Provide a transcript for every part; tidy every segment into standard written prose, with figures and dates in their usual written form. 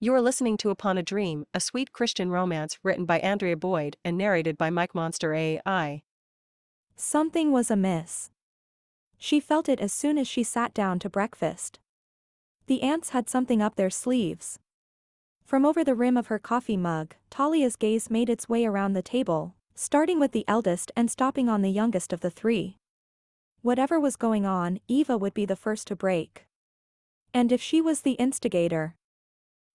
You are listening to Upon a Dream, a sweet Christian romance written by Andrea Boyd and narrated by MicMonster AI. Something was amiss. She felt it as soon as she sat down to breakfast. The ants had something up their sleeves. From over the rim of her coffee mug, Talia's gaze made its way around the table, starting with the eldest and stopping on the youngest of the three. Whatever was going on, Eva would be the first to break. And if she was the instigator,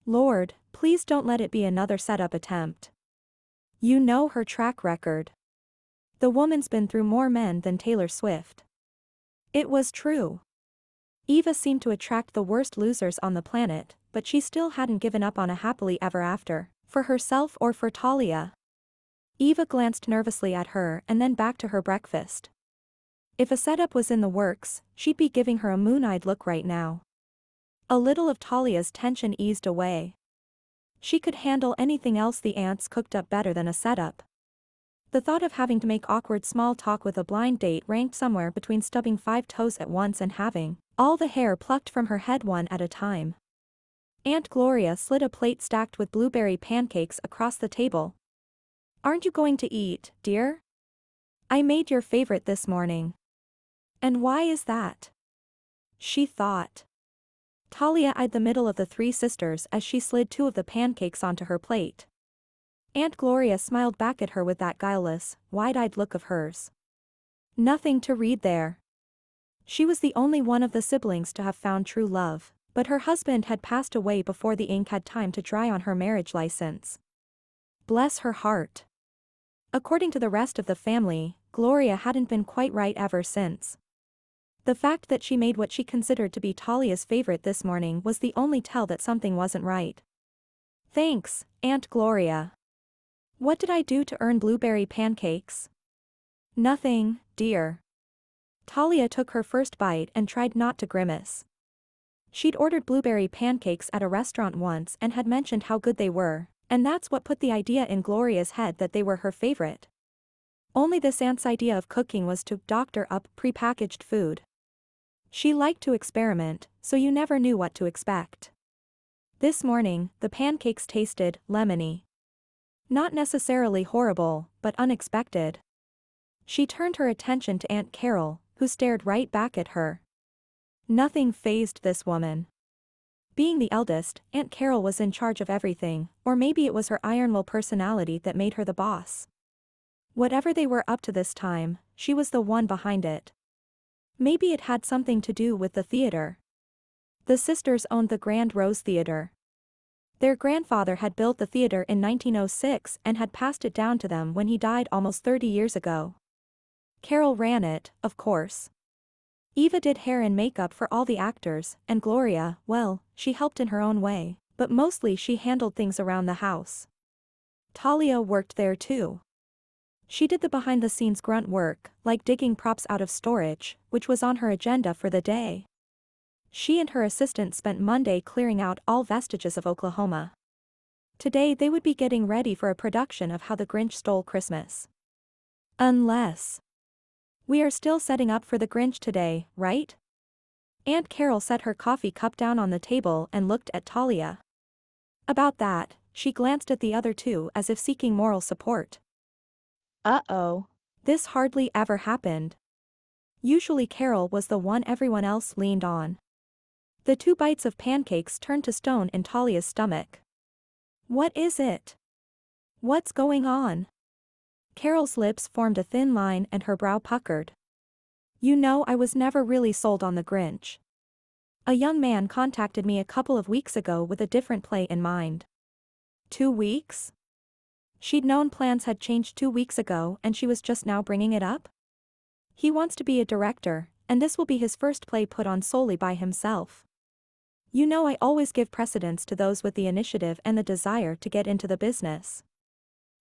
Lord, please don't let it be another setup attempt. You know her track record. The woman's been through more men than Taylor Swift. It was true. Eva seemed to attract the worst losers on the planet, but she still hadn't given up on a happily ever after, for herself or for Talia. Eva glanced nervously at her and then back to her breakfast. If a setup was in the works, she'd be giving her a moon-eyed look right now. A little of Talia's tension eased away. She could handle anything else the ants cooked up better than a setup. The thought of having to make awkward small talk with a blind date ranked somewhere between stubbing 5 toes at once and having all the hair plucked from her head one at a time. Aunt Gloria slid a plate stacked with blueberry pancakes across the table. "Aren't you going to eat, dear? I made your favorite this morning." "And why is that?" she thought. Talia eyed the middle of the three sisters as she slid 2 of the pancakes onto her plate. Aunt Gloria smiled back at her with that guileless, wide-eyed look of hers. Nothing to read there. She was the only one of the siblings to have found true love, but her husband had passed away before the ink had time to dry on her marriage license. Bless her heart. According to the rest of the family, Gloria hadn't been quite right ever since. The fact that she made what she considered to be Talia's favorite this morning was the only tell that something wasn't right. "Thanks, Aunt Gloria. What did I do to earn blueberry pancakes?" "Nothing, dear." Talia took her first bite and tried not to grimace. She'd ordered blueberry pancakes at a restaurant once and had mentioned how good they were, and that's what put the idea in Gloria's head that they were her favorite. Only this aunt's idea of cooking was to doctor up prepackaged food. She liked to experiment, so you never knew what to expect. This morning, the pancakes tasted lemony. Not necessarily horrible, but unexpected. She turned her attention to Aunt Carol, who stared right back at her. Nothing fazed this woman. Being the eldest, Aunt Carol was in charge of everything, or maybe it was her iron will personality that made her the boss. Whatever they were up to this time, she was the one behind it. Maybe it had something to do with the theater. The sisters owned the Grand Rose Theater. Their grandfather had built the theater in 1906 and had passed it down to them when he died almost 30 years ago. Carol ran it, of course. Eva did hair and makeup for all the actors, and Gloria, well, she helped in her own way, but mostly she handled things around the house. Talia worked there too. She did the behind-the-scenes grunt work, like digging props out of storage, which was on her agenda for the day. She and her assistant spent Monday clearing out all vestiges of Oklahoma. Today they would be getting ready for a production of How the Grinch Stole Christmas. Unless. We are still setting up for the Grinch today, right? Aunt Carol set her coffee cup down on the table and looked at Talia. About that, she glanced at the other two as if seeking moral support. Uh-oh. This hardly ever happened. Usually Carol was the one everyone else leaned on. The 2 bites of pancakes turned to stone in Talia's stomach. What is it? What's going on? Carol's lips formed a thin line and her brow puckered. You know, I was never really sold on the Grinch. A young man contacted me a couple of weeks ago with a different play in mind. 2 weeks? She'd known plans had changed 2 weeks ago and she was just now bringing it up? He wants to be a director, and this will be his first play put on solely by himself. You know, I always give precedence to those with the initiative and the desire to get into the business.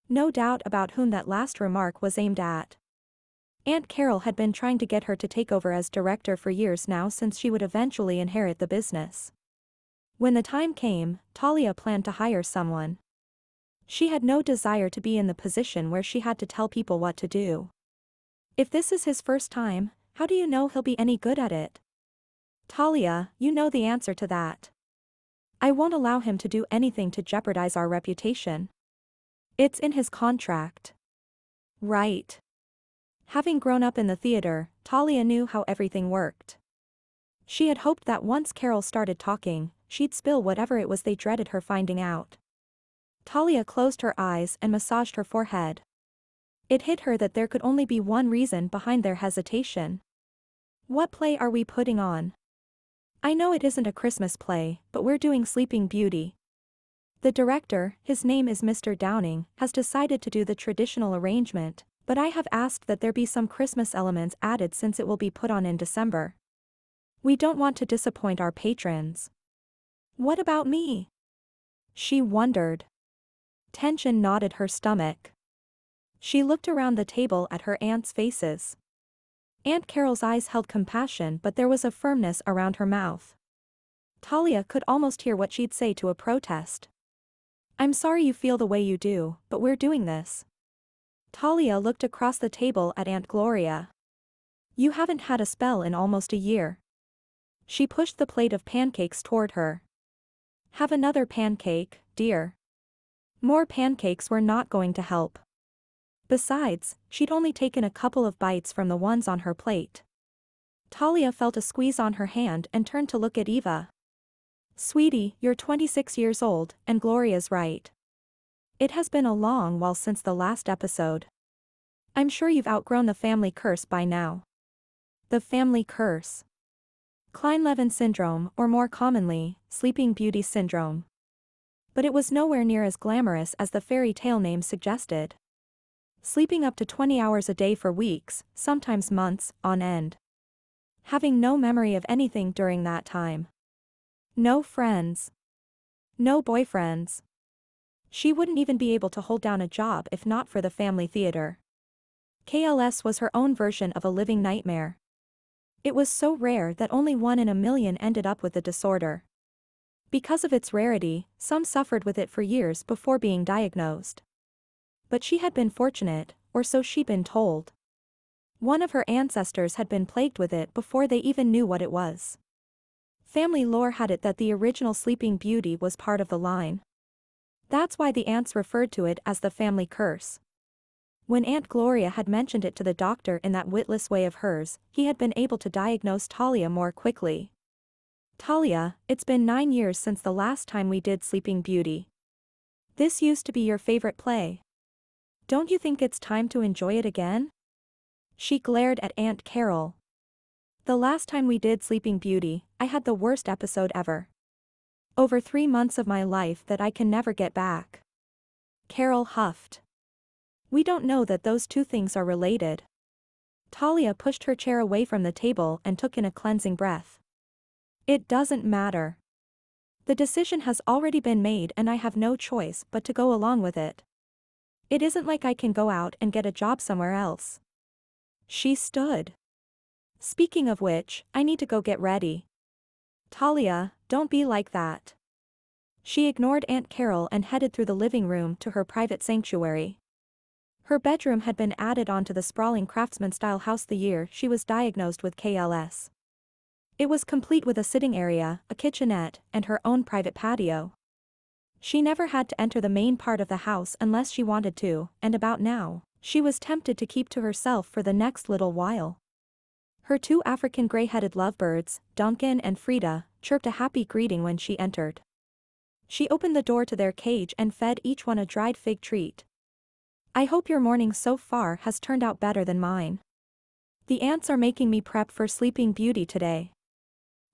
No doubt about whom that last remark was aimed at. Aunt Carol had been trying to get her to take over as director for years now since she would eventually inherit the business. When the time came, Talia planned to hire someone. She had no desire to be in the position where she had to tell people what to do. If this is his first time, how do you know he'll be any good at it? Talia, you know the answer to that. I won't allow him to do anything to jeopardize our reputation. It's in his contract. Right. Having grown up in the theater, Talia knew how everything worked. She had hoped that once Carol started talking, she'd spill whatever it was they dreaded her finding out. Talia closed her eyes and massaged her forehead. It hit her that there could only be one reason behind their hesitation. What play are we putting on? I know it isn't a Christmas play, but we're doing Sleeping Beauty. The director, his name is Mr. Downing, has decided to do the traditional arrangement, but I have asked that there be some Christmas elements added since it will be put on in December. We don't want to disappoint our patrons. What about me? She wondered. Tension knotted her stomach. She looked around the table at her aunts' faces. Aunt Carol's eyes held compassion, but there was a firmness around her mouth. Talia could almost hear what she'd say to a protest. I'm sorry you feel the way you do, but we're doing this. Talia looked across the table at Aunt Gloria. You haven't had a spell in almost a year. She pushed the plate of pancakes toward her. Have another pancake, dear. More pancakes were not going to help. Besides, she'd only taken a couple of bites from the ones on her plate. Talia felt a squeeze on her hand and turned to look at Eva. Sweetie, you're 26 years old, and Gloria's right. It has been a long while since the last episode. I'm sure you've outgrown the family curse by now. The family curse. Klein-Levin syndrome, or more commonly, Sleeping Beauty syndrome. But it was nowhere near as glamorous as the fairy tale name suggested. Sleeping up to 20 hours a day for weeks, sometimes months, on end. Having no memory of anything during that time. No friends. No boyfriends. She wouldn't even be able to hold down a job if not for the family theater. KLS was her own version of a living nightmare. It was so rare that only 1 in a million ended up with the disorder. Because of its rarity, some suffered with it for years before being diagnosed. But she had been fortunate, or so she'd been told. One of her ancestors had been plagued with it before they even knew what it was. Family lore had it that the original Sleeping Beauty was part of the line. That's why the aunts referred to it as the family curse. When Aunt Gloria had mentioned it to the doctor in that witless way of hers, he had been able to diagnose Talia more quickly. Talia, it's been 9 years since the last time we did Sleeping Beauty. This used to be your favorite play. Don't you think it's time to enjoy it again? She glared at Aunt Carol. The last time we did Sleeping Beauty, I had the worst episode ever. Over 3 months of my life that I can never get back. Carol huffed. We don't know that those two things are related. Talia pushed her chair away from the table and took in a cleansing breath. It doesn't matter. The decision has already been made and I have no choice but to go along with it. It isn't like I can go out and get a job somewhere else. She stood. Speaking of which, I need to go get ready. Talia, don't be like that. She ignored Aunt Carol and headed through the living room to her private sanctuary. Her bedroom had been added onto the sprawling craftsman-style house the year she was diagnosed with KLS. It was complete with a sitting area, a kitchenette, and her own private patio. She never had to enter the main part of the house unless she wanted to, and about now, she was tempted to keep to herself for the next little while. Her 2 African gray-headed lovebirds, Duncan and Frida, chirped a happy greeting when she entered. She opened the door to their cage and fed each one a dried fig treat. I hope your morning so far has turned out better than mine. The ants are making me prep for Sleeping Beauty today.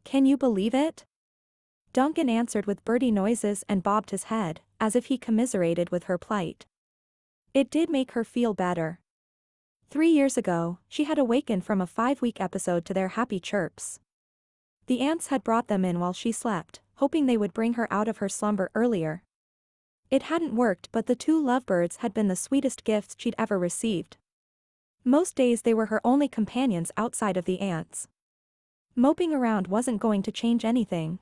Can you believe it? Duncan answered with birdie noises and bobbed his head, as if he commiserated with her plight. It did make her feel better. 3 years ago, she had awakened from a 5-week episode to their happy chirps. The ants had brought them in while she slept, hoping they would bring her out of her slumber earlier. It hadn't worked, but the 2 lovebirds had been the sweetest gifts she'd ever received. Most days they were her only companions outside of the ants. Moping around wasn't going to change anything.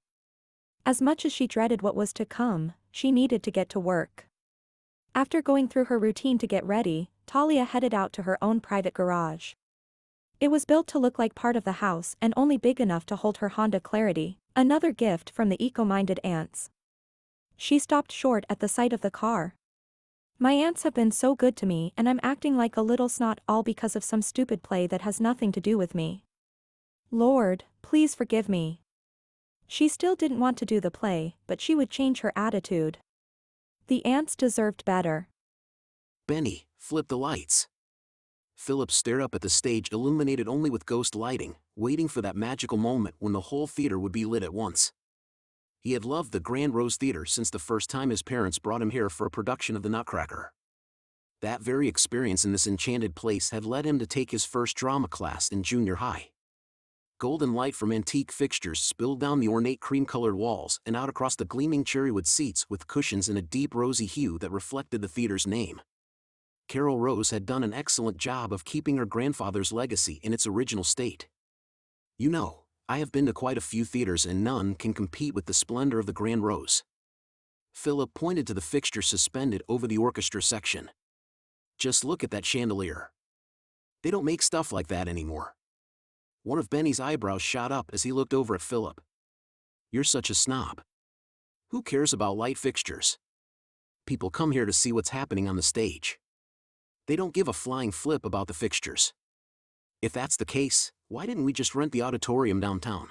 As much as she dreaded what was to come, she needed to get to work. After going through her routine to get ready, Talia headed out to her own private garage. It was built to look like part of the house and only big enough to hold her Honda Clarity, Another gift from the eco-minded ants. She stopped short at the sight of the car. My ants have been so good to me and I'm acting like a little snot all because of some stupid play that has nothing to do with me. Lord, please forgive me. She still didn't want to do the play, but she would change her attitude. The ants deserved better. Benny, flip the lights. Philip stared up at the stage illuminated only with ghost lighting, waiting for that magical moment when the whole theater would be lit at once. He had loved the Grand Rose Theater since the first time his parents brought him here for a production of The Nutcracker. That very experience in this enchanted place had led him to take his first drama class in junior high. Golden light from antique fixtures spilled down the ornate cream-colored walls and out across the gleaming cherrywood seats with cushions in a deep rosy hue that reflected the theater's name. Carol Rose had done an excellent job of keeping her grandfather's legacy in its original state. You know, I have been to quite a few theaters and none can compete with the splendor of the Grand Rose. Philip pointed to the fixture suspended over the orchestra section. Just look at that chandelier. They don't make stuff like that anymore. One of Benny's eyebrows shot up as he looked over at Philip. You're such a snob. Who cares about light fixtures? People come here to see what's happening on the stage. They don't give a flying flip about the fixtures. If that's the case, why didn't we just rent the auditorium downtown?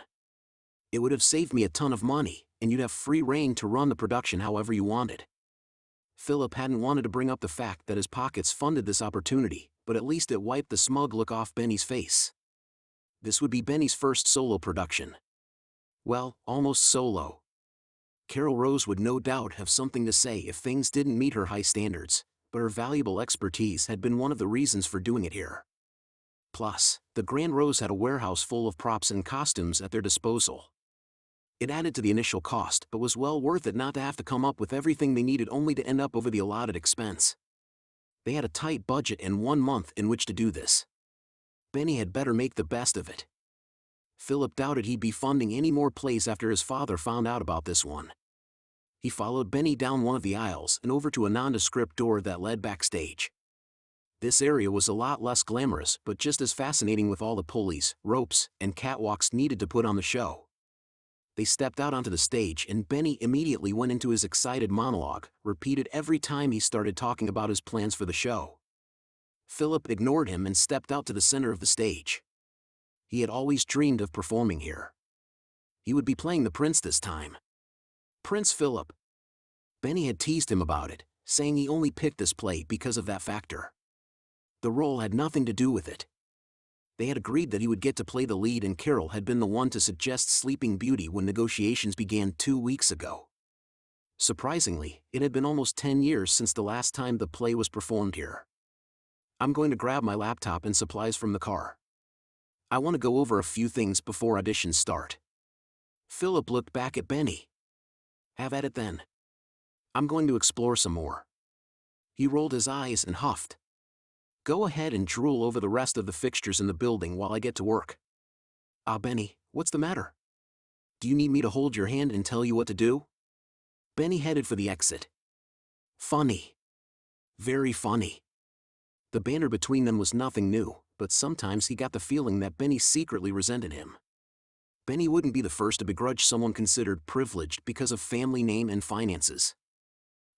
It would have saved me a ton of money, and you'd have free rein to run the production however you wanted. Philip hadn't wanted to bring up the fact that his pockets funded this opportunity, but at least it wiped the smug look off Benny's face. This would be Benny's first solo production. Well, almost solo. Carol Rose would no doubt have something to say if things didn't meet her high standards, but her valuable expertise had been one of the reasons for doing it here. Plus, the Grand Rose had a warehouse full of props and costumes at their disposal. It added to the initial cost but was well worth it not to have to come up with everything they needed only to end up over the allotted expense. They had a tight budget and 1 month in which to do this. Benny had better make the best of it. Philip doubted he'd be funding any more plays after his father found out about this one. He followed Benny down one of the aisles and over to a nondescript door that led backstage. This area was a lot less glamorous but just as fascinating with all the pulleys, ropes, and catwalks needed to put on the show. They stepped out onto the stage and Benny immediately went into his excited monologue, repeated every time he started talking about his plans for the show. Philip ignored him and stepped out to the center of the stage. He had always dreamed of performing here. He would be playing the prince this time. Prince Philip. Benny had teased him about it, saying he only picked this play because of that factor. The role had nothing to do with it. They had agreed that he would get to play the lead and Carol had been the one to suggest Sleeping Beauty when negotiations began 2 weeks ago. Surprisingly, it had been almost 10 years since the last time the play was performed here. I'm going to grab my laptop and supplies from the car. I want to go over a few things before auditions start. Philip looked back at Benny. Have at it then. I'm going to explore some more. He rolled his eyes and huffed. Go ahead and drool over the rest of the fixtures in the building while I get to work. Benny, what's the matter? Do you need me to hold your hand and tell you what to do? Benny headed for the exit. Funny. Very funny. The banter between them was nothing new, but sometimes he got the feeling that Benny secretly resented him. Benny wouldn't be the first to begrudge someone considered privileged because of family name and finances.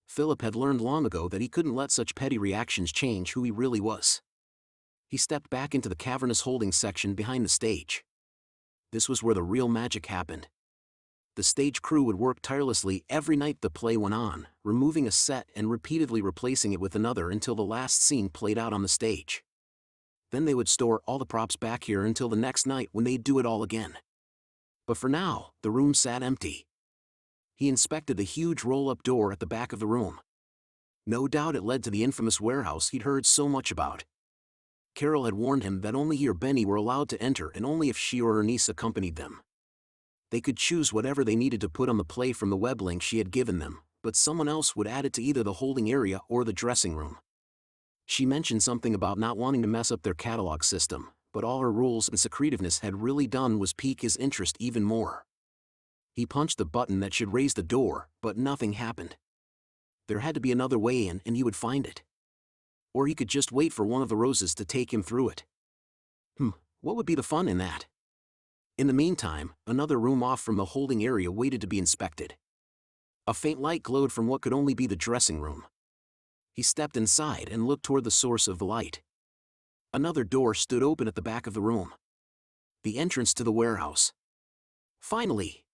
Philip had learned long ago that he couldn't let such petty reactions change who he really was. He stepped back into the cavernous holding section behind the stage. This was where the real magic happened. The stage crew would work tirelessly every night the play went on, removing a set and repeatedly replacing it with another until the last scene played out on the stage. Then they would store all the props back here until the next night when they'd do it all again. But for now, the room sat empty. He inspected the huge roll-up door at the back of the room. No doubt it led to the infamous warehouse he'd heard so much about. Carol had warned him that only he or Benny were allowed to enter and only if she or her niece accompanied them. They could choose whatever they needed to put on the play from the web link she had given them, but someone else would add it to either the holding area or the dressing room. She mentioned something about not wanting to mess up their catalog system, but all her rules and secretiveness had really done was pique his interest even more. He punched the button that should raise the door, but nothing happened. There had to be another way in and he would find it. Or he could just wait for one of the roses to take him through it. What would be the fun in that? In the meantime, another room off from the holding area waited to be inspected. A faint light glowed from what could only be the dressing room. He stepped inside and looked toward the source of the light. Another door stood open at the back of the room. The entrance to the warehouse. Finally!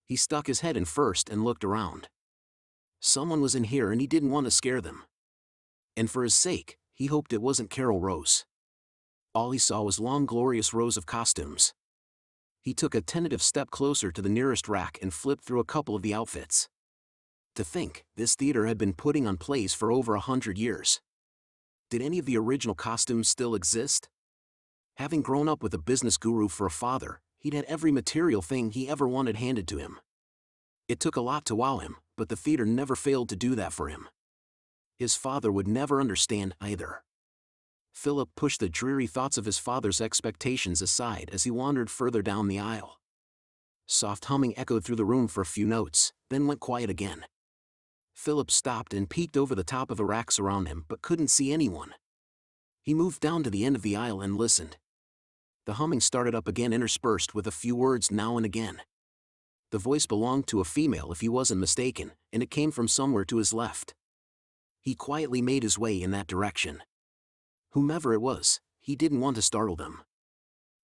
He stuck his head in first and looked around. Someone was in here and he didn't want to scare them. And for his sake, he hoped it wasn't Carol Rose. All he saw was long glorious rows of costumes. He took a tentative step closer to the nearest rack and flipped through a couple of the outfits. To think, this theater had been putting on plays for over 100 years. Did any of the original costumes still exist? Having grown up with a business guru for a father, he'd had every material thing he ever wanted handed to him. It took a lot to wow him, but the theater never failed to do that for him. His father would never understand either. Philip pushed the dreary thoughts of his father's expectations aside as he wandered further down the aisle. Soft humming echoed through the room for a few notes, then went quiet again. Philip stopped and peeked over the top of the racks around him but couldn't see anyone. He moved down to the end of the aisle and listened. The humming started up again, interspersed with a few words now and again. The voice belonged to a female if he wasn't mistaken, and it came from somewhere to his left. He quietly made his way in that direction. Whomever it was, he didn't want to startle them.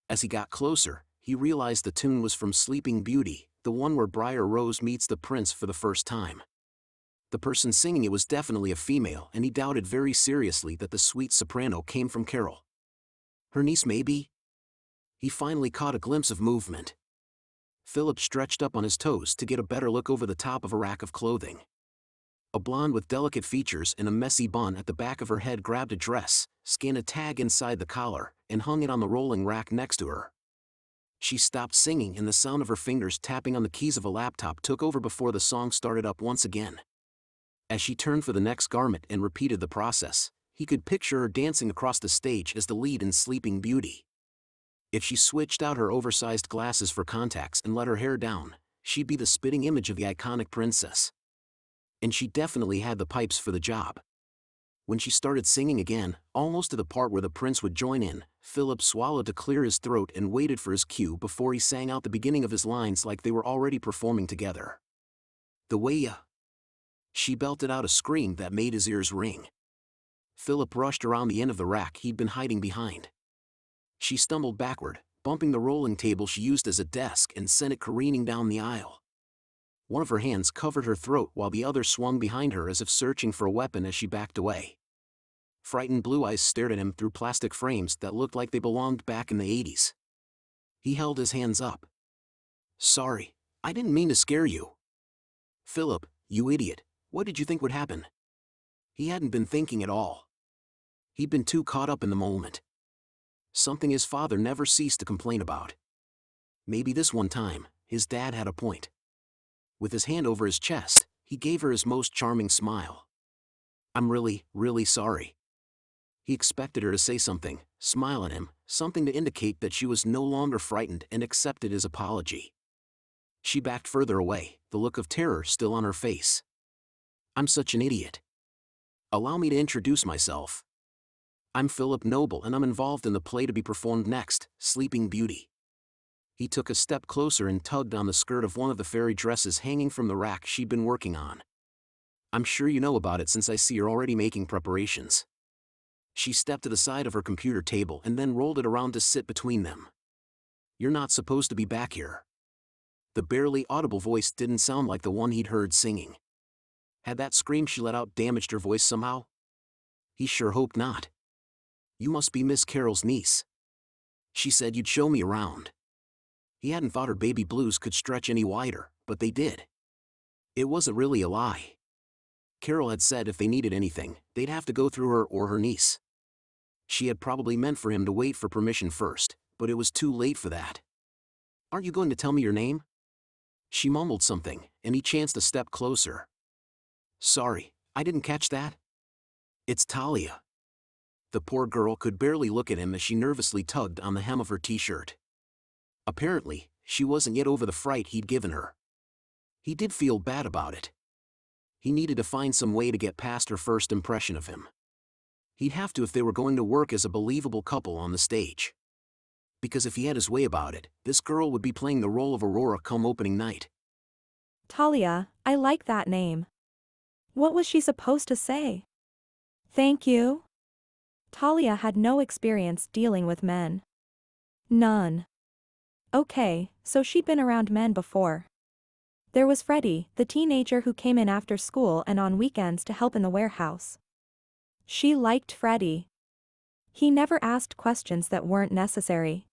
As he got closer, he realized the tune was from Sleeping Beauty, the one where Briar Rose meets the prince for the first time. The person singing it was definitely a female, and he doubted very seriously that the sweet soprano came from Carol. Her niece maybe? He finally caught a glimpse of movement. Philip stretched up on his toes to get a better look over the top of a rack of clothing. A blonde with delicate features and a messy bun at the back of her head grabbed a dress, scanned a tag inside the collar, and hung it on the rolling rack next to her. She stopped singing and the sound of her fingers tapping on the keys of a laptop took over before the song started up once again. As she turned for the next garment and repeated the process, he could picture her dancing across the stage as the lead in Sleeping Beauty. If she switched out her oversized glasses for contacts and let her hair down, she'd be the spitting image of the iconic princess. And she definitely had the pipes for the job. When she started singing again, almost to the part where the prince would join in, Philip swallowed to clear his throat and waited for his cue before he sang out the beginning of his lines like they were already performing together. "The way ya." She belted out a scream that made his ears ring. Philip rushed around the end of the rack he'd been hiding behind. She stumbled backward, bumping the rolling table she used as a desk and sent it careening down the aisle. One of her hands covered her throat while the other swung behind her as if searching for a weapon as she backed away. Frightened blue eyes stared at him through plastic frames that looked like they belonged back in the 80s. He held his hands up. "Sorry, I didn't mean to scare you." "Philip, you idiot, what did you think would happen?" He hadn't been thinking at all. He'd been too caught up in the moment. Something his father never ceased to complain about. Maybe this one time, his dad had a point. With his hand over his chest, he gave her his most charming smile. "I'm really, really sorry." He expected her to say something, smile at him, something to indicate that she was no longer frightened and accepted his apology. She backed further away, the look of terror still on her face. "I'm such an idiot. Allow me to introduce myself. I'm Philip Noble and I'm involved in the play to be performed next, Sleeping Beauty." He took a step closer and tugged on the skirt of one of the fairy dresses hanging from the rack she'd been working on. "I'm sure you know about it since I see you're already making preparations." She stepped to the side of her computer table and then rolled it around to sit between them. "You're not supposed to be back here." The barely audible voice didn't sound like the one he'd heard singing. Had that scream she let out damaged her voice somehow? He sure hoped not. "You must be Miss Carol's niece. She said you'd show me around." He hadn't thought her baby blues could stretch any wider, but they did. It wasn't really a lie. Carol had said if they needed anything, they'd have to go through her or her niece. She had probably meant for him to wait for permission first, but it was too late for that. "Aren't you going to tell me your name?" She mumbled something, and he chanced a step closer. "Sorry, I didn't catch that." "It's Talia." The poor girl could barely look at him as she nervously tugged on the hem of her t-shirt. Apparently, she wasn't yet over the fright he'd given her. He did feel bad about it. He needed to find some way to get past her first impression of him. He'd have to if they were going to work as a believable couple on the stage. because if he had his way about it, this girl would be playing the role of Aurora come opening night. Talia, I like that name. What was she supposed to say? Thank you? Talia had no experience dealing with men. None. Okay, so she'd been around men before. There was Freddie, the teenager who came in after school and on weekends to help in the warehouse. She liked Freddie. He never asked questions that weren't necessary.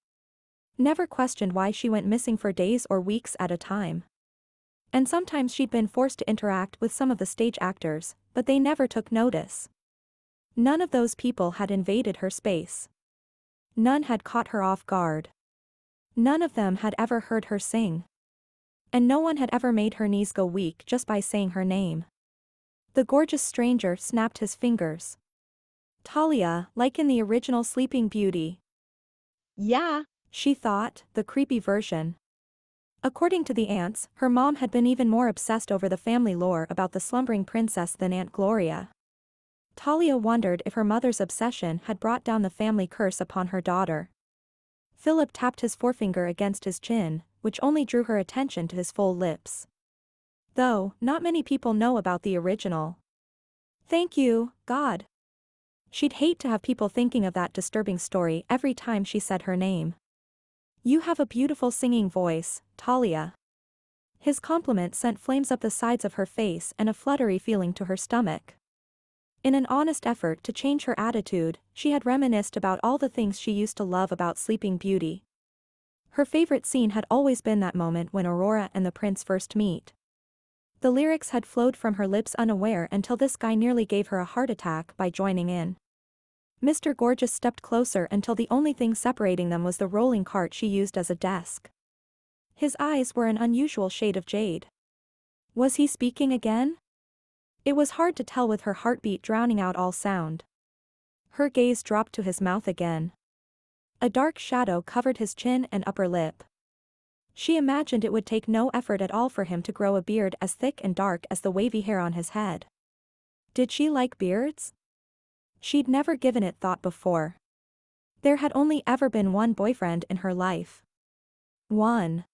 Never questioned why she went missing for days or weeks at a time. And sometimes she'd been forced to interact with some of the stage actors, but they never took notice. None of those people had invaded her space. None had caught her off guard. None of them had ever heard her sing. And no one had ever made her knees go weak just by saying her name. The gorgeous stranger snapped his fingers. Talia, like in the original Sleeping Beauty. Yeah, she thought, the creepy version. According to the aunts, her mom had been even more obsessed over the family lore about the slumbering princess than Aunt Gloria. Talia wondered if her mother's obsession had brought down the family curse upon her daughter. Philip tapped his forefinger against his chin, which only drew her attention to his full lips. Though, not many people know about the original. Thank you, God. She'd hate to have people thinking of that disturbing story every time she said her name. You have a beautiful singing voice, Talia. His compliment sent flames up the sides of her face and a fluttery feeling to her stomach. In an honest effort to change her attitude, she had reminisced about all the things she used to love about Sleeping Beauty. Her favorite scene had always been that moment when Aurora and the prince first meet. The lyrics had flowed from her lips unaware until this guy nearly gave her a heart attack by joining in. Mr. Gorgeous stepped closer until the only thing separating them was the rolling cart she used as a desk. His eyes were an unusual shade of jade. Was he speaking again? It was hard to tell with her heartbeat drowning out all sound. Her gaze dropped to his mouth again. A dark shadow covered his chin and upper lip. She imagined it would take no effort at all for him to grow a beard as thick and dark as the wavy hair on his head. Did she like beards? She'd never given it thought before. There had only ever been one boyfriend in her life. One.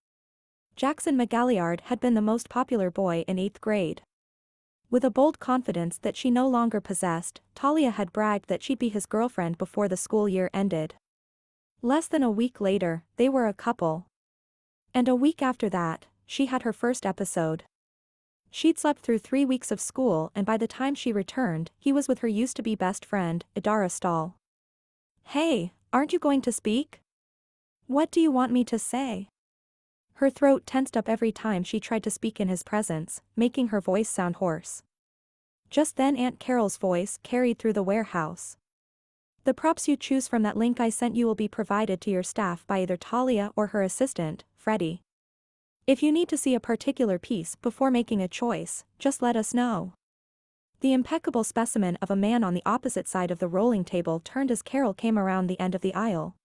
Jackson McGalliard had been the most popular boy in 8th grade. With a bold confidence that she no longer possessed, Talia had bragged that she'd be his girlfriend before the school year ended. Less than a week later, they were a couple. And a week after that, she had her first episode. She'd slept through 3 weeks of school and by the time she returned, he was with her used-to-be best friend, Idara Stahl. Hey, aren't you going to speak? What do you want me to say? Her throat tensed up every time she tried to speak in his presence, making her voice sound hoarse. Just then Aunt Carol's voice carried through the warehouse. The props you choose from that link I sent you will be provided to your staff by either Talia or her assistant, Freddie. If you need to see a particular piece before making a choice, just let us know. The impeccable specimen of a man on the opposite side of the rolling table turned as Carol came around the end of the aisle.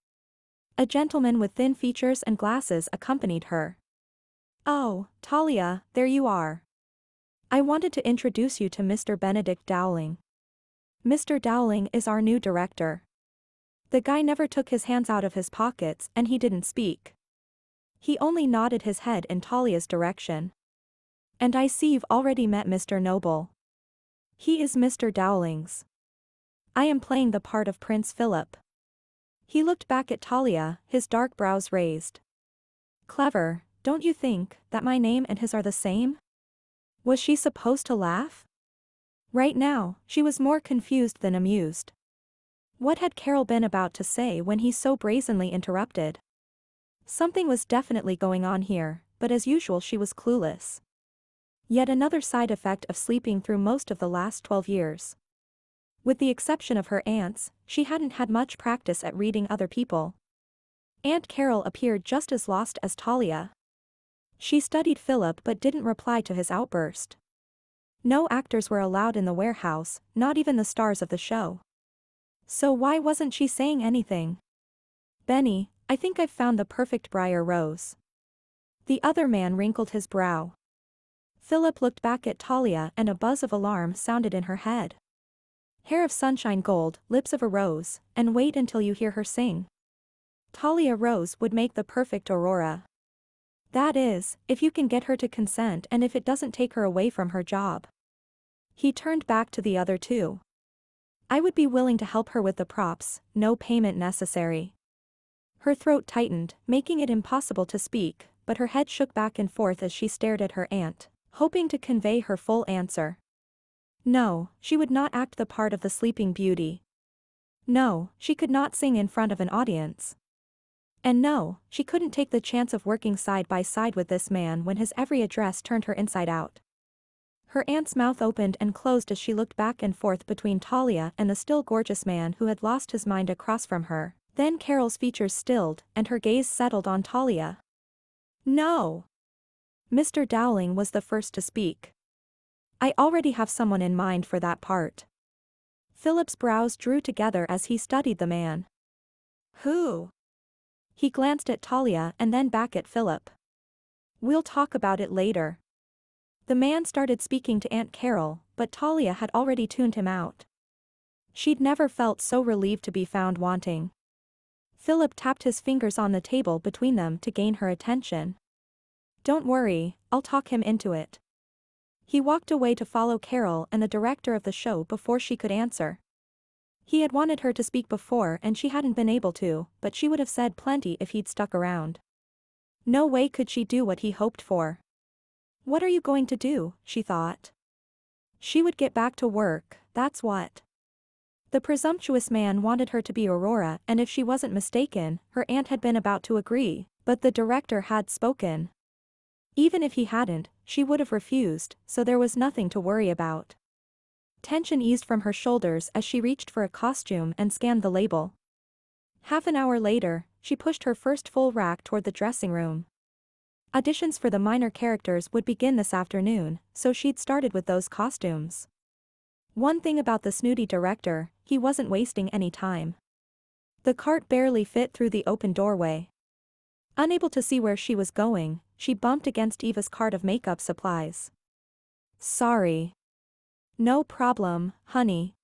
A gentleman with thin features and glasses accompanied her. Oh, Talia, there you are. I wanted to introduce you to Mr. Benedict Dowling. Mr. Dowling is our new director. The guy never took his hands out of his pockets and he didn't speak. He only nodded his head in Talia's direction. And I see you've already met Mr. Noble. He is Mr. Dowling's. I am playing the part of Prince Philip. He looked back at Talia, his dark brows raised. Clever, don't you think, that my name and his are the same? Was she supposed to laugh? Right now, she was more confused than amused. What had Carol been about to say when he so brazenly interrupted? Something was definitely going on here, but as usual she was clueless. Yet another side effect of sleeping through most of the last 12 years. With the exception of her aunts, she hadn't had much practice at reading other people. Aunt Carol appeared just as lost as Talia. She studied Philip but didn't reply to his outburst. No actors were allowed in the warehouse, not even the stars of the show. So why wasn't she saying anything? Benny, I think I've found the perfect briar rose. The other man wrinkled his brow. Philip looked back at Talia and a buzz of alarm sounded in her head. Hair of sunshine gold, lips of a rose, and wait until you hear her sing. Talia Rose would make the perfect Aurora. That is, if you can get her to consent and if it doesn't take her away from her job. He turned back to the other two. I would be willing to help her with the props, no payment necessary. Her throat tightened, making it impossible to speak, but her head shook back and forth as she stared at her aunt, hoping to convey her full answer. No, she would not act the part of the Sleeping Beauty. No, she could not sing in front of an audience. And no, she couldn't take the chance of working side by side with this man when his every address turned her inside out. Her aunt's mouth opened and closed as she looked back and forth between Talia and the still gorgeous man who had lost his mind across from her. Then Carol's features stilled, and her gaze settled on Talia. No! Mr. Dowling was the first to speak. I already have someone in mind for that part. Philip's brows drew together as he studied the man. Who? He glanced at Talia and then back at Philip. We'll talk about it later. The man started speaking to Aunt Carol, but Talia had already tuned him out. She'd never felt so relieved to be found wanting. Philip tapped his fingers on the table between them to gain her attention. Don't worry, I'll talk him into it. He walked away to follow Carol and the director of the show before she could answer. He had wanted her to speak before and she hadn't been able to, but she would have said plenty if he'd stuck around. No way could she do what he hoped for. What are you going to do, she thought. She would get back to work, that's what. The presumptuous man wanted her to be Aurora, and if she wasn't mistaken, her aunt had been about to agree, but the director had spoken. Even if he hadn't, she would have refused, so there was nothing to worry about. Tension eased from her shoulders as she reached for a costume and scanned the label. Half an hour later, she pushed her first full rack toward the dressing room. Auditions for the minor characters would begin this afternoon, so she'd started with those costumes. One thing about the snooty director, he wasn't wasting any time. The cart barely fit through the open doorway. Unable to see where she was going, she bumped against Eva's cart of makeup supplies. Sorry. No problem, honey.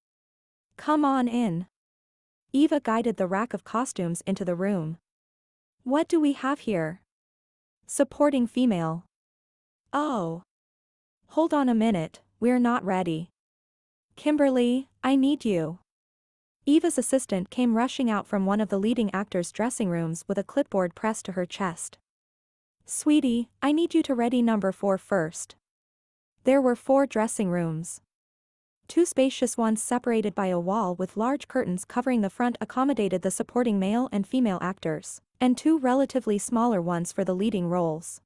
Come on in. Eva guided the rack of costumes into the room. What do we have here? Supporting female. Oh. Hold on a minute, we're not ready. Kimberly, I need you. Eva's assistant came rushing out from one of the leading actors' dressing rooms with a clipboard pressed to her chest. Sweetie, I need you to ready number 4 first. There were 4 dressing rooms. 2 spacious ones separated by a wall with large curtains covering the front accommodated the supporting male and female actors, and 2 relatively smaller ones for the leading roles.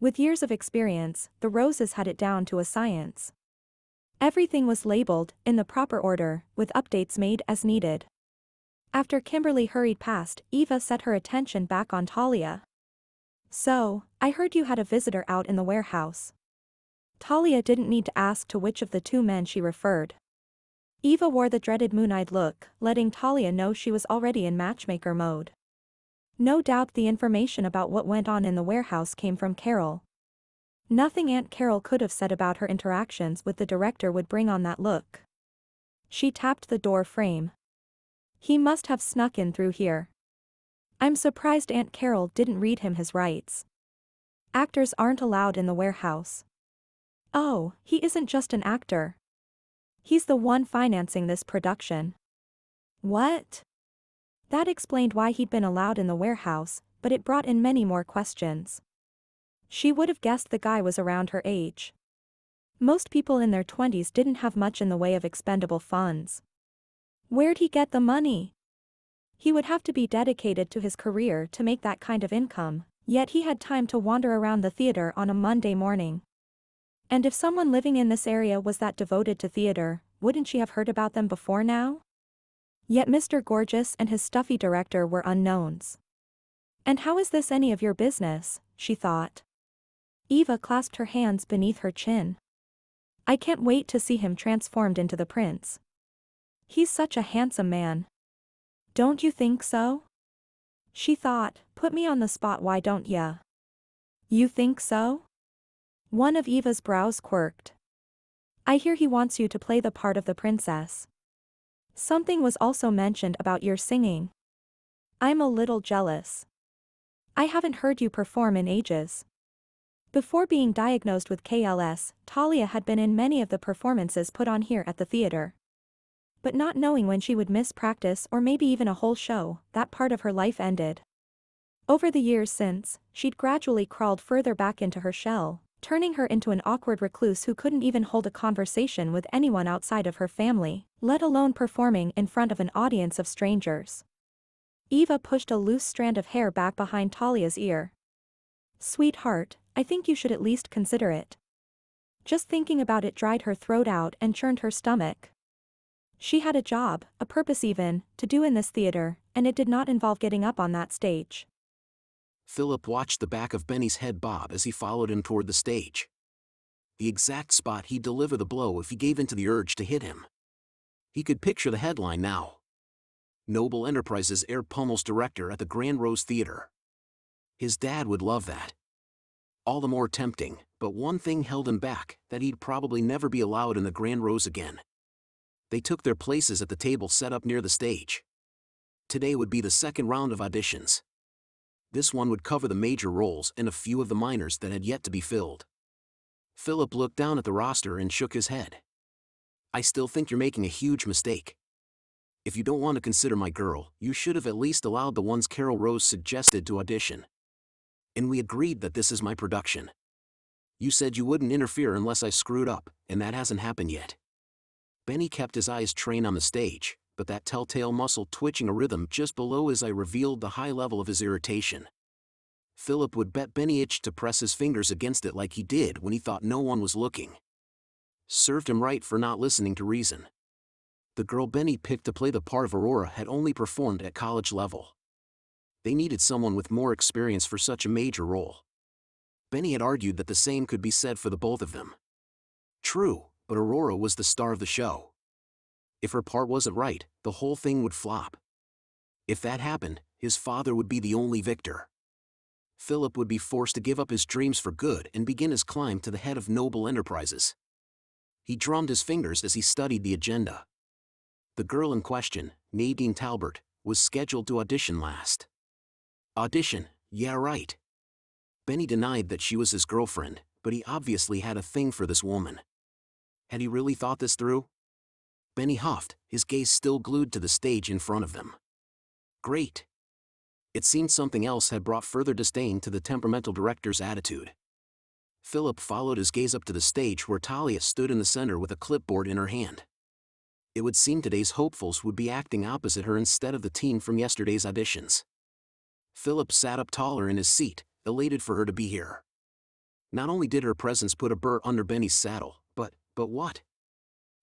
With years of experience, the Roses had it down to a science. Everything was labeled, in the proper order, with updates made as needed. After Kimberly hurried past, Eva set her attention back on Talia. So, I heard you had a visitor out in the warehouse. Talia didn't need to ask to which of the 2 men she referred. Eva wore the dreaded moon-eyed look, letting Talia know she was already in matchmaker mode. No doubt the information about what went on in the warehouse came from Carol. Nothing Aunt Carol could have said about her interactions with the director would bring on that look. She tapped the door frame. He must have snuck in through here. I'm surprised Aunt Carol didn't read him his rights. Actors aren't allowed in the warehouse. Oh, he isn't just an actor. He's the one financing this production. What? That explained why he'd been allowed in the warehouse, but it brought in many more questions. She would have guessed the guy was around her age. Most people in their 20s didn't have much in the way of expendable funds. Where'd he get the money? He would have to be dedicated to his career to make that kind of income, yet he had time to wander around the theater on a Monday morning. And if someone living in this area was that devoted to theater, wouldn't she have heard about them before now? Yet Mr. Gorgeous and his stuffy director were unknowns. And how is this any of your business, she thought. Eva clasped her hands beneath her chin. I can't wait to see him transformed into the prince. He's such a handsome man. Don't you think so? She thought, put me on the spot, why don't ya? You think so? One of Eva's brows quirked. I hear he wants you to play the part of the princess. Something was also mentioned about your singing. I'm a little jealous. I haven't heard you perform in ages. Before being diagnosed with KLS, Talia had been in many of the performances put on here at the theater. But not knowing when she would miss practice or maybe even a whole show, that part of her life ended. Over the years since, she'd gradually crawled further back into her shell, turning her into an awkward recluse who couldn't even hold a conversation with anyone outside of her family, let alone performing in front of an audience of strangers. Eva pushed a loose strand of hair back behind Talia's ear. Sweetheart, I think you should at least consider it. Just thinking about it dried her throat out and churned her stomach. She had a job, a purpose even, to do in this theater, and it did not involve getting up on that stage. Philip watched the back of Benny's head bob as he followed him toward the stage. The exact spot he'd deliver the blow if he gave in to the urge to hit him. He could picture the headline now. Noble Enterprises Air Pummel's director at the Grand Rose Theater. His dad would love that. All the more tempting, but one thing held him back, that he'd probably never be allowed in the Grand Rose again. They took their places at the table set up near the stage. Today would be the second round of auditions. This one would cover the major roles and a few of the minors that had yet to be filled. Philip looked down at the roster and shook his head. I still think you're making a huge mistake. If you don't want to consider my girl, you should have at least allowed the ones Carol Rose suggested to audition. And we agreed that this is my production. You said you wouldn't interfere unless I screwed up, and that hasn't happened yet. Benny kept his eyes trained on the stage, but that telltale muscle twitching a rhythm just below his eye revealed the high level of his irritation. Philip would bet Benny itched to press his fingers against it like he did when he thought no one was looking. Served him right for not listening to reason. The girl Benny picked to play the part of Aurora had only performed at college level. They needed someone with more experience for such a major role. Benny had argued that the same could be said for the both of them. True, but Aurora was the star of the show. If her part wasn't right, the whole thing would flop. If that happened, his father would be the only victor. Philip would be forced to give up his dreams for good and begin his climb to the head of Noble Enterprises. He drummed his fingers as he studied the agenda. The girl in question, Nadine Talbert, was scheduled to audition last. Audition, yeah right. Benny denied that she was his girlfriend, but he obviously had a thing for this woman. Had he really thought this through? Benny huffed, his gaze still glued to the stage in front of them. Great. It seemed something else had brought further disdain to the temperamental director's attitude. Philip followed his gaze up to the stage where Talia stood in the center with a clipboard in her hand. It would seem today's hopefuls would be acting opposite her instead of the team from yesterday's auditions. Philip sat up taller in his seat, elated for her to be here. Not only did her presence put a burr under Benny's saddle, but what?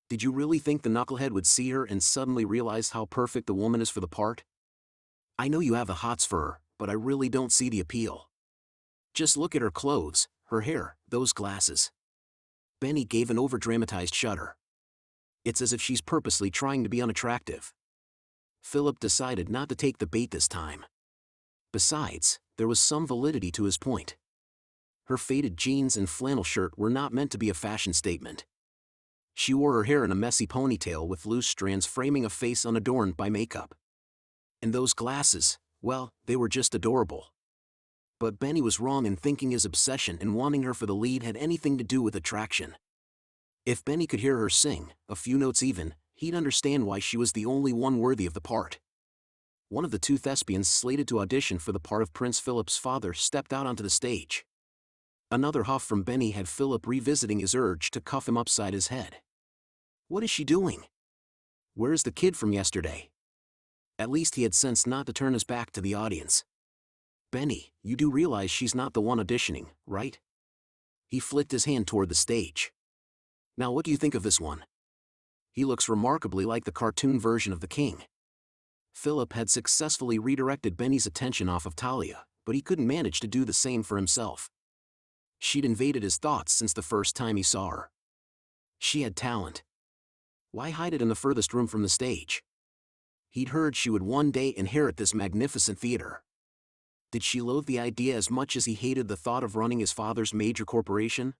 Did you really think the knucklehead would see her and suddenly realize how perfect the woman is for the part? I know you have the hots for her, but I really don't see the appeal. Just look at her clothes, her hair, those glasses. Benny gave an overdramatized shudder. It's as if she's purposely trying to be unattractive. Philip decided not to take the bait this time. Besides, there was some validity to his point. Her faded jeans and flannel shirt were not meant to be a fashion statement. She wore her hair in a messy ponytail with loose strands framing a face unadorned by makeup. And those glasses, well, they were just adorable. But Benny was wrong in thinking his obsession in wanting her for the lead had anything to do with attraction. If Benny could hear her sing, a few notes even, he'd understand why she was the only one worthy of the part. One of the two thespians slated to audition for the part of Prince Philip's father stepped out onto the stage. Another huff from Benny had Philip revisiting his urge to cuff him upside his head. What is she doing? Where's the kid from yesterday? At least he had sense not to turn his back to the audience. Benny, you do realize she's not the one auditioning, right? He flicked his hand toward the stage. Now what do you think of this one? He looks remarkably like the cartoon version of the king. Philip had successfully redirected Benny's attention off of Talia, but he couldn't manage to do the same for himself. She'd invaded his thoughts since the first time he saw her. She had talent. Why hide it in the furthest room from the stage? He'd heard she would one day inherit this magnificent theater. Did she loathe the idea as much as he hated the thought of running his father's major corporation?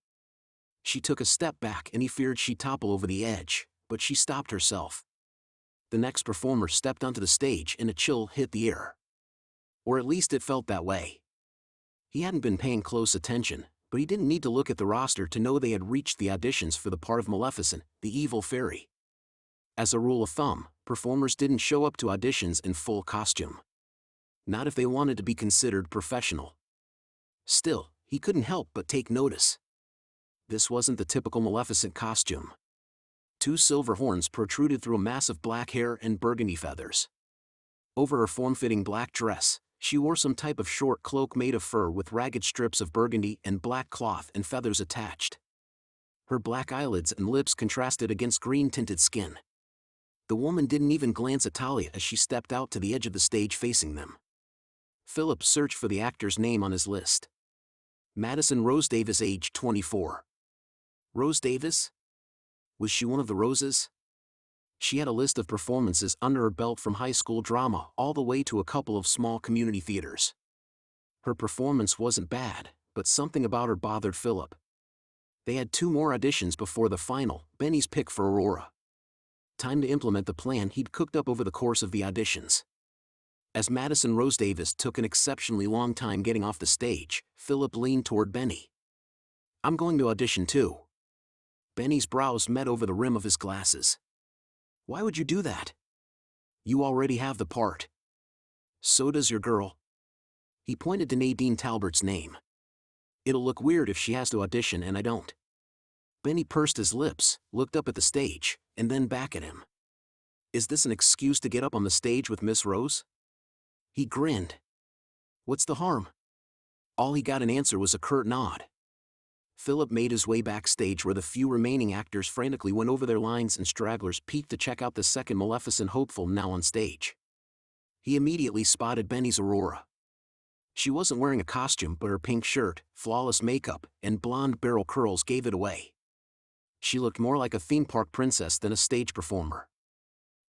She took a step back and he feared she'd topple over the edge, but she stopped herself. The next performer stepped onto the stage and a chill hit the air. Or at least it felt that way. He hadn't been paying close attention, but he didn't need to look at the roster to know they had reached the auditions for the part of Maleficent, the evil fairy. As a rule of thumb, performers didn't show up to auditions in full costume. Not if they wanted to be considered professional. Still, he couldn't help but take notice. This wasn't the typical Maleficent costume. 2 silver horns protruded through a mass of black hair and burgundy feathers. Over her form-fitting black dress, she wore some type of short cloak made of fur with ragged strips of burgundy and black cloth and feathers attached. Her black eyelids and lips contrasted against green-tinted skin. The woman didn't even glance at Talia as she stepped out to the edge of the stage facing them. Philip searched for the actor's name on his list. Madison Rose Davis, age 24. Rose Davis? Was she one of the Roses? She had a list of performances under her belt from high school drama all the way to a couple of small community theaters. Her performance wasn't bad, but something about her bothered Philip. They had 2 more auditions before the final, Benny's pick for Aurora. Time to implement the plan he'd cooked up over the course of the auditions. As Madison Rose Davis took an exceptionally long time getting off the stage, Philip leaned toward Benny. "I'm going to audition too." Benny's brows met over the rim of his glasses. "Why would you do that? You already have the part. So does your girl." He pointed to Nadine Talbert's name. "It'll look weird if she has to audition and I don't." Benny pursed his lips, looked up at the stage, and then back at him. "Is this an excuse to get up on the stage with Miss Rose?" He grinned. "What's the harm?" All he got in answer was a curt nod. Philip made his way backstage where the few remaining actors frantically went over their lines and stragglers peeked to check out the second Maleficent hopeful now on stage. He immediately spotted Benny's Aurora. She wasn't wearing a costume, but her pink shirt, flawless makeup, and blonde barrel curls gave it away. She looked more like a theme park princess than a stage performer.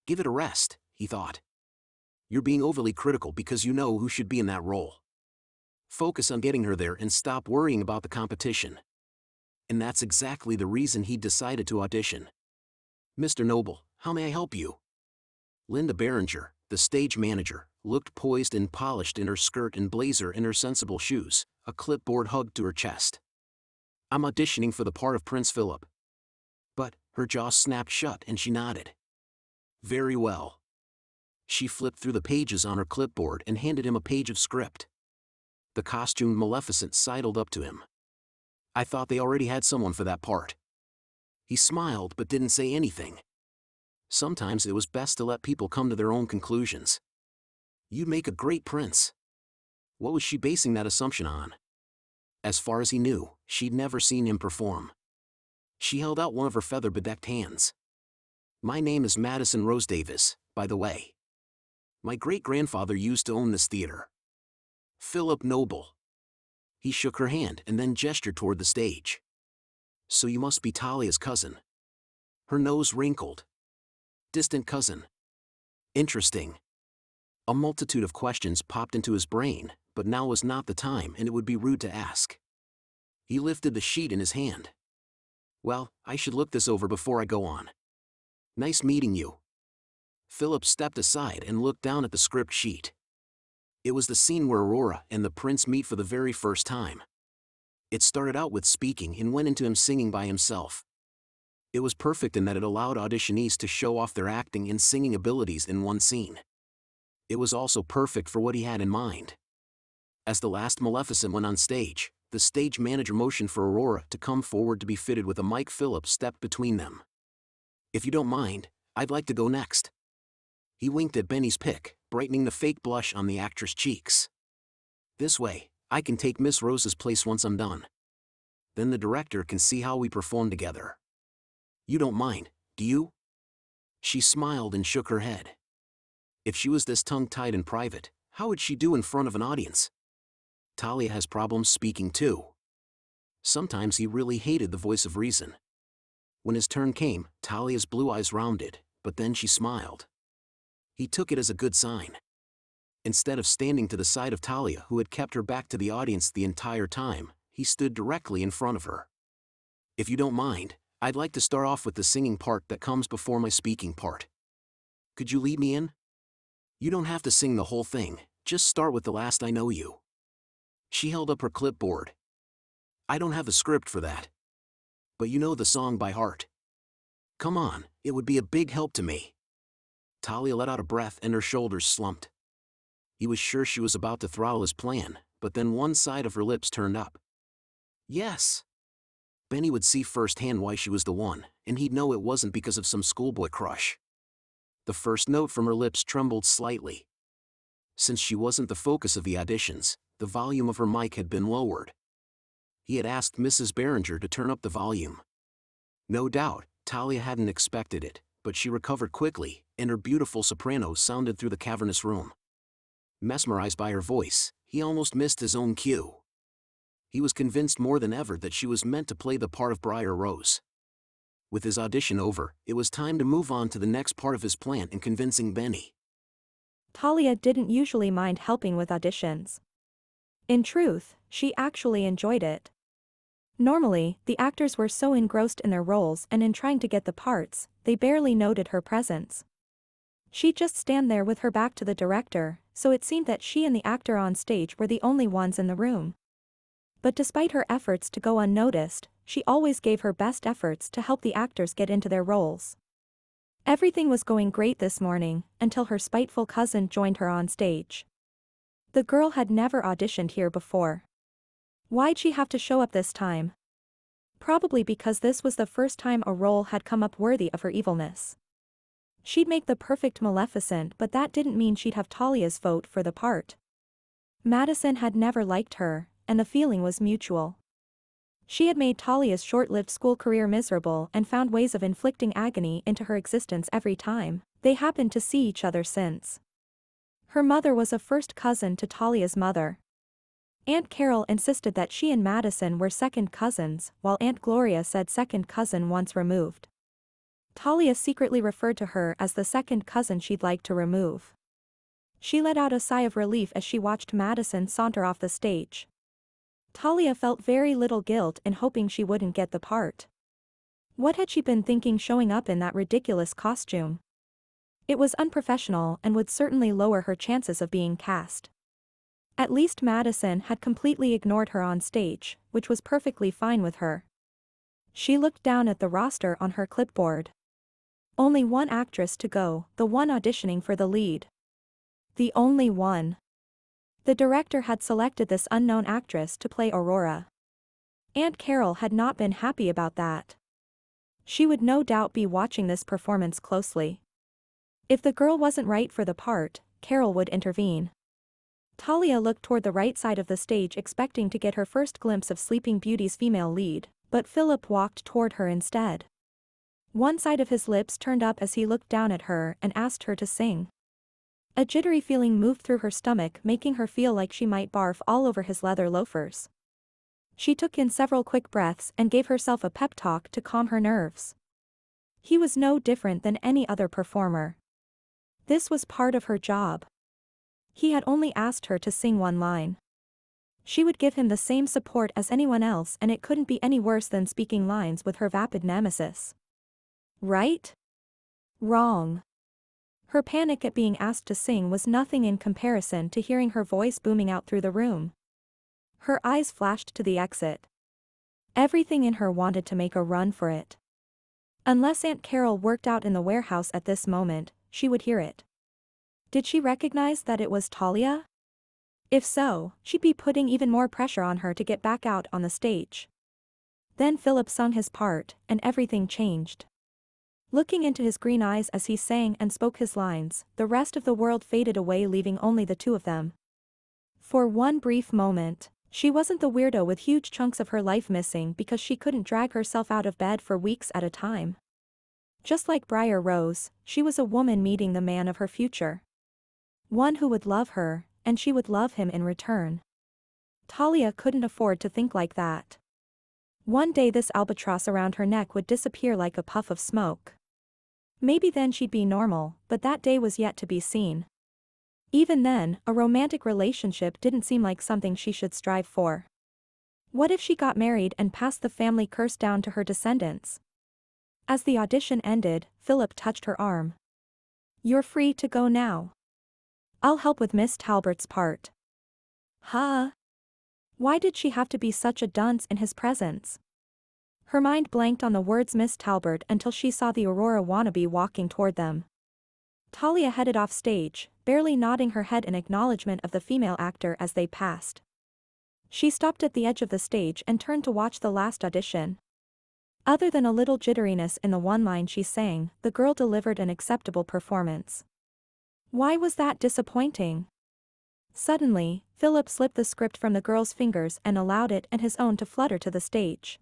"Give it a rest," he thought. "You're being overly critical because you know who should be in that role. Focus on getting her there and stop worrying about the competition." And that's exactly the reason he decided to audition. "Mr. Noble, how may I help you?" Linda Berenger, the stage manager, looked poised and polished in her skirt and blazer and her sensible shoes, a clipboard hugged to her chest. "I'm auditioning for the part of Prince Philip." But her jaw snapped shut and she nodded. "Very well." She flipped through the pages on her clipboard and handed him a page of script. The costumed Maleficent sidled up to him. "I thought they already had someone for that part." He smiled but didn't say anything. Sometimes it was best to let people come to their own conclusions. "You'd make a great prince." What was she basing that assumption on? As far as he knew, she'd never seen him perform. She held out one of her feather-bedecked hands. "My name is Madison Rose Davis, by the way. My great-grandfather used to own this theater. Philip Noble." He shook her hand and then gestured toward the stage. "So you must be Talia's cousin." Her nose wrinkled. "Distant cousin. Interesting." A multitude of questions popped into his brain, but now was not the time and it would be rude to ask. He lifted the sheet in his hand. "Well, I should look this over before I go on. Nice meeting you." Philip stepped aside and looked down at the script sheet. It was the scene where Aurora and the prince meet for the very first time. It started out with speaking and went into him singing by himself. It was perfect in that it allowed auditionees to show off their acting and singing abilities in one scene. It was also perfect for what he had in mind. As the last Maleficent went on stage, the stage manager motioned for Aurora to come forward to be fitted with a mic. Philip stepped between them. "If you don't mind, I'd like to go next." He winked at Benny's pick, brightening the fake blush on the actress' cheeks. "This way, I can take Miss Rose's place once I'm done. Then the director can see how we perform together. You don't mind, do you?" She smiled and shook her head. If she was this tongue-tied in private, how would she do in front of an audience? Talia has problems speaking too. Sometimes he really hated the voice of reason. When his turn came, Talia's blue eyes rounded, but then she smiled. He took it as a good sign. Instead of standing to the side of Talia, who had kept her back to the audience the entire time, he stood directly in front of her. "If you don't mind, I'd like to start off with the singing part that comes before my speaking part. Could you lead me in? You don't have to sing the whole thing, Just start with the last I know you. She held up her clipboard. I don't have a script for that. But you know the song by heart. Come on, it would be a big help to me. Talia let out a breath and her shoulders slumped. He was sure she was about to throttle his plan, but then one side of her lips turned up. Yes. Benny would see firsthand why she was the one, and he'd know it wasn't because of some schoolboy crush. The first note from her lips trembled slightly. Since she wasn't the focus of the auditions, the volume of her mic had been lowered. He had asked Mrs. Barringer to turn up the volume. No doubt, Talia hadn't expected it, but she recovered quickly, and her beautiful soprano sounded through the cavernous room. Mesmerized by her voice, he almost missed his own cue. He was convinced more than ever that she was meant to play the part of Briar Rose. With his audition over, it was time to move on to the next part of his plan in convincing Benny. Talia didn't usually mind helping with auditions. In truth, she actually enjoyed it. Normally, the actors were so engrossed in their roles and in trying to get the parts, they barely noted her presence. She'd just stand there with her back to the director, so it seemed that she and the actor on stage were the only ones in the room. But despite her efforts to go unnoticed, she always gave her best efforts to help the actors get into their roles. Everything was going great this morning, until her spiteful cousin joined her on stage. The girl had never auditioned here before. Why'd she have to show up this time? Probably because this was the first time a role had come up worthy of her evilness. She'd make the perfect Maleficent, but that didn't mean she'd have Talia's vote for the part. Madison had never liked her, and the feeling was mutual. She had made Talia's short-lived school career miserable and found ways of inflicting agony into her existence every time they happened to see each other since. Her mother was a first cousin to Talia's mother. Aunt Carol insisted that she and Madison were second cousins, while Aunt Gloria said second cousin once removed. Talia secretly referred to her as the second cousin she'd like to remove. She let out a sigh of relief as she watched Madison saunter off the stage. Talia felt very little guilt in hoping she wouldn't get the part. What had she been thinking showing up in that ridiculous costume? It was unprofessional and would certainly lower her chances of being cast. At least Madison had completely ignored her on stage, which was perfectly fine with her. She looked down at the roster on her clipboard. Only one actress to go, the one auditioning for the lead. The only one. The director had selected this unknown actress to play Aurora. Aunt Carol had not been happy about that. She would no doubt be watching this performance closely. If the girl wasn't right for the part, Carol would intervene. Talia looked toward the right side of the stage expecting to get her first glimpse of Sleeping Beauty's female lead, but Philip walked toward her instead. One side of his lips turned up as he looked down at her and asked her to sing. A jittery feeling moved through her stomach, making her feel like she might barf all over his leather loafers. She took in several quick breaths and gave herself a pep talk to calm her nerves. He was no different than any other performer. This was part of her job. He had only asked her to sing one line. She would give him the same support as anyone else, and it couldn't be any worse than speaking lines with her vapid nemesis. Right? Wrong. Her panic at being asked to sing was nothing in comparison to hearing her voice booming out through the room. Her eyes flashed to the exit. Everything in her wanted to make a run for it. Unless Aunt Carol worked out in the warehouse at this moment, she would hear it. Did she recognize that it was Talia? If so, she'd be putting even more pressure on her to get back out on the stage. Then Philip sung his part, and everything changed. Looking into his green eyes as he sang and spoke his lines, the rest of the world faded away, leaving only the two of them. For one brief moment, she wasn't the weirdo with huge chunks of her life missing because she couldn't drag herself out of bed for weeks at a time. Just like Briar Rose, she was a woman meeting the man of her future. One who would love her, and she would love him in return. Talia couldn't afford to think like that. One day this albatross around her neck would disappear like a puff of smoke. Maybe then she'd be normal, but that day was yet to be seen. Even then, a romantic relationship didn't seem like something she should strive for. What if she got married and passed the family curse down to her descendants? As the audition ended, Philip touched her arm. "You're free to go now." I'll help with Miss Talbert's part. Huh? Why did she have to be such a dunce in his presence? Her mind blanked on the words Miss Talbert until she saw the Aurora wannabe walking toward them. Talia headed off stage, barely nodding her head in acknowledgement of the female actor as they passed. She stopped at the edge of the stage and turned to watch the last audition. Other than a little jitteriness in the one line she sang, the girl delivered an acceptable performance. Why was that disappointing? Suddenly, Philip slipped the script from the girl's fingers and allowed it and his own to flutter to the stage.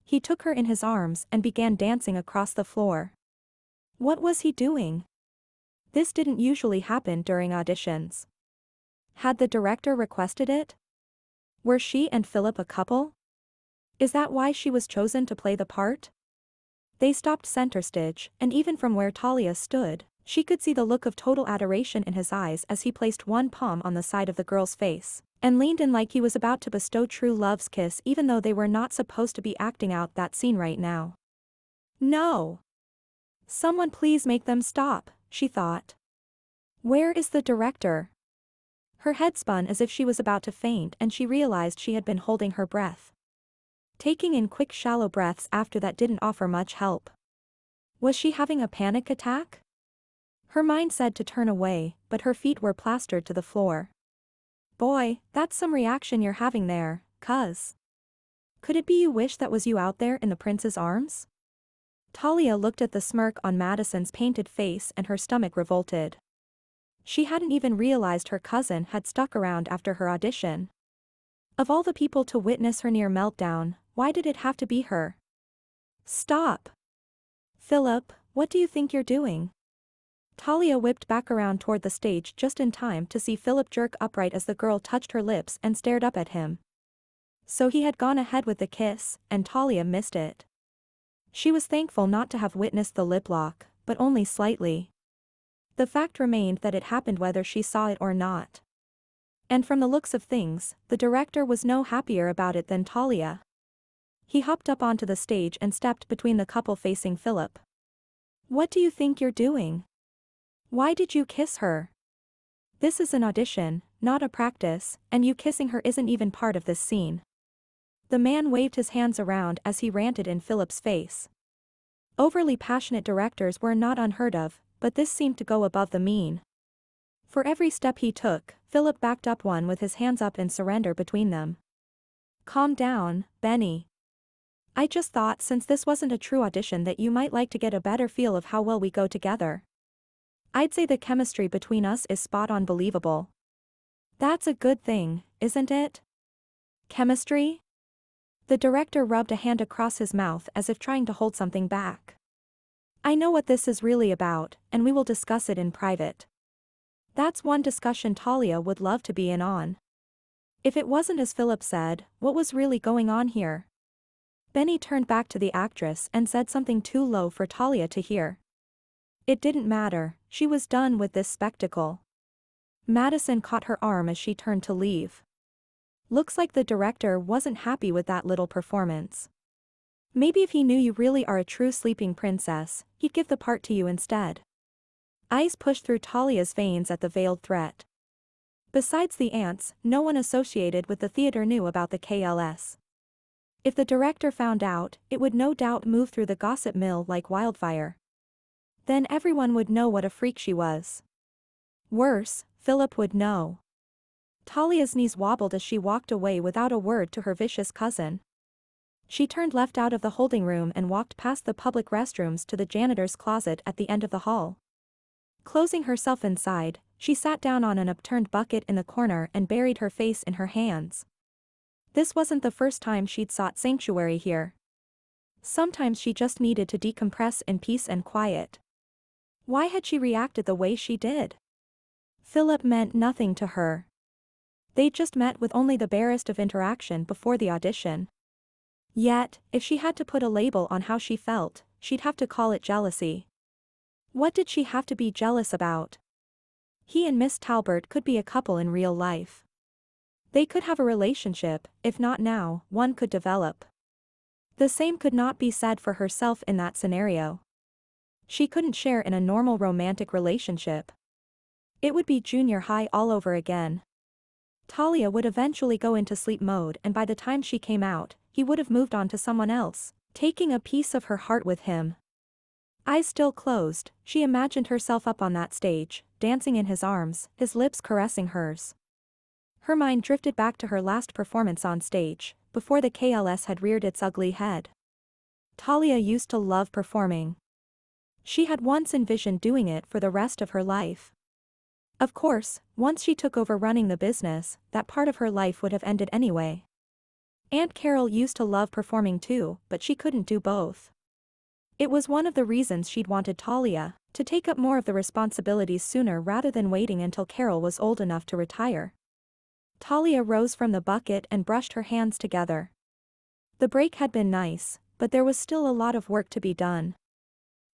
He took her in his arms and began dancing across the floor. What was he doing? This didn't usually happen during auditions. Had the director requested it? Were she and Philip a couple? Is that why she was chosen to play the part? They stopped center stage, and even from where Talia stood, she could see the look of total adoration in his eyes as he placed one palm on the side of the girl's face, and leaned in like he was about to bestow true love's kiss even though they were not supposed to be acting out that scene right now. No! Someone please make them stop, she thought. Where is the director? Her head spun as if she was about to faint and she realized she had been holding her breath. Taking in quick shallow breaths after that didn't offer much help. Was she having a panic attack? Her mind said to turn away, but her feet were plastered to the floor. Boy, that's some reaction you're having there, cuz. Could it be you wish that was you out there in the prince's arms? Talia looked at the smirk on Madison's painted face and her stomach revolted. She hadn't even realized her cousin had stuck around after her audition. Of all the people to witness her near meltdown, why did it have to be her? Stop! Philip, what do you think you're doing? Talia whipped back around toward the stage just in time to see Philip jerk upright as the girl touched her lips and stared up at him. So he had gone ahead with the kiss, and Talia missed it. She was thankful not to have witnessed the lip lock, but only slightly. The fact remained that it happened whether she saw it or not. And from the looks of things, the director was no happier about it than Talia. He hopped up onto the stage and stepped between the couple facing Philip. What do you think you're doing? Why did you kiss her? This is an audition, not a practice, and you kissing her isn't even part of this scene. The man waved his hands around as he ranted in Philip's face. Overly passionate directors were not unheard of, but this seemed to go above the mean. For every step he took, Philip backed up one with his hands up in surrender between them. Calm down, Benny. I just thought since this wasn't a true audition that you might like to get a better feel of how well we go together. I'd say the chemistry between us is spot-on believable. That's a good thing, isn't it? Chemistry? The director rubbed a hand across his mouth as if trying to hold something back. I know what this is really about, and we will discuss it in private. That's one discussion Talia would love to be in on. If it wasn't as Philip said, what was really going on here? Benny turned back to the actress and said something too low for Talia to hear. It didn't matter, she was done with this spectacle. Madison caught her arm as she turned to leave. Looks like the director wasn't happy with that little performance. Maybe if he knew you really are a true sleeping princess, he'd give the part to you instead. Ice pushed through Talia's veins at the veiled threat. Besides the ants, no one associated with the theater knew about the KLS. If the director found out, it would no doubt move through the gossip mill like wildfire. Then everyone would know what a freak she was. Worse, Philip would know. Talia's knees wobbled as she walked away without a word to her vicious cousin. She turned left out of the holding room and walked past the public restrooms to the janitor's closet at the end of the hall. Closing herself inside, she sat down on an upturned bucket in the corner and buried her face in her hands. This wasn't the first time she'd sought sanctuary here. Sometimes she just needed to decompress in peace and quiet. Why had she reacted the way she did? Philip meant nothing to her. They'd just met with only the barest of interaction before the audition. Yet, if she had to put a label on how she felt, she'd have to call it jealousy. What did she have to be jealous about? He and Miss Talbert could be a couple in real life. They could have a relationship, if not now, one could develop. The same could not be said for herself in that scenario. She couldn't share in a normal romantic relationship. It would be junior high all over again. Talia would eventually go into sleep mode, and by the time she came out, he would have moved on to someone else, taking a piece of her heart with him. Eyes still closed, she imagined herself up on that stage, dancing in his arms, his lips caressing hers. Her mind drifted back to her last performance on stage, before the KLS had reared its ugly head. Talia used to love performing. She had once envisioned doing it for the rest of her life. Of course, once she took over running the business, that part of her life would have ended anyway. Aunt Carol used to love performing too, but she couldn't do both. It was one of the reasons she'd wanted Talia to take up more of the responsibilities sooner rather than waiting until Carol was old enough to retire. Talia rose from the bucket and brushed her hands together. The break had been nice, but there was still a lot of work to be done.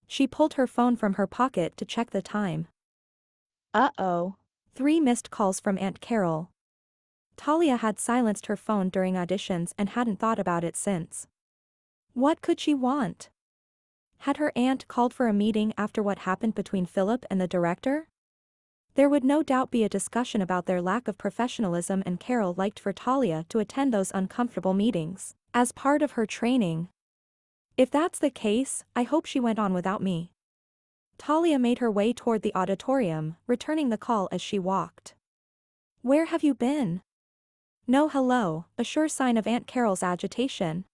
She pulled her phone from her pocket to check the time. Uh-oh. 3 missed calls from Aunt Carol. Talia had silenced her phone during auditions and hadn't thought about it since. What could she want? Had her aunt called for a meeting after what happened between Philip and the director? There would no doubt be a discussion about their lack of professionalism, and Carol liked for Talia to attend those uncomfortable meetings as part of her training. If that's the case, I hope she went on without me. Talia made her way toward the auditorium, returning the call as she walked. Where have you been? No hello, a sure sign of Aunt Carol's agitation.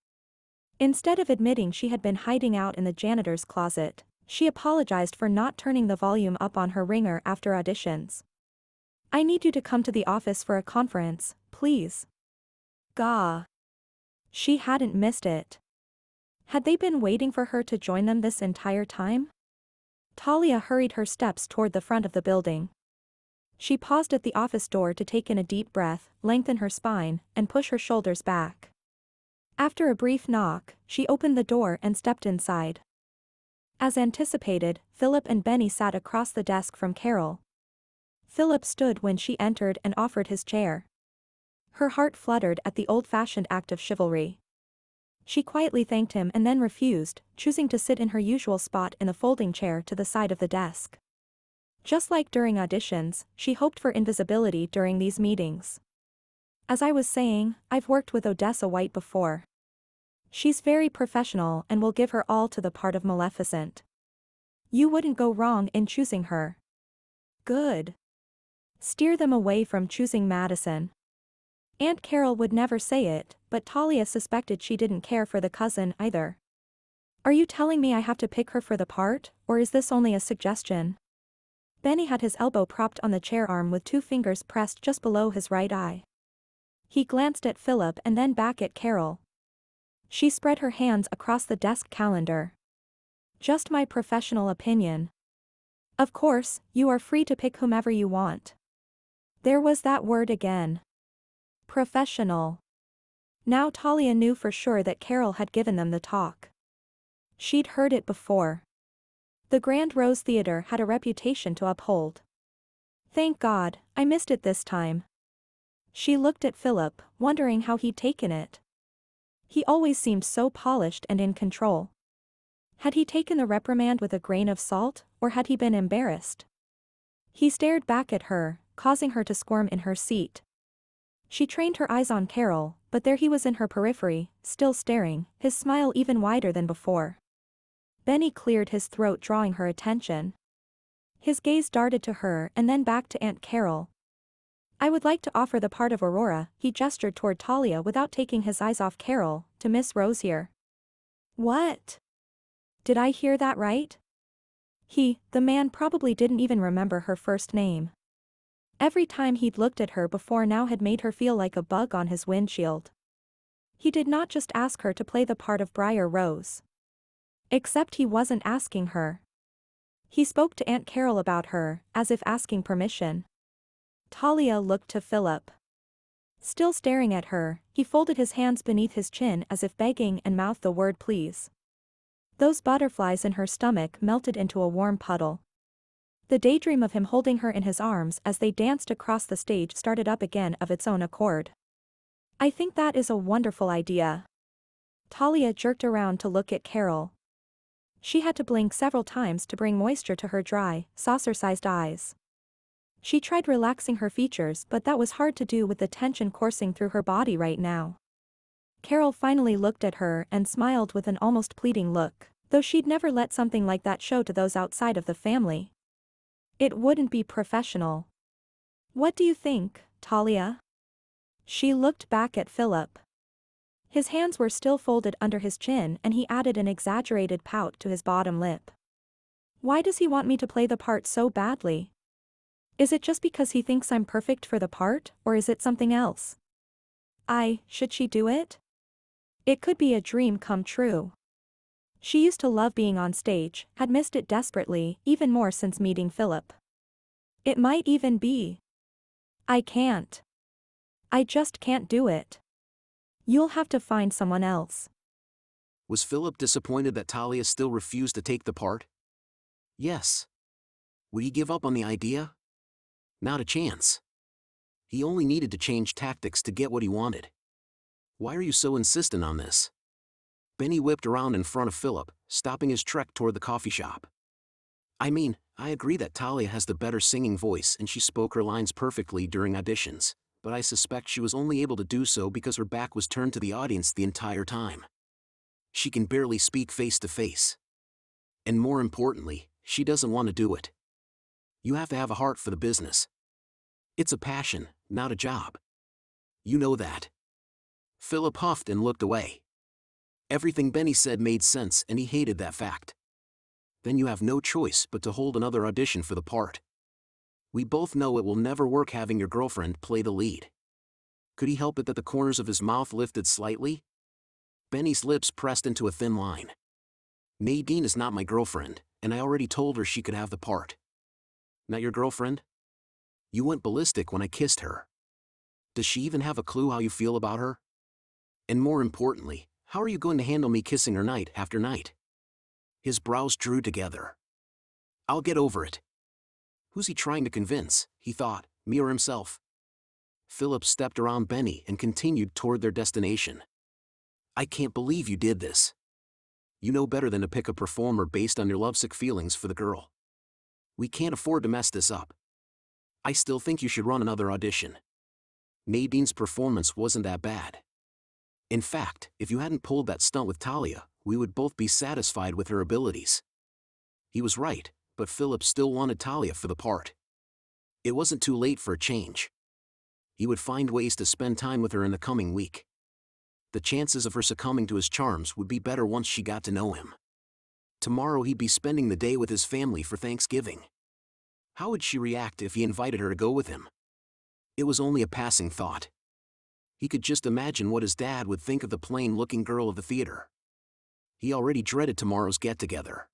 Instead of admitting she had been hiding out in the janitor's closet, she apologized for not turning the volume up on her ringer after auditions. I need you to come to the office for a conference, please. Gah. She hadn't missed it. Had they been waiting for her to join them this entire time? Talia hurried her steps toward the front of the building. She paused at the office door to take in a deep breath, lengthen her spine, and push her shoulders back. After a brief knock, she opened the door and stepped inside. As anticipated, Philip and Benny sat across the desk from Carol. Philip stood when she entered and offered his chair. Her heart fluttered at the old-fashioned act of chivalry. She quietly thanked him and then refused, choosing to sit in her usual spot in the folding chair to the side of the desk. Just like during auditions, she hoped for invisibility during these meetings. As I was saying, I've worked with Odessa White before. She's very professional and will give her all to the part of Maleficent. You wouldn't go wrong in choosing her. Good. Steer them away from choosing Madison. Aunt Carol would never say it, but Talia suspected she didn't care for the cousin either. Are you telling me I have to pick her for the part, or is this only a suggestion? Benny had his elbow propped on the chair arm with 2 fingers pressed just below his right eye. He glanced at Philip and then back at Carol. She spread her hands across the desk calendar. Just my professional opinion. Of course, you are free to pick whomever you want. There was that word again. Professional. Now Talia knew for sure that Carol had given them the talk. She'd heard it before. The Grand Rose Theatre had a reputation to uphold. Thank God, I missed it this time. She looked at Philip, wondering how he'd taken it. He always seemed so polished and in control. Had he taken the reprimand with a grain of salt, or had he been embarrassed? He stared back at her, causing her to squirm in her seat. She trained her eyes on Carol, but there he was in her periphery, still staring, his smile even wider than before. Benny cleared his throat, drawing her attention. His gaze darted to her and then back to Aunt Carol. I would like to offer the part of Aurora, he gestured toward Talia without taking his eyes off Carol, to Miss Rose here. What? Did I hear that right? The man probably didn't even remember her first name. Every time he'd looked at her before now had made her feel like a bug on his windshield. He did not just ask her to play the part of Briar Rose. Except he wasn't asking her. He spoke to Aunt Carol about her, as if asking permission. Talia looked to Philip. Still staring at her, he folded his hands beneath his chin as if begging and mouthed the word please. Those butterflies in her stomach melted into a warm puddle. The daydream of him holding her in his arms as they danced across the stage started up again of its own accord. I think that is a wonderful idea. Talia jerked around to look at Carol. She had to blink several times to bring moisture to her dry, saucer-sized eyes. She tried relaxing her features, but that was hard to do with the tension coursing through her body right now. Carol finally looked at her and smiled with an almost pleading look, though she'd never let something like that show to those outside of the family. It wouldn't be professional. What do you think, Talia? She looked back at Philip. His hands were still folded under his chin and he added an exaggerated pout to his bottom lip. Why does he want me to play the part so badly? Is it just because he thinks I'm perfect for the part, or is it something else? Should she do it? It could be a dream come true. She used to love being on stage, had missed it desperately, even more since meeting Philip. It might even be. I can't. I just can't do it. You'll have to find someone else. Was Philip disappointed that Talia still refused to take the part? Yes. Would he give up on the idea? Not a chance. He only needed to change tactics to get what he wanted. Why are you so insistent on this? Benny whipped around in front of Philip, stopping his trek toward the coffee shop. I mean, I agree that Talia has the better singing voice and she spoke her lines perfectly during auditions, but I suspect she was only able to do so because her back was turned to the audience the entire time. She can barely speak face to face. And more importantly, she doesn't want to do it. You have to have a heart for the business. It's a passion, not a job. You know that. Philip huffed and looked away. Everything Benny said made sense and he hated that fact. Then you have no choice but to hold another audition for the part. We both know it will never work having your girlfriend play the lead. Could he help it that the corners of his mouth lifted slightly? Benny's lips pressed into a thin line. Nadine is not my girlfriend, and I already told her she could have the part. Not your girlfriend? You went ballistic when I kissed her. Does she even have a clue how you feel about her? And more importantly, how are you going to handle me kissing her night after night? His brows drew together. I'll get over it. Who's he trying to convince, he thought, me or himself? Philip stepped around Benny and continued toward their destination. I can't believe you did this. You know better than to pick a performer based on your lovesick feelings for the girl. We can't afford to mess this up. I still think you should run another audition. Nadine's performance wasn't that bad. In fact, if you hadn't pulled that stunt with Talia, we would both be satisfied with her abilities. He was right, but Philip still wanted Talia for the part. It wasn't too late for a change. He would find ways to spend time with her in the coming week. The chances of her succumbing to his charms would be better once she got to know him. Tomorrow he'd be spending the day with his family for Thanksgiving. How would she react if he invited her to go with him? It was only a passing thought. He could just imagine what his dad would think of the plain-looking girl of the theater. He already dreaded tomorrow's get-together.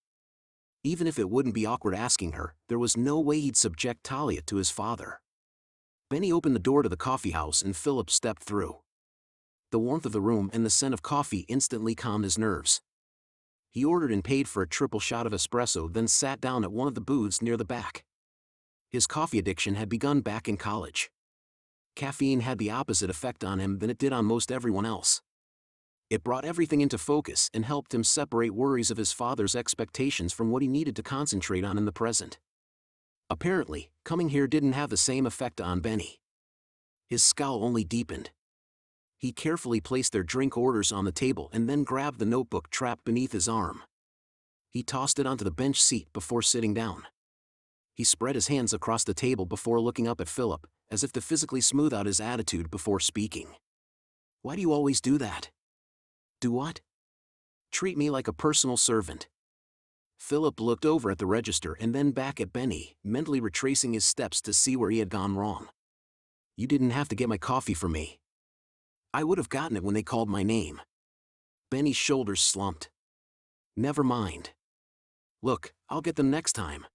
Even if it wouldn't be awkward asking her, there was no way he'd subject Talia to his father. Benny opened the door to the coffee house and Philip stepped through. The warmth of the room and the scent of coffee instantly calmed his nerves. He ordered and paid for a triple shot of espresso, then sat down at one of the booths near the back. His coffee addiction had begun back in college. Caffeine had the opposite effect on him than it did on most everyone else. It brought everything into focus and helped him separate worries of his father's expectations from what he needed to concentrate on in the present. Apparently, coming here didn't have the same effect on Benny. His scowl only deepened. He carefully placed their drink orders on the table and then grabbed the notebook trapped beneath his arm. He tossed it onto the bench seat before sitting down. He spread his hands across the table before looking up at Philip, as if to physically smooth out his attitude before speaking. Why do you always do that? Do what? Treat me like a personal servant. Philip looked over at the register and then back at Benny, mentally retracing his steps to see where he had gone wrong. You didn't have to get my coffee for me. I would have gotten it when they called my name. Benny's shoulders slumped. Never mind. Look, I'll get them next time.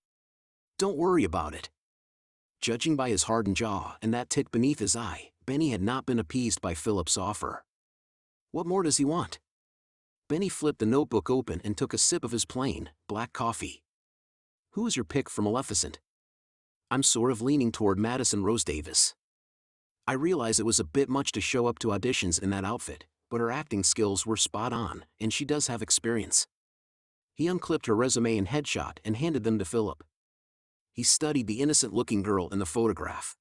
Don't worry about it. Judging by his hardened jaw and that tick beneath his eye, Benny had not been appeased by Philip's offer. What more does he want? Benny flipped the notebook open and took a sip of his plain, black coffee. Who is your pick for Maleficent? I'm sort of leaning toward Madison Rose Davis. I realize it was a bit much to show up to auditions in that outfit, but her acting skills were spot on, and she does have experience. He unclipped her resume and headshot and handed them to Philip. He studied the innocent-looking girl in the photograph.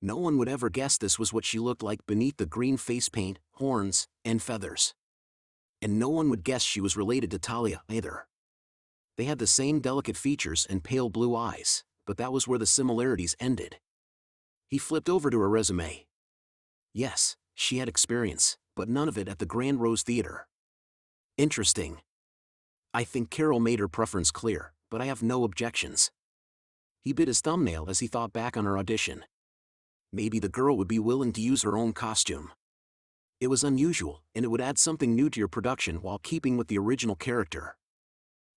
No one would ever guess this was what she looked like beneath the green face paint, horns, and feathers. And no one would guess she was related to Talia either. They had the same delicate features and pale blue eyes, but that was where the similarities ended. He flipped over to her resume. Yes, she had experience, but none of it at the Grand Rose Theater. Interesting. I think Carol made her preference clear, but I have no objections. He bit his thumbnail as he thought back on her audition. Maybe the girl would be willing to use her own costume. It was unusual, and it would add something new to your production while keeping with the original character.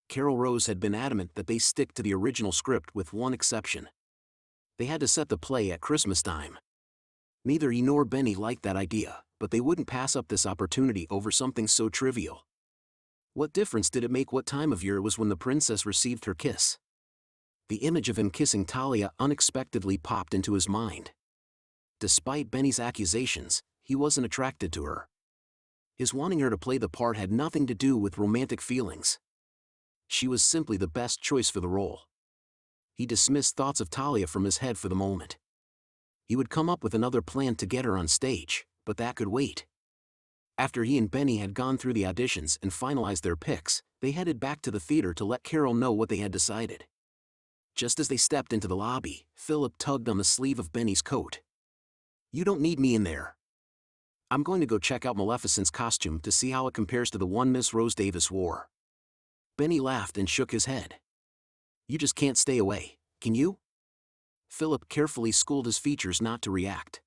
Carol Rose had been adamant that they stick to the original script with one exception. They had to set the play at Christmas time. Neither he nor Benny liked that idea, but they wouldn't pass up this opportunity over something so trivial. What difference did it make what time of year it was when the princess received her kiss? The image of him kissing Talia unexpectedly popped into his mind. Despite Benny's accusations, he wasn't attracted to her. His wanting her to play the part had nothing to do with romantic feelings. She was simply the best choice for the role. He dismissed thoughts of Talia from his head for the moment. He would come up with another plan to get her on stage, but that could wait. After he and Benny had gone through the auditions and finalized their picks, they headed back to the theater to let Carol know what they had decided. Just as they stepped into the lobby, Philip tugged on the sleeve of Benny's coat. "You don't need me in there. I'm going to go check out Maleficent's costume to see how it compares to the one Miss Rose Davis wore." Benny laughed and shook his head. "You just can't stay away, can you?" Philip carefully schooled his features not to react.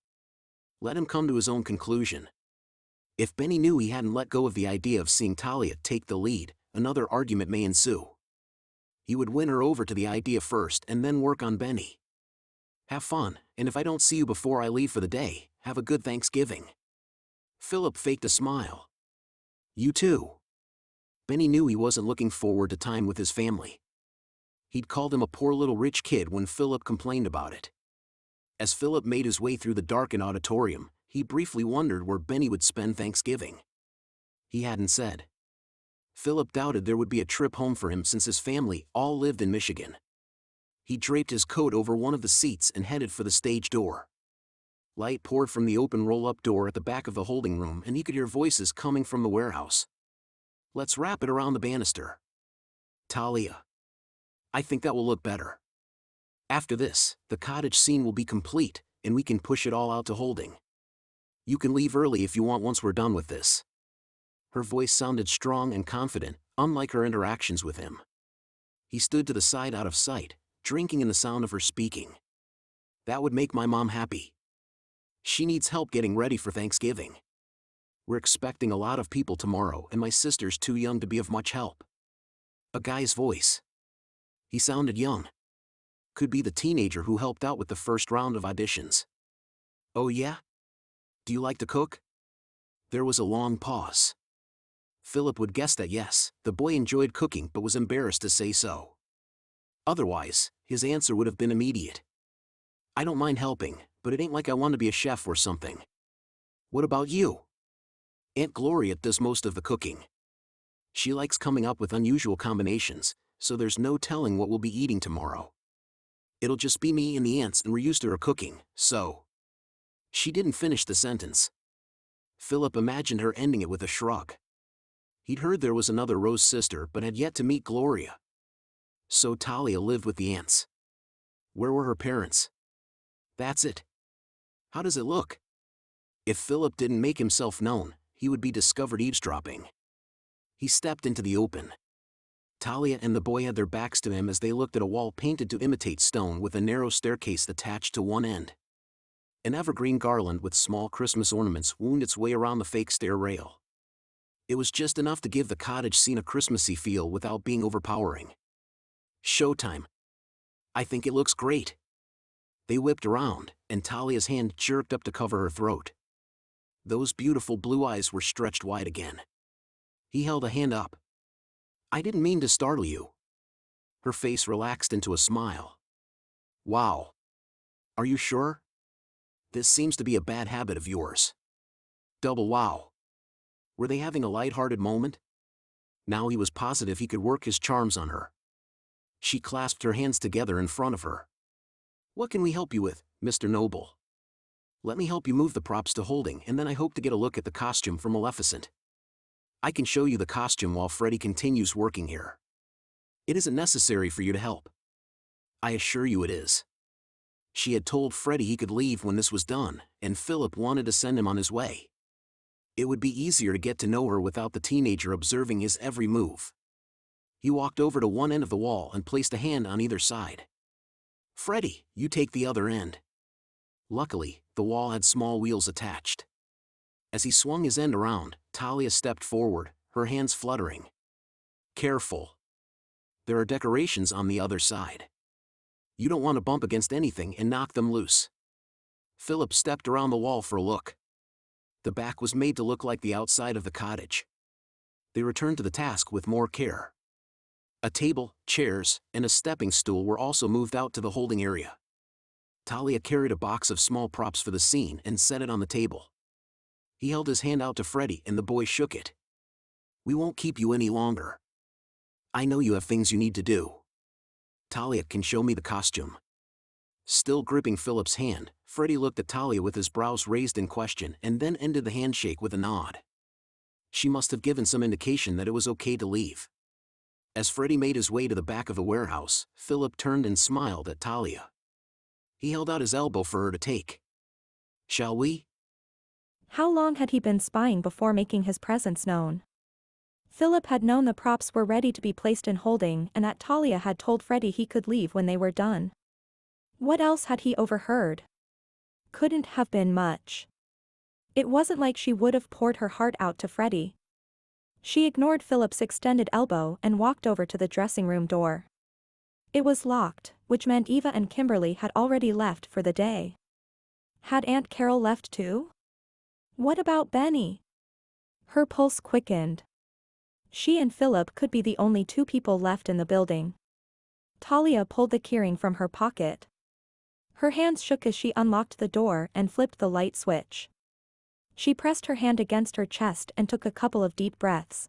Let him come to his own conclusion. If Benny knew he hadn't let go of the idea of seeing Talia take the lead, another argument may ensue. He would win her over to the idea first and then work on Benny. "Have fun, and if I don't see you before I leave for the day, have a good Thanksgiving." Philip faked a smile. "You too." Benny knew he wasn't looking forward to time with his family. He'd called him a poor little rich kid when Philip complained about it. As Philip made his way through the darkened auditorium, he briefly wondered where Benny would spend Thanksgiving. He hadn't said. Philip doubted there would be a trip home for him since his family all lived in Michigan. He draped his coat over one of the seats and headed for the stage door. Light poured from the open roll-up door at the back of the holding room, and he could hear voices coming from the warehouse. "Let's wrap it around the banister." "Talia. I think that will look better. After this, the cottage scene will be complete, and we can push it all out to holding. You can leave early if you want once we're done with this." Her voice sounded strong and confident, unlike her interactions with him. He stood to the side out of sight, drinking in the sound of her speaking. "That would make my mom happy. She needs help getting ready for Thanksgiving. We're expecting a lot of people tomorrow, and my sister's too young to be of much help." A guy's voice. He sounded young. Could be the teenager who helped out with the first round of auditions. "Oh yeah? Do you like to cook?" There was a long pause. Philip would guess that yes, the boy enjoyed cooking but was embarrassed to say so. Otherwise, his answer would have been immediate. "I don't mind helping, but it ain't like I want to be a chef or something." "What about you?" "Aunt Gloria does most of the cooking. She likes coming up with unusual combinations, so there's no telling what we'll be eating tomorrow. It'll just be me and the aunts, and we're used to her cooking, so." She didn't finish the sentence. Philip imagined her ending it with a shrug. He'd heard there was another Rose sister but had yet to meet Gloria. So Talia lived with the aunts. Where were her parents? That's it. How does it look? If Philip didn't make himself known, he would be discovered eavesdropping. He stepped into the open. Talia and the boy had their backs to him as they looked at a wall painted to imitate stone with a narrow staircase attached to one end. An evergreen garland with small Christmas ornaments wound its way around the fake stair rail. It was just enough to give the cottage scene a Christmassy feel without being overpowering. "Showtime. I think it looks great." They whipped around, and Talia's hand jerked up to cover her throat. Those beautiful blue eyes were stretched wide again. He held a hand up. "I didn't mean to startle you." Her face relaxed into a smile. "Wow. Are you sure? This seems to be a bad habit of yours." Double wow. Were they having a light-hearted moment? Now he was positive he could work his charms on her. She clasped her hands together in front of her. "What can we help you with, Mr. Noble? Let me help you move the props to holding, and then I hope to get a look at the costume for Maleficent. I can show you the costume while Freddy continues working here. It isn't necessary for you to help. I assure you it is." She had told Freddy he could leave when this was done, and Philip wanted to send him on his way. It would be easier to get to know her without the teenager observing his every move. He walked over to one end of the wall and placed a hand on either side. "Freddy, you take the other end." Luckily, the wall had small wheels attached. As he swung his end around, Talia stepped forward, her hands fluttering. "Careful. There are decorations on the other side. You don't want to bump against anything and knock them loose." Philip stepped around the wall for a look. The back was made to look like the outside of the cottage. They returned to the task with more care. A table, chairs, and a stepping stool were also moved out to the holding area. Talia carried a box of small props for the scene and set it on the table. He held his hand out to Freddy and the boy shook it. "We won't keep you any longer. I know you have things you need to do. Talia can show me the costume." Still gripping Philip's hand, Freddy looked at Talia with his brows raised in question and then ended the handshake with a nod. She must have given some indication that it was okay to leave. As Freddy made his way to the back of the warehouse, Philip turned and smiled at Talia. He held out his elbow for her to take. "Shall we?" How long had he been spying before making his presence known? Philip had known the props were ready to be placed in holding and that Talia had told Freddy he could leave when they were done. What else had he overheard? Couldn't have been much. It wasn't like she would have poured her heart out to Freddy. She ignored Philip's extended elbow and walked over to the dressing room door. It was locked, which meant Eva and Kimberly had already left for the day. Had Aunt Carol left too? What about Benny? Her pulse quickened. She and Philip could be the only two people left in the building. Talia pulled the keyring from her pocket. Her hands shook as she unlocked the door and flipped the light switch. She pressed her hand against her chest and took a couple of deep breaths.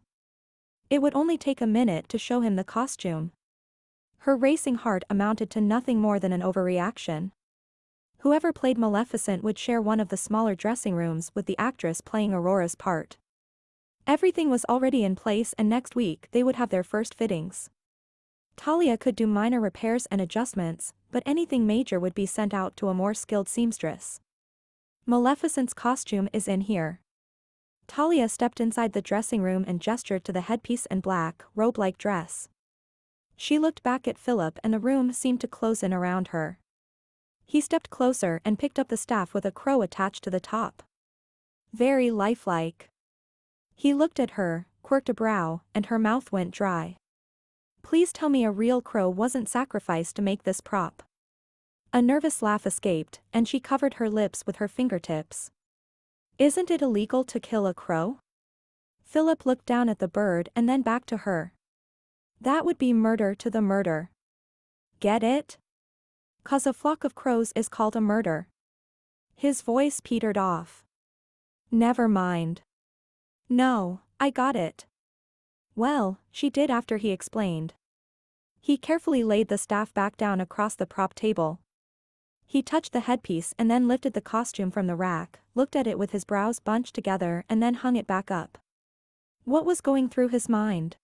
It would only take a minute to show him the costume. Her racing heart amounted to nothing more than an overreaction. Whoever played Maleficent would share one of the smaller dressing rooms with the actress playing Aurora's part. Everything was already in place and next week they would have their first fittings. Talia could do minor repairs and adjustments, but anything major would be sent out to a more skilled seamstress. Maleficent's costume is in here. Talia stepped inside the dressing room and gestured to the headpiece and black, robe-like dress. She looked back at Philip and the room seemed to close in around her. He stepped closer and picked up the staff with a crow attached to the top. Very lifelike. He looked at her, quirked a brow, and her mouth went dry. Please tell me a real crow wasn't sacrificed to make this prop. A nervous laugh escaped, and she covered her lips with her fingertips. Isn't it illegal to kill a crow? Philip looked down at the bird and then back to her. That would be murder to the murder. Get it? 'Cause a flock of crows is called a murder. His voice petered off. Never mind. No, I got it. Well, she did after he explained. He carefully laid the staff back down across the prop table. He touched the headpiece and then lifted the costume from the rack, looked at it with his brows bunched together and then hung it back up. What was going through his mind?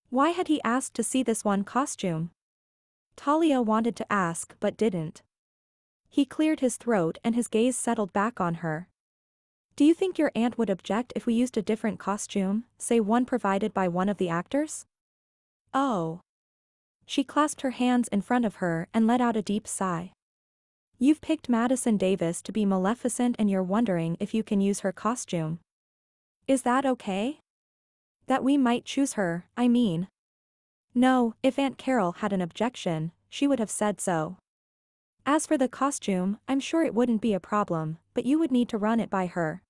Why had he asked to see this one costume? Talia wanted to ask but didn't. He cleared his throat and his gaze settled back on her. Do you think your aunt would object if we used a different costume, say one provided by one of the actors? Oh. She clasped her hands in front of her and let out a deep sigh. You've picked Madison Davis to be Maleficent and you're wondering if you can use her costume. Is that okay? That we might choose her, I mean. No, if Aunt Carol had an objection, she would have said so. As for the costume, I'm sure it wouldn't be a problem, but you would need to run it by her.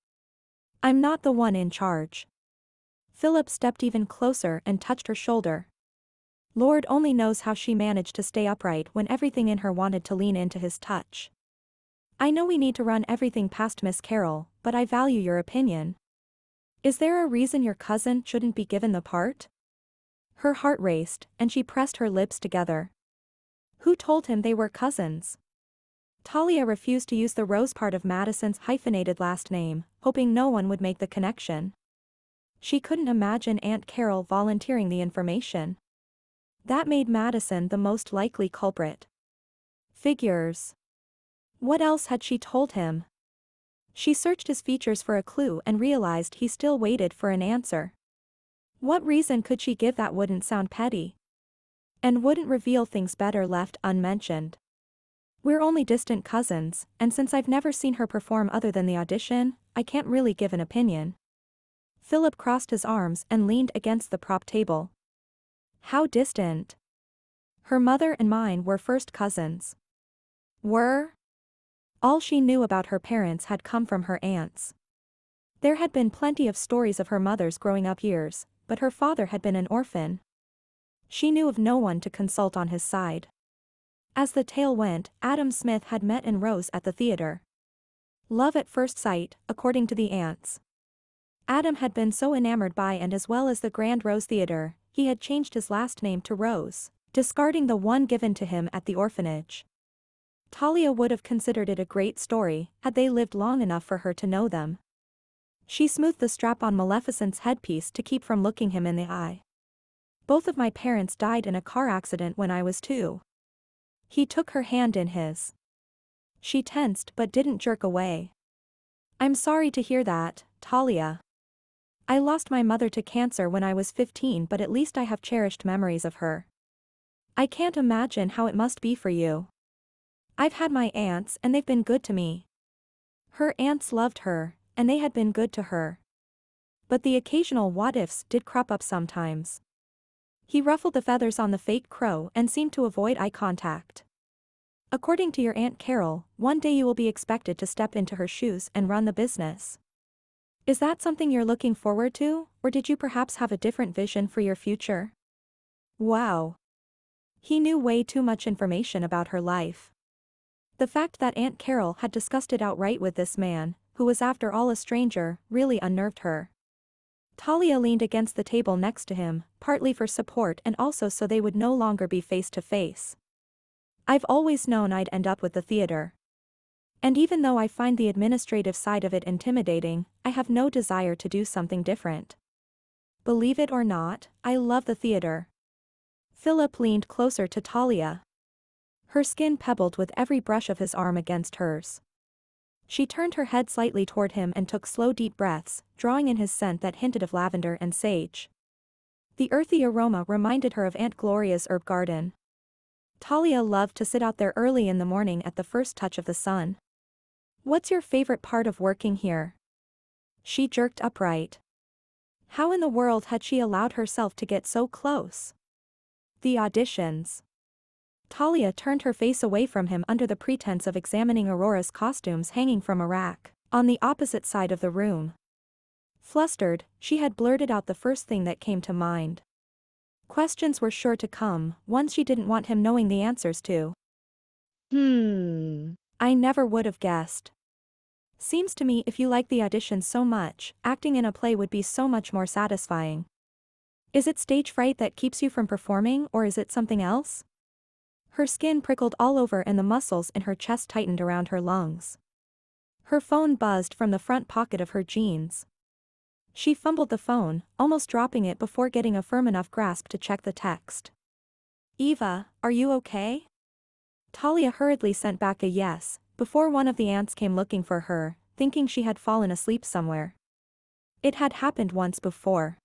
I'm not the one in charge. Philip stepped even closer and touched her shoulder. Lord only knows how she managed to stay upright when everything in her wanted to lean into his touch. I know we need to run everything past Miss Carol, but I value your opinion. Is there a reason your cousin shouldn't be given the part? Her heart raced, and she pressed her lips together. Who told him they were cousins? Talia refused to use the Rose part of Madison's hyphenated last name, hoping no one would make the connection. She couldn't imagine Aunt Carol volunteering the information. That made Madison the most likely culprit. Figures. What else had she told him? She searched his features for a clue and realized he still waited for an answer. What reason could she give that wouldn't sound petty? And wouldn't reveal things better left unmentioned? We're only distant cousins, and since I've never seen her perform other than the audition, I can't really give an opinion. Philip crossed his arms and leaned against the prop table. How distant? Her mother and mine were first cousins. Were? All she knew about her parents had come from her aunts. There had been plenty of stories of her mother's growing up years, but her father had been an orphan. She knew of no one to consult on his side. As the tale went, Adam Smith had met and Rose at the theater. Love at first sight, according to the aunts. Adam had been so enamored by and as well as the Grand Rose Theater, he had changed his last name to Rose, discarding the one given to him at the orphanage. Talia would have considered it a great story, had they lived long enough for her to know them. She smoothed the strap on Maleficent's headpiece to keep from looking him in the eye. Both of my parents died in a car accident when I was 2. He took her hand in his. She tensed but didn't jerk away. I'm sorry to hear that, Talia. I lost my mother to cancer when I was 15, but at least I have cherished memories of her. I can't imagine how it must be for you. I've had my aunts and they've been good to me. Her aunts loved her, and they had been good to her. But the occasional what-ifs did crop up sometimes. He ruffled the feathers on the fake crow and seemed to avoid eye contact. According to your Aunt Carol, one day you will be expected to step into her shoes and run the business. Is that something you're looking forward to, or did you perhaps have a different vision for your future? Wow. He knew way too much information about her life. The fact that Aunt Carol had discussed it outright with this man, who was after all a stranger, really unnerved her. Talia leaned against the table next to him, partly for support and also so they would no longer be face to face. I've always known I'd end up with the theater. And even though I find the administrative side of it intimidating, I have no desire to do something different. Believe it or not, I love the theater. Philip leaned closer to Talia. Her skin pebbled with every brush of his arm against hers. She turned her head slightly toward him and took slow deep breaths, drawing in his scent that hinted of lavender and sage. The earthy aroma reminded her of Aunt Gloria's herb garden. Talia loved to sit out there early in the morning at the first touch of the sun. What's your favorite part of working here? She jerked upright. How in the world had she allowed herself to get so close? The auditions. Talia turned her face away from him under the pretense of examining Aurora's costumes hanging from a rack, on the opposite side of the room. Flustered, she had blurted out the first thing that came to mind. Questions were sure to come, ones she didn't want him knowing the answers to. I never would have guessed. Seems to me if you like the audition so much, acting in a play would be so much more satisfying. Is it stage fright that keeps you from performing, or is it something else? Her skin prickled all over and the muscles in her chest tightened around her lungs. Her phone buzzed from the front pocket of her jeans. She fumbled the phone, almost dropping it before getting a firm enough grasp to check the text. Eva, are you okay? Talia hurriedly sent back a yes, before one of the aunts came looking for her, thinking she had fallen asleep somewhere. It had happened once before.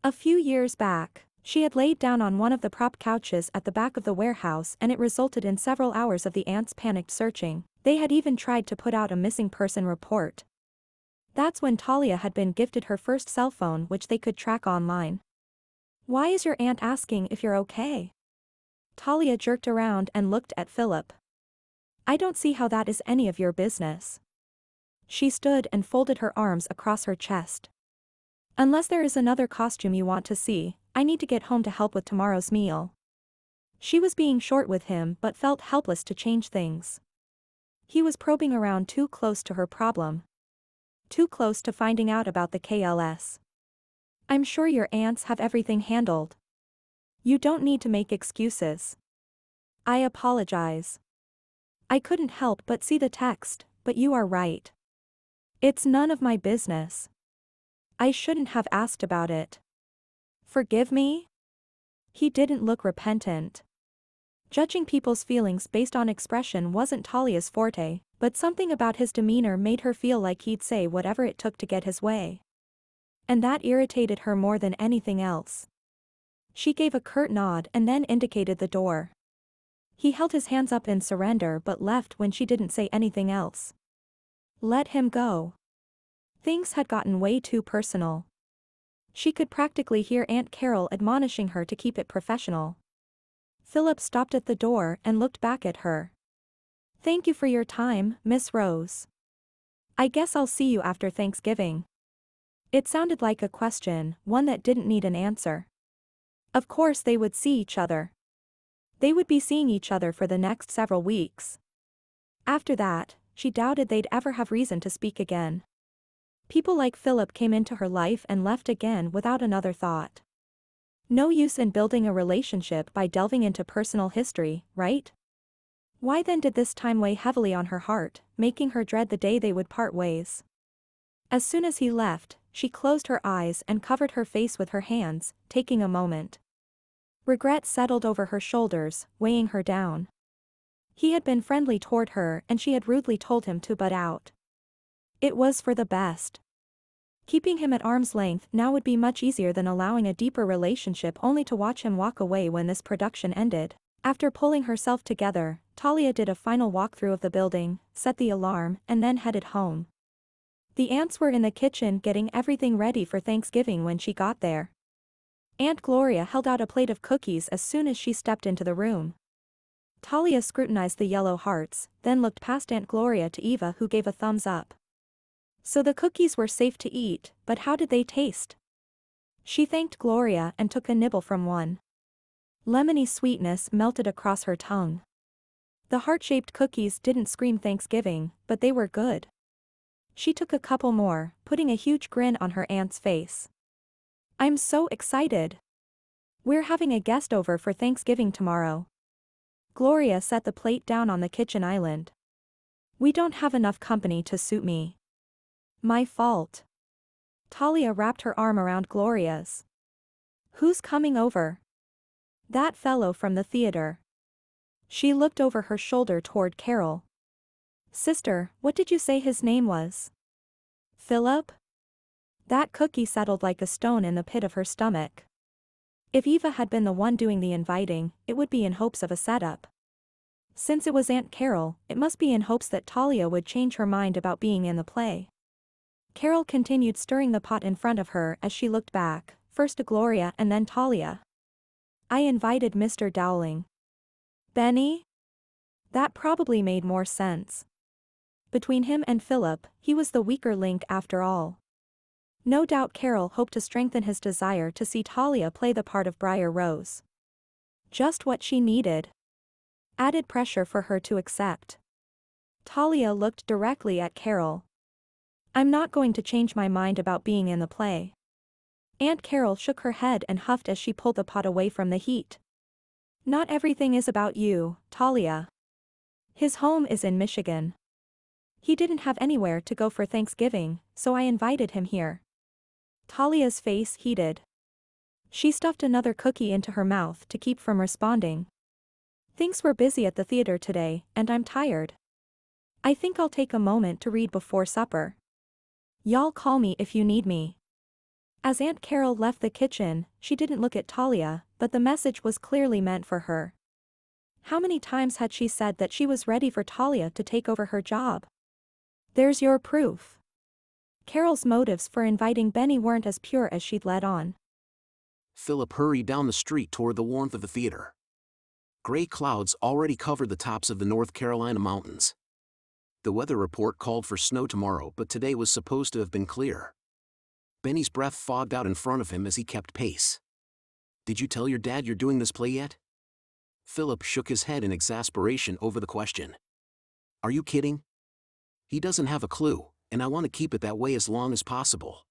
A few years back, she had laid down on one of the prop couches at the back of the warehouse and it resulted in several hours of the aunts panicked searching. They had even tried to put out a missing person report. That's when Talia had been gifted her first cell phone which they could track online. Why is your aunt asking if you're okay? Talia jerked around and looked at Philip. I don't see how that is any of your business. She stood and folded her arms across her chest. Unless there is another costume you want to see, I need to get home to help with tomorrow's meal. She was being short with him but felt helpless to change things. He was probing around too close to her problem. Too close to finding out about the KLS. I'm sure your aunts have everything handled. You don't need to make excuses. I apologize. I couldn't help but see the text, but you are right. It's none of my business. I shouldn't have asked about it. Forgive me? He didn't look repentant. Judging people's feelings based on expression wasn't Talia's forte, but something about his demeanor made her feel like he'd say whatever it took to get his way. And that irritated her more than anything else. She gave a curt nod and then indicated the door. He held his hands up in surrender but left when she didn't say anything else. Let him go. Things had gotten way too personal. She could practically hear Aunt Carol admonishing her to keep it professional. Philip stopped at the door and looked back at her. Thank you for your time, Miss Rose. I guess I'll see you after Thanksgiving. It sounded like a question, one that didn't need an answer. Of course they would see each other. They would be seeing each other for the next several weeks. After that, she doubted they'd ever have reason to speak again. People like Philip came into her life and left again without another thought. No use in building a relationship by delving into personal history, right? Why then did this time weigh heavily on her heart, making her dread the day they would part ways? As soon as he left, she closed her eyes and covered her face with her hands, taking a moment. Regret settled over her shoulders, weighing her down. He had been friendly toward her and she had rudely told him to butt out. It was for the best. Keeping him at arm's length now would be much easier than allowing a deeper relationship only to watch him walk away when this production ended. After pulling herself together, Talia did a final walkthrough of the building, set the alarm, and then headed home. The aunts were in the kitchen getting everything ready for Thanksgiving when she got there. Aunt Gloria held out a plate of cookies as soon as she stepped into the room. Talia scrutinized the yellow hearts, then looked past Aunt Gloria to Eva, who gave a thumbs up. So the cookies were safe to eat, but how did they taste? She thanked Gloria and took a nibble from one. Lemony sweetness melted across her tongue. The heart-shaped cookies didn't scream Thanksgiving, but they were good. She took a couple more, putting a huge grin on her aunt's face. I'm so excited. We're having a guest over for Thanksgiving tomorrow. Gloria set the plate down on the kitchen island. We don't have enough company to suit me. My fault. Talia wrapped her arm around Gloria's. Who's coming over? That fellow from the theater. She looked over her shoulder toward Carol. Sister, what did you say his name was? Philip? That cookie settled like a stone in the pit of her stomach. If Eva had been the one doing the inviting, it would be in hopes of a setup. Since it was Aunt Carol, it must be in hopes that Talia would change her mind about being in the play. Carol continued stirring the pot in front of her as she looked back, first to Gloria and then Talia. I invited Mr. Dowling. Benny? That probably made more sense. Between him and Philip, he was the weaker link after all. No doubt Carol hoped to strengthen his desire to see Talia play the part of Briar Rose. Just what she needed. Added pressure for her to accept. Talia looked directly at Carol. I'm not going to change my mind about being in the play. Aunt Carol shook her head and huffed as she pulled the pot away from the heat. Not everything is about you, Talia. His home is in Michigan. He didn't have anywhere to go for Thanksgiving, so I invited him here. Talia's face heated. She stuffed another cookie into her mouth to keep from responding. Things were busy at the theater today, and I'm tired. I think I'll take a moment to read before supper. Y'all call me if you need me. As Aunt Carol left the kitchen, she didn't look at Talia, but the message was clearly meant for her. How many times had she said that she was ready for Talia to take over her job? There's your proof. Carol's motives for inviting Benny weren't as pure as she'd let on. Philip hurried down the street toward the warmth of the theater. Gray clouds already covered the tops of the North Carolina mountains. The weather report called for snow tomorrow, but today was supposed to have been clear. Benny's breath fogged out in front of him as he kept pace. Did you tell your dad you're doing this play yet? Philip shook his head in exasperation over the question. Are you kidding? He doesn't have a clue, and I want to keep it that way as long as possible.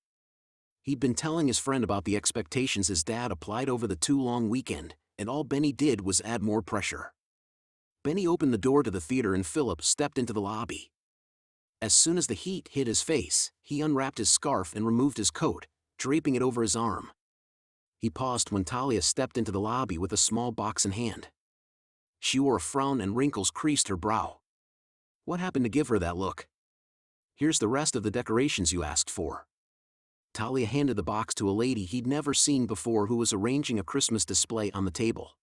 He'd been telling his friend about the expectations his dad applied over the too long weekend, and all Benny did was add more pressure. Benny opened the door to the theater and Philip stepped into the lobby. As soon as the heat hit his face, he unwrapped his scarf and removed his coat, draping it over his arm. He paused when Talia stepped into the lobby with a small box in hand. She wore a frown and wrinkles creased her brow. What happened to give her that look? Here's the rest of the decorations you asked for. Talia handed the box to a lady he'd never seen before who was arranging a Christmas display on the table.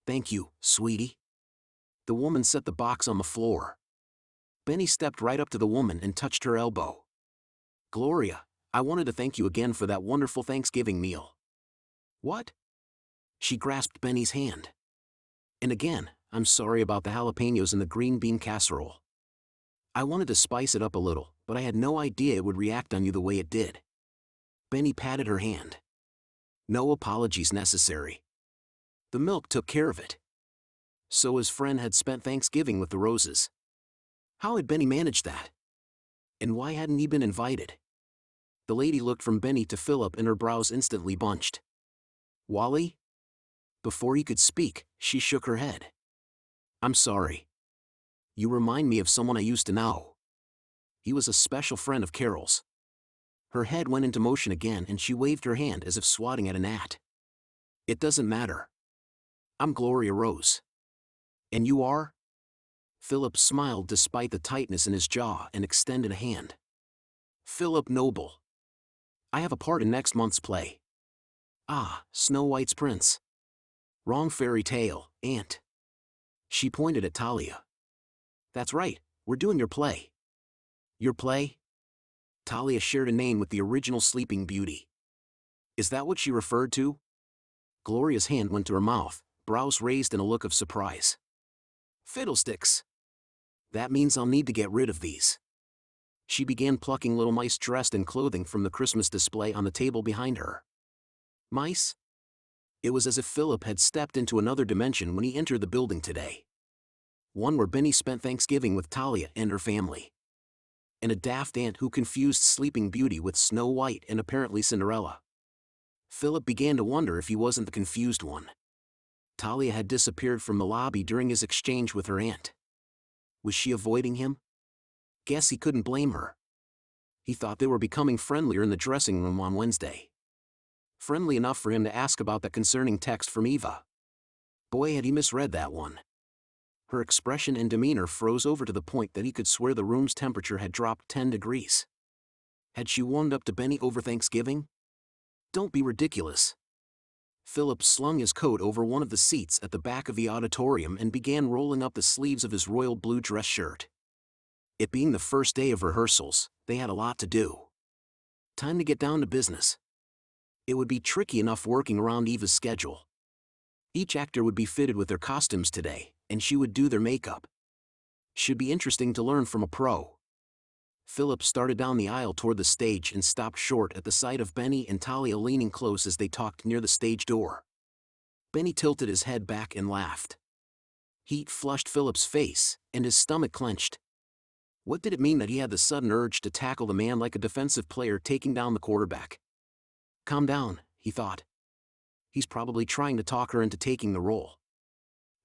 Thank you, sweetie. The woman set the box on the floor. Benny stepped right up to the woman and touched her elbow. Gloria, I wanted to thank you again for that wonderful Thanksgiving meal. What? She grasped Benny's hand. And again, I'm sorry about the jalapenos and the green bean casserole. I wanted to spice it up a little, but I had no idea it would react on you the way it did. Benny patted her hand. No apologies necessary. The milk took care of it. So his friend had spent Thanksgiving with the Roses. How had Benny managed that? And why hadn't he been invited? The lady looked from Benny to Philip and her brows instantly bunched. Wally? Before he could speak, she shook her head. I'm sorry. You remind me of someone I used to know. He was a special friend of Carol's. Her head went into motion again and she waved her hand as if swatting at a gnat. It doesn't matter. I'm Gloria Rose. And you are? Philip smiled despite the tightness in his jaw and extended a hand. Philip Noble. I have a part in next month's play. Ah, Snow White's Prince. Wrong fairy tale, Aunt. She pointed at Talia. That's right, we're doing your play. Your play? Talia shared a name with the original Sleeping Beauty. Is that what she referred to? Gloria's hand went to her mouth, brows raised in a look of surprise. Fiddlesticks. That means I'll need to get rid of these. She began plucking little mice dressed in clothing from the Christmas display on the table behind her. Mice? It was as if Philip had stepped into another dimension when he entered the building today. One where Benny spent Thanksgiving with Talia and her family. And a daft aunt who confused Sleeping Beauty with Snow White and apparently Cinderella. Philip began to wonder if he wasn't the confused one. Talia had disappeared from the lobby during his exchange with her aunt. Was she avoiding him? Guess he couldn't blame her. He thought they were becoming friendlier in the dressing room on Wednesday. Friendly enough for him to ask about that concerning text from Eva. Boy, had he misread that one. Her expression and demeanor froze over to the point that he could swear the room's temperature had dropped 10 degrees. Had she warmed up to Benny over Thanksgiving? Don't be ridiculous. Philip slung his coat over one of the seats at the back of the auditorium and began rolling up the sleeves of his royal blue dress shirt. It being the first day of rehearsals, they had a lot to do. Time to get down to business. It would be tricky enough working around Eva's schedule. Each actor would be fitted with their costumes today, and she would do their makeup. Should be interesting to learn from a pro. Philip started down the aisle toward the stage and stopped short at the sight of Benny and Talia leaning close as they talked near the stage door. Benny tilted his head back and laughed. Heat flushed Philip's face, and his stomach clenched. What did it mean that he had the sudden urge to tackle the man like a defensive player taking down the quarterback? Calm down, he thought. He's probably trying to talk her into taking the role.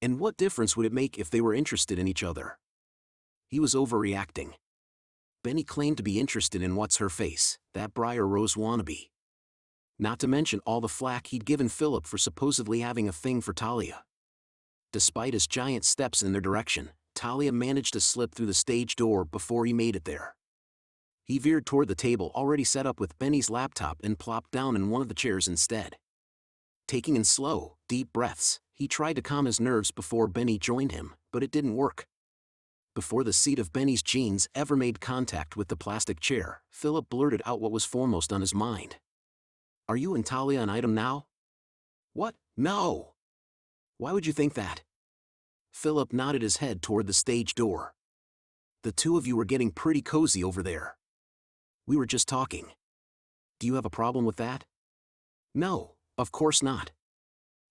And what difference would it make if they were interested in each other? He was overreacting. Benny claimed to be interested in what's-her-face, that Briar Rose wannabe. Not to mention all the flack he'd given Philip for supposedly having a thing for Talia. Despite his giant steps in their direction, Talia managed to slip through the stage door before he made it there. He veered toward the table already set up with Benny's laptop and plopped down in one of the chairs instead. Taking in slow, deep breaths, he tried to calm his nerves before Benny joined him, but it didn't work. Before the seat of Benny's jeans ever made contact with the plastic chair, Philip blurted out what was foremost on his mind. Are you and Talia an item now? What? No! Why would you think that? Philip nodded his head toward the stage door. The two of you were getting pretty cozy over there. We were just talking. Do you have a problem with that? No, of course not.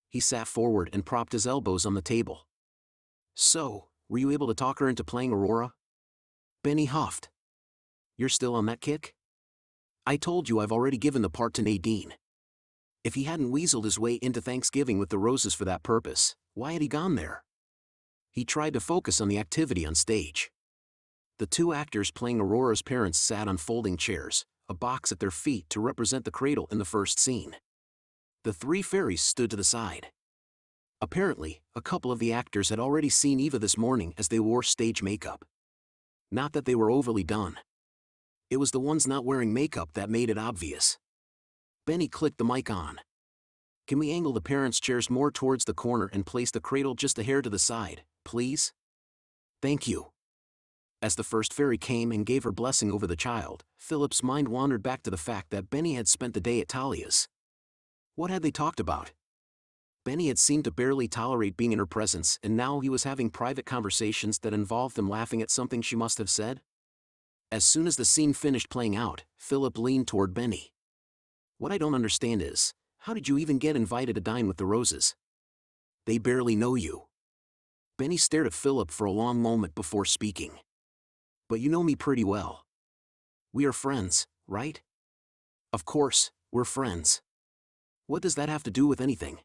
He sat forward and propped his elbows on the table. So, were you able to talk her into playing Aurora? Benny huffed. You're still on that kick? I told you I've already given the part to Nadine. If he hadn't weaseled his way into Thanksgiving with the roses for that purpose, why had he gone there? He tried to focus on the activity on stage. The two actors playing Aurora's parents sat on folding chairs, a box at their feet to represent the cradle in the first scene. The three fairies stood to the side. Apparently, a couple of the actors had already seen Eva this morning as they wore stage makeup. Not that they were overly done. It was the ones not wearing makeup that made it obvious. Benny clicked the mic on. Can we angle the parents' chairs more towards the corner and place the cradle just a hair to the side, please? Thank you. As the first fairy came and gave her blessing over the child, Philip's mind wandered back to the fact that Benny had spent the day at Talia's. What had they talked about? Benny had seemed to barely tolerate being in her presence, and now he was having private conversations that involved them laughing at something she must have said. As soon as the scene finished playing out, Philip leaned toward Benny. What I don't understand is, how did you even get invited to dine with the Roses? They barely know you. Benny stared at Philip for a long moment before speaking. But you know me pretty well. We are friends, right? Of course, we're friends. What does that have to do with anything?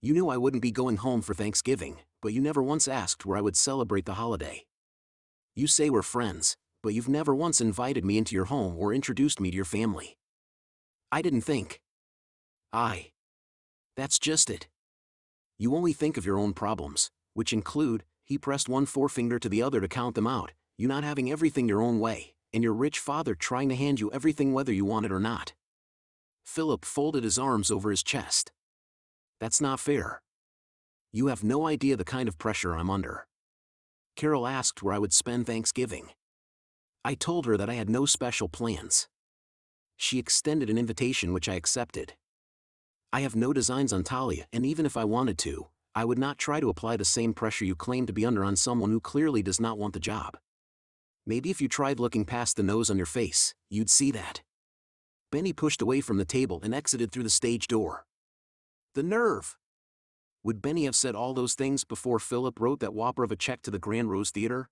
You knew I wouldn't be going home for Thanksgiving, but you never once asked where I would celebrate the holiday. You say we're friends, but you've never once invited me into your home or introduced me to your family. I didn't think. That's just it. You only think of your own problems, which include, he pressed one forefinger to the other to count them out, you not having everything your own way, and your rich father trying to hand you everything whether you want it or not. Philip folded his arms over his chest. That's not fair. You have no idea the kind of pressure I'm under. Carol asked where I would spend Thanksgiving. I told her that I had no special plans. She extended an invitation which I accepted. I have no designs on Talia, and even if I wanted to, I would not try to apply the same pressure you claim to be under on someone who clearly does not want the job. Maybe if you tried looking past the nose on your face, you'd see that. Benny pushed away from the table and exited through the stage door. The nerve! Would Benny have said all those things before Philip wrote that whopper of a check to the Grand Rose Theater?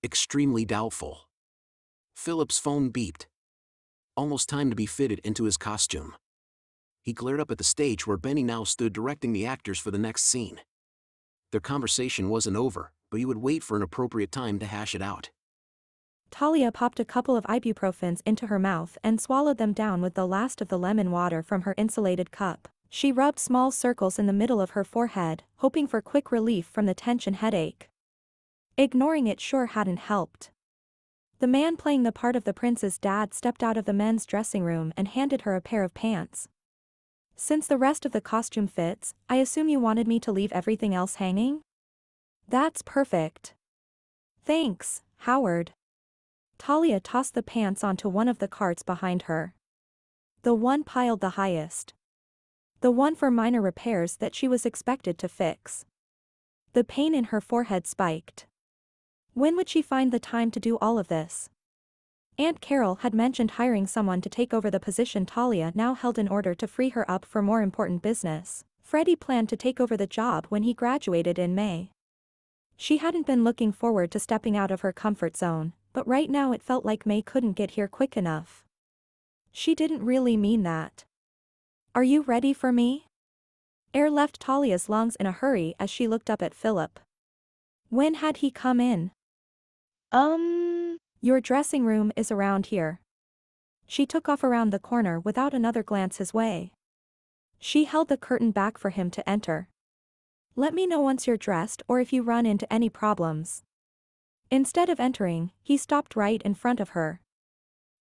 Extremely doubtful. Philip's phone beeped. Almost time to be fitted into his costume. He glared up at the stage where Benny now stood directing the actors for the next scene. Their conversation wasn't over, but he would wait for an appropriate time to hash it out. Talia popped a couple of ibuprofens into her mouth and swallowed them down with the last of the lemon water from her insulated cup. She rubbed small circles in the middle of her forehead, hoping for quick relief from the tension headache. Ignoring it sure hadn't helped. The man playing the part of the prince's dad stepped out of the men's dressing room and handed her a pair of pants. Since the rest of the costume fits, I assume you wanted me to leave everything else hanging? That's perfect. Thanks, Howard. Talia tossed the pants onto one of the carts behind her. The one piled the highest. The one for minor repairs that she was expected to fix. The pain in her forehead spiked. When would she find the time to do all of this? Aunt Carol had mentioned hiring someone to take over the position Talia now held in order to free her up for more important business. Freddie planned to take over the job when he graduated in May. She hadn't been looking forward to stepping out of her comfort zone, but right now it felt like May couldn't get here quick enough. She didn't really mean that. Are you ready for me? Air left Talia's lungs in a hurry as she looked up at Philip. When had he come in? Your dressing room is around here. She took off around the corner without another glance his way. She held the curtain back for him to enter. Let me know once you're dressed or if you run into any problems. Instead of entering, he stopped right in front of her.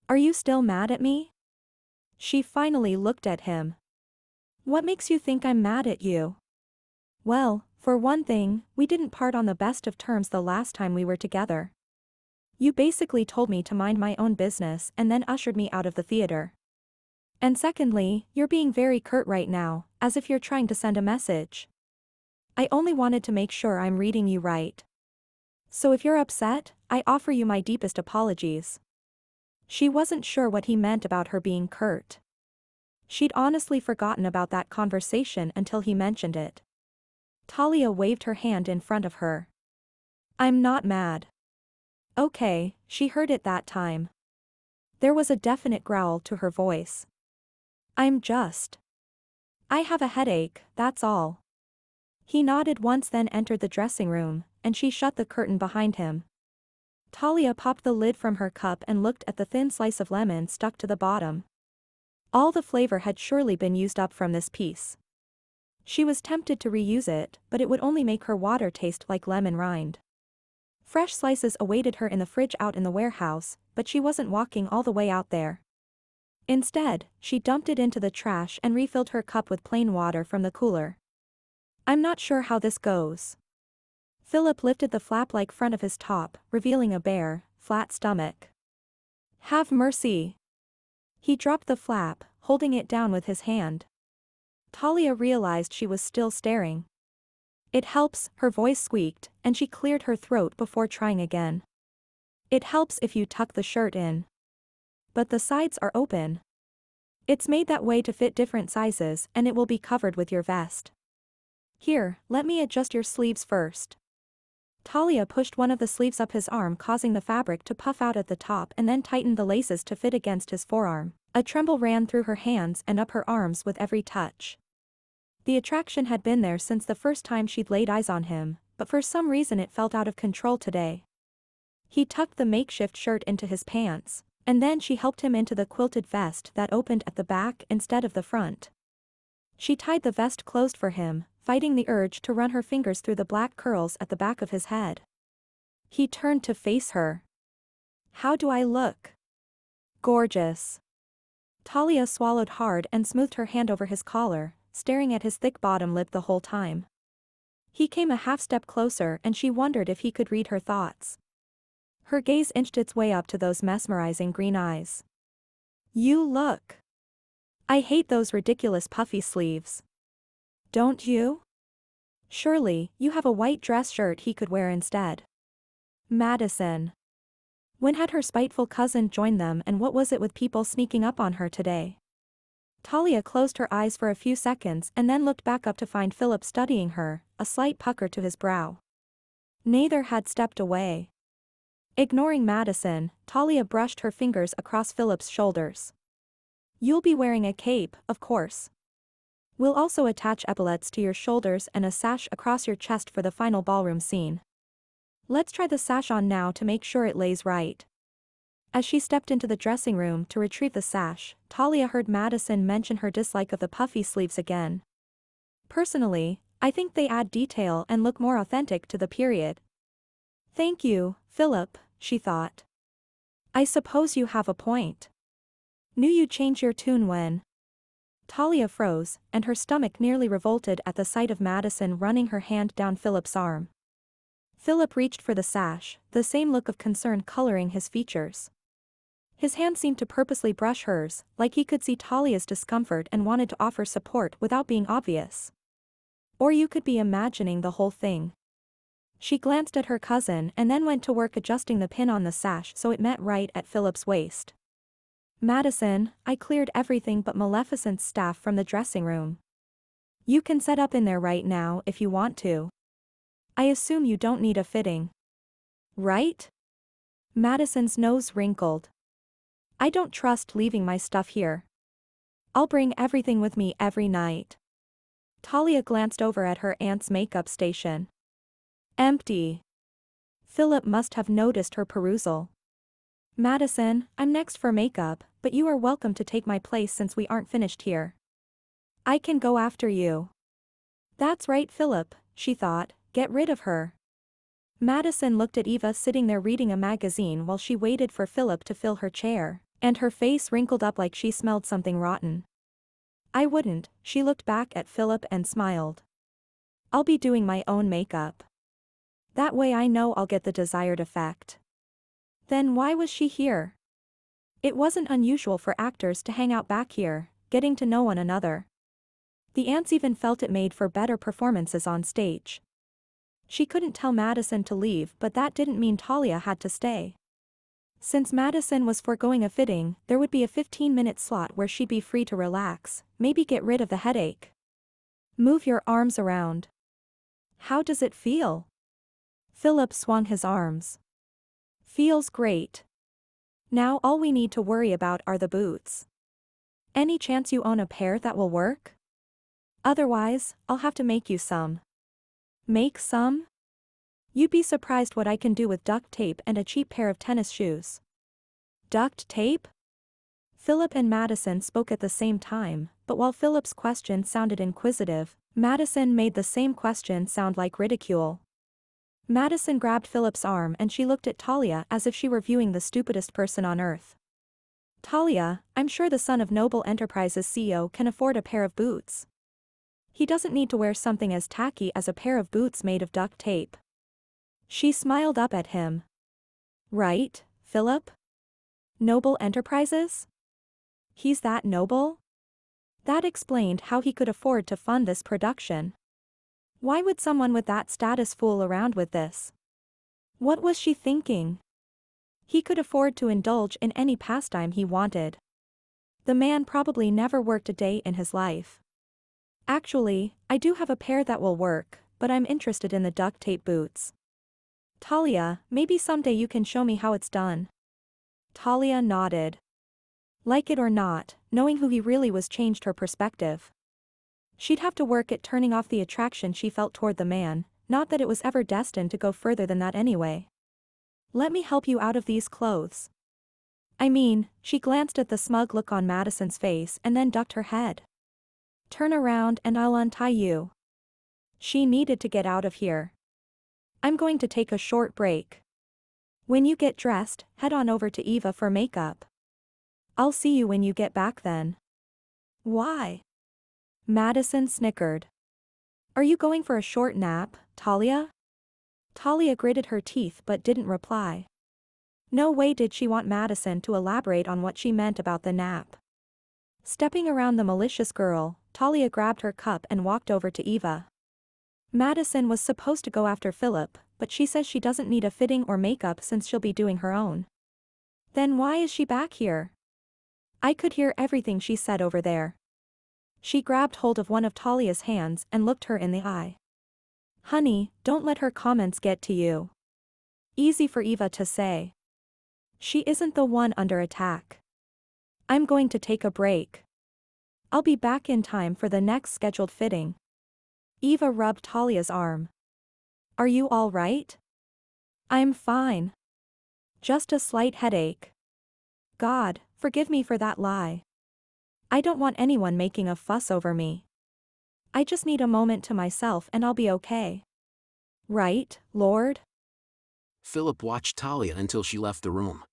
Are you still mad at me? She finally looked at him. What makes you think I'm mad at you? Well, for one thing, we didn't part on the best of terms the last time we were together. You basically told me to mind my own business and then ushered me out of the theater. And secondly, you're being very curt right now, as if you're trying to send a message. I only wanted to make sure I'm reading you right. So if you're upset, I offer you my deepest apologies. She wasn't sure what he meant about her being curt. She'd honestly forgotten about that conversation until he mentioned it. Talia waved her hand in front of her. I'm not mad. Okay, she heard it that time. There was a definite growl to her voice. I'm just. I have a headache, that's all. He nodded once, then entered the dressing room, and she shut the curtain behind him. Talia popped the lid from her cup and looked at the thin slice of lemon stuck to the bottom. All the flavor had surely been used up from this piece. She was tempted to reuse it, but it would only make her water taste like lemon rind. Fresh slices awaited her in the fridge out in the warehouse, but she wasn't walking all the way out there. Instead, she dumped it into the trash and refilled her cup with plain water from the cooler. I'm not sure how this goes. Philip lifted the flap-like front of his top, revealing a bare, flat stomach. Have mercy. He dropped the flap, holding it down with his hand. Talia realized she was still staring. It helps, her voice squeaked, and she cleared her throat before trying again. It helps if you tuck the shirt in. But the sides are open. It's made that way to fit different sizes, and it will be covered with your vest. Here, let me adjust your sleeves first. Talia pushed one of the sleeves up his arm, causing the fabric to puff out at the top, and then tightened the laces to fit against his forearm. A tremble ran through her hands and up her arms with every touch. The attraction had been there since the first time she'd laid eyes on him, but for some reason it felt out of control today. He tucked the makeshift shirt into his pants, and then she helped him into the quilted vest that opened at the back instead of the front. She tied the vest closed for him, fighting the urge to run her fingers through the black curls at the back of his head. He turned to face her. How do I look? Gorgeous. Talia swallowed hard and smoothed her hand over his collar, staring at his thick bottom lip the whole time. He came a half step closer and she wondered if he could read her thoughts. Her gaze inched its way up to those mesmerizing green eyes. You look. I hate those ridiculous puffy sleeves. Don't you? Surely, you have a white dress shirt he could wear instead. Madison. When had her spiteful cousin joined them, and what was it with people sneaking up on her today? Talia closed her eyes for a few seconds and then looked back up to find Philip studying her, a slight pucker to his brow. Neither had stepped away. Ignoring Madison, Talia brushed her fingers across Philip's shoulders. You'll be wearing a cape, of course. We'll also attach epaulets to your shoulders and a sash across your chest for the final ballroom scene. Let's try the sash on now to make sure it lays right. As she stepped into the dressing room to retrieve the sash, Talia heard Madison mention her dislike of the puffy sleeves again. Personally, I think they add detail and look more authentic to the period. Thank you, Philip, she thought. I suppose you have a point. Knew you'd change your tune when. Talia froze, and her stomach nearly revolted at the sight of Madison running her hand down Philip's arm. Philip reached for the sash, the same look of concern coloring his features. His hand seemed to purposely brush hers, like he could see Talia's discomfort and wanted to offer support without being obvious. Or you could be imagining the whole thing. She glanced at her cousin and then went to work adjusting the pin on the sash so it met right at Philip's waist. Madison, I cleared everything but Maleficent's staff from the dressing room. You can set up in there right now if you want to. I assume you don't need a fitting. Right? Madison's nose wrinkled. I don't trust leaving my stuff here. I'll bring everything with me every night. Talia glanced over at her aunt's makeup station. Empty. Philip must have noticed her perusal. Madison, I'm next for makeup, but you are welcome to take my place since we aren't finished here. I can go after you. That's right, Philip, she thought, get rid of her. Madison looked at Eva sitting there reading a magazine while she waited for Philip to fill her chair, and her face wrinkled up like she smelled something rotten. I wouldn't, she looked back at Philip and smiled. I'll be doing my own makeup. That way I know I'll get the desired effect. Then why was she here? It wasn't unusual for actors to hang out back here, getting to know one another. The aunts even felt it made for better performances on stage. She couldn't tell Madison to leave, but that didn't mean Talia had to stay. Since Madison was foregoing a fitting, there would be a 15-minute slot where she'd be free to relax, maybe get rid of the headache. Move your arms around. How does it feel? Philip swung his arms. Feels great. Now all we need to worry about are the boots. Any chance you own a pair that will work? Otherwise, I'll have to make you some. Make some? You'd be surprised what I can do with duct tape and a cheap pair of tennis shoes. Duct tape? Philip and Madison spoke at the same time, but while Philip's question sounded inquisitive, Madison made the same question sound like ridicule. Madison grabbed Philip's arm and she looked at Talia as if she were viewing the stupidest person on earth. Talia, I'm sure the son of Noble Enterprises CEO can afford a pair of boots. He doesn't need to wear something as tacky as a pair of boots made of duct tape. She smiled up at him. Right, Philip? Noble Enterprises? He's that noble? That explained how he could afford to fund this production. Why would someone with that status fool around with this? What was she thinking? He could afford to indulge in any pastime he wanted. The man probably never worked a day in his life. Actually, I do have a pair that will work, but I'm interested in the duct tape boots. Talia, maybe someday you can show me how it's done. Talia nodded. Like it or not, knowing who he really was changed her perspective. She'd have to work at turning off the attraction she felt toward the man, not that it was ever destined to go further than that anyway. Let me help you out of these clothes. I mean, she glanced at the smug look on Madison's face and then ducked her head. Turn around and I'll untie you. She needed to get out of here. I'm going to take a short break. When you get dressed, head on over to Eva for makeup. I'll see you when you get back then. Why? Madison snickered. Are you going for a short nap, Talia? Talia gritted her teeth but didn't reply. No way did she want Madison to elaborate on what she meant about the nap. Stepping around the malicious girl, Talia grabbed her cup and walked over to Eva. Madison was supposed to go after Philip, but she says she doesn't need a fitting or makeup since she'll be doing her own. Then why is she back here? I could hear everything she said over there. She grabbed hold of one of Talia's hands and looked her in the eye. Honey, don't let her comments get to you. Easy for Eva to say. She isn't the one under attack. I'm going to take a break. I'll be back in time for the next scheduled fitting. Eva rubbed Talia's arm. Are you all right? I'm fine. Just a slight headache. God, forgive me for that lie. I don't want anyone making a fuss over me. I just need a moment to myself and I'll be okay. Right, Lord? Philip watched Talia until she left the room.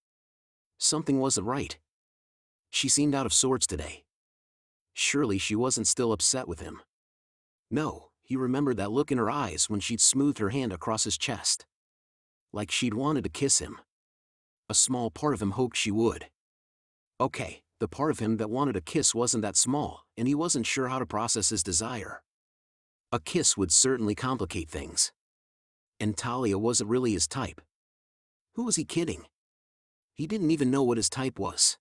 Something wasn't right. She seemed out of sorts today. Surely she wasn't still upset with him. No, he remembered that look in her eyes when she'd smoothed her hand across his chest. Like she'd wanted to kiss him. A small part of him hoped she would. Okay, the part of him that wanted a kiss wasn't that small, and he wasn't sure how to process his desire. A kiss would certainly complicate things. And Talia wasn't really his type. Who was he kidding? He didn't even know what his type was.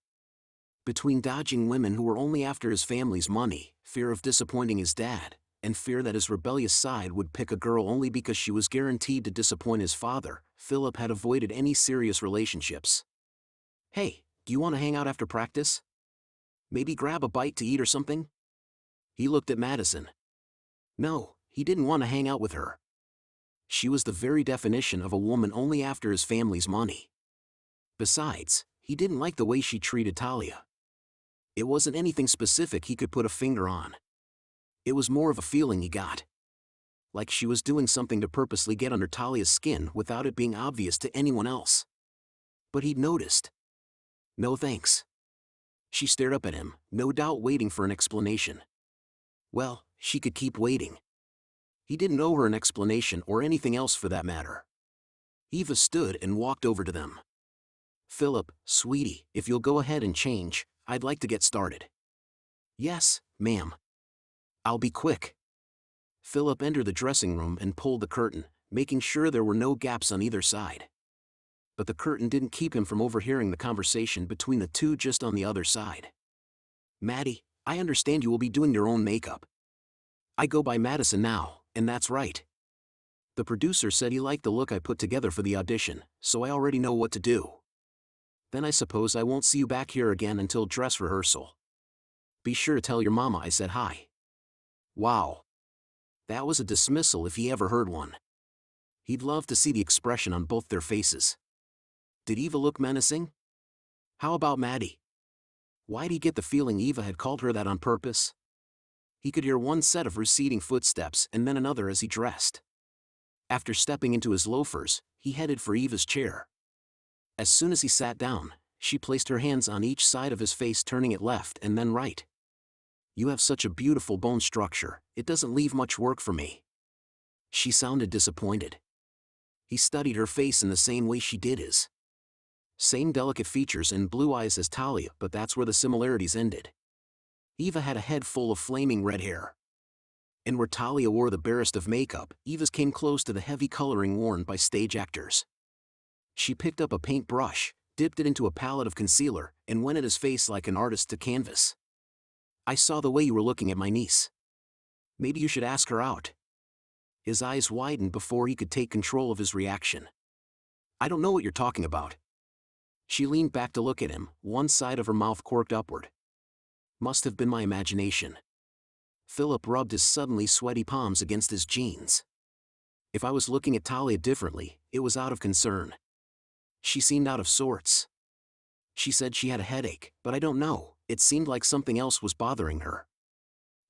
Between dodging women who were only after his family's money, fear of disappointing his dad, and fear that his rebellious side would pick a girl only because she was guaranteed to disappoint his father, Philip had avoided any serious relationships. Hey, do you want to hang out after practice? Maybe grab a bite to eat or something? He looked at Madison. No, he didn't want to hang out with her. She was the very definition of a woman only after his family's money. Besides, he didn't like the way she treated Talia. It wasn't anything specific he could put a finger on. It was more of a feeling he got. Like she was doing something to purposely get under Talia's skin without it being obvious to anyone else. But he'd noticed. No thanks. She stared up at him, no doubt waiting for an explanation. Well, she could keep waiting. He didn't owe her an explanation or anything else for that matter. Eva stood and walked over to them. Philip, sweetie, if you'll go ahead and change, I'd like to get started. Yes, ma'am. I'll be quick. Philip entered the dressing room and pulled the curtain, making sure there were no gaps on either side. But the curtain didn't keep him from overhearing the conversation between the two just on the other side. Maddie, I understand you will be doing your own makeup. I go by Madison now, and that's right. The producer said he liked the look I put together for the audition, so I already know what to do. Then I suppose I won't see you back here again until dress rehearsal. Be sure to tell your mama I said hi. Wow. That was a dismissal if he ever heard one. He'd love to see the expression on both their faces. Did Eva look menacing? How about Maddie? Why'd he get the feeling Eva had called her that on purpose? He could hear one set of receding footsteps and then another as he dressed. After stepping into his loafers, he headed for Eva's chair. As soon as he sat down, she placed her hands on each side of his face, turning it left and then right. You have such a beautiful bone structure, it doesn't leave much work for me. She sounded disappointed. He studied her face in the same way she did his. Same delicate features and blue eyes as Talia, but that's where the similarities ended. Eva had a head full of flaming red hair. And where Talia wore the barest of makeup, Eva's came close to the heavy coloring worn by stage actors. She picked up a paintbrush, dipped it into a palette of concealer, and went at his face like an artist to canvas. I saw the way you were looking at my niece. Maybe you should ask her out. His eyes widened before he could take control of his reaction. I don't know what you're talking about. She leaned back to look at him, one side of her mouth corked upward. Must have been my imagination. Philip rubbed his suddenly sweaty palms against his jeans. If I was looking at Talia differently, it was out of concern. She seemed out of sorts. She said she had a headache, but I don't know, it seemed like something else was bothering her.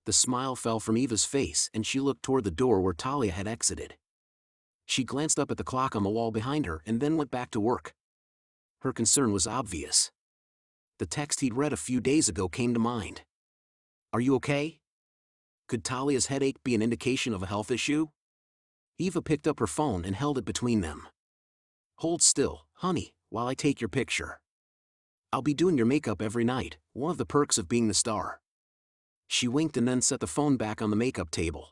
The smile fell from Eva's face and she looked toward the door where Talia had exited. She glanced up at the clock on the wall behind her and then went back to work. Her concern was obvious. The text he'd read a few days ago came to mind. Are you okay? Could Talia's headache be an indication of a health issue? Eva picked up her phone and held it between them. Hold still, honey, while I take your picture. I'll be doing your makeup every night, one of the perks of being the star. She winked and then set the phone back on the makeup table.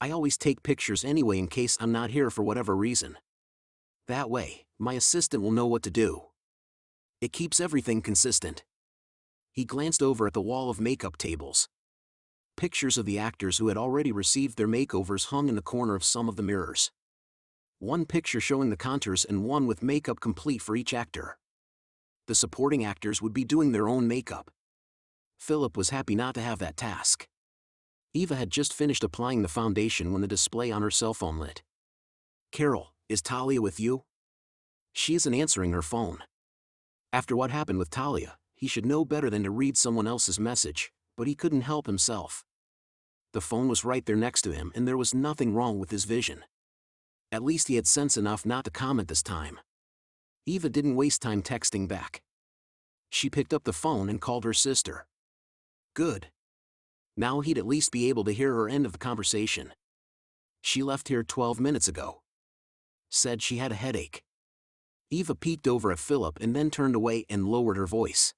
I always take pictures anyway in case I'm not here for whatever reason. That way, my assistant will know what to do. It keeps everything consistent. He glanced over at the wall of makeup tables. Pictures of the actors who had already received their makeovers hung in the corner of some of the mirrors. One picture showing the contours and one with makeup complete for each actor. The supporting actors would be doing their own makeup. Philip was happy not to have that task. Eva had just finished applying the foundation when the display on her cell phone lit. Carol, is Talia with you? She isn't answering her phone. After what happened with Talia, he should know better than to read someone else's message, but he couldn't help himself. The phone was right there next to him and there was nothing wrong with his vision. At least he had sense enough not to comment this time. Eva didn't waste time texting back. She picked up the phone and called her sister. Good. Now he'd at least be able to hear her end of the conversation. She left here 12 minutes ago. Said she had a headache. Eva peeked over at Philip and then turned away and lowered her voice.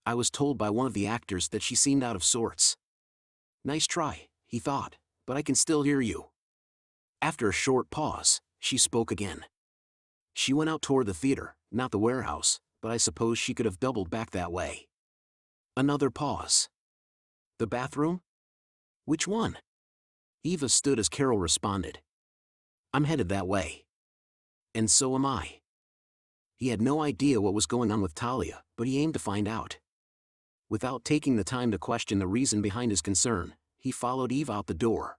I was told by one of the actors that she seemed out of sorts. Nice try, he thought, but I can still hear you. After a short pause, she spoke again. She went out toward the theater, not the warehouse, but I suppose she could have doubled back that way. Another pause. The bathroom? Which one? Eva stood as Carol responded. I'm headed that way. And so am I. He had no idea what was going on with Talia, but he aimed to find out. Without taking the time to question the reason behind his concern, he followed Eve out the door.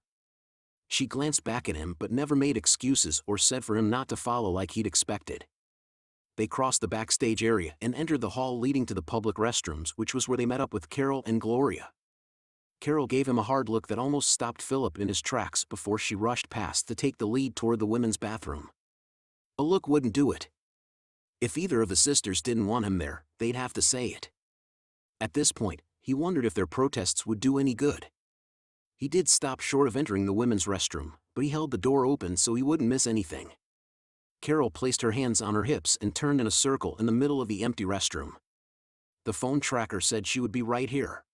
She glanced back at him but never made excuses or said for him not to follow like he'd expected. They crossed the backstage area and entered the hall leading to the public restrooms, which was where they met up with Carol and Gloria. Carol gave him a hard look that almost stopped Philip in his tracks before she rushed past to take the lead toward the women's bathroom. A look wouldn't do it. If either of the sisters didn't want him there, they'd have to say it. At this point, he wondered if their protests would do any good. He did stop short of entering the women's restroom, but he held the door open so he wouldn't miss anything. Carol placed her hands on her hips and turned in a circle in the middle of the empty restroom. The phone tracker said she would be right here.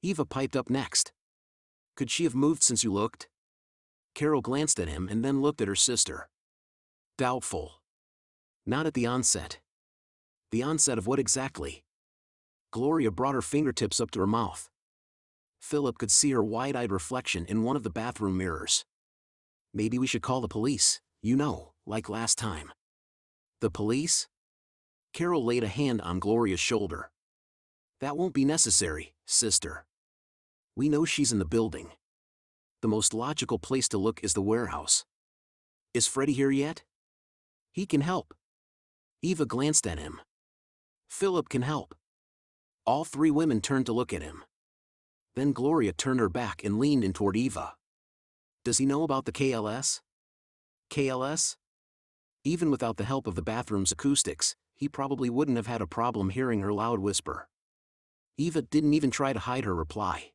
Eva piped up next. Could she have moved since you looked? Carol glanced at him and then looked at her sister. Doubtful. Not at the onset. The onset of what exactly? Gloria brought her fingertips up to her mouth. Philip could see her wide-eyed reflection in one of the bathroom mirrors. Maybe we should call the police, like last time. The police? Carol laid a hand on Gloria's shoulder. That won't be necessary, sister. We know she's in the building. The most logical place to look is the warehouse. Is Freddy here yet? He can help. Eva glanced at him. Philip can help. All three women turned to look at him. Then Gloria turned her back and leaned in toward Eva. Does he know about the KLS? KLS? Even without the help of the bathroom's acoustics, he probably wouldn't have had a problem hearing her loud whisper. Eva didn't even try to hide her reply.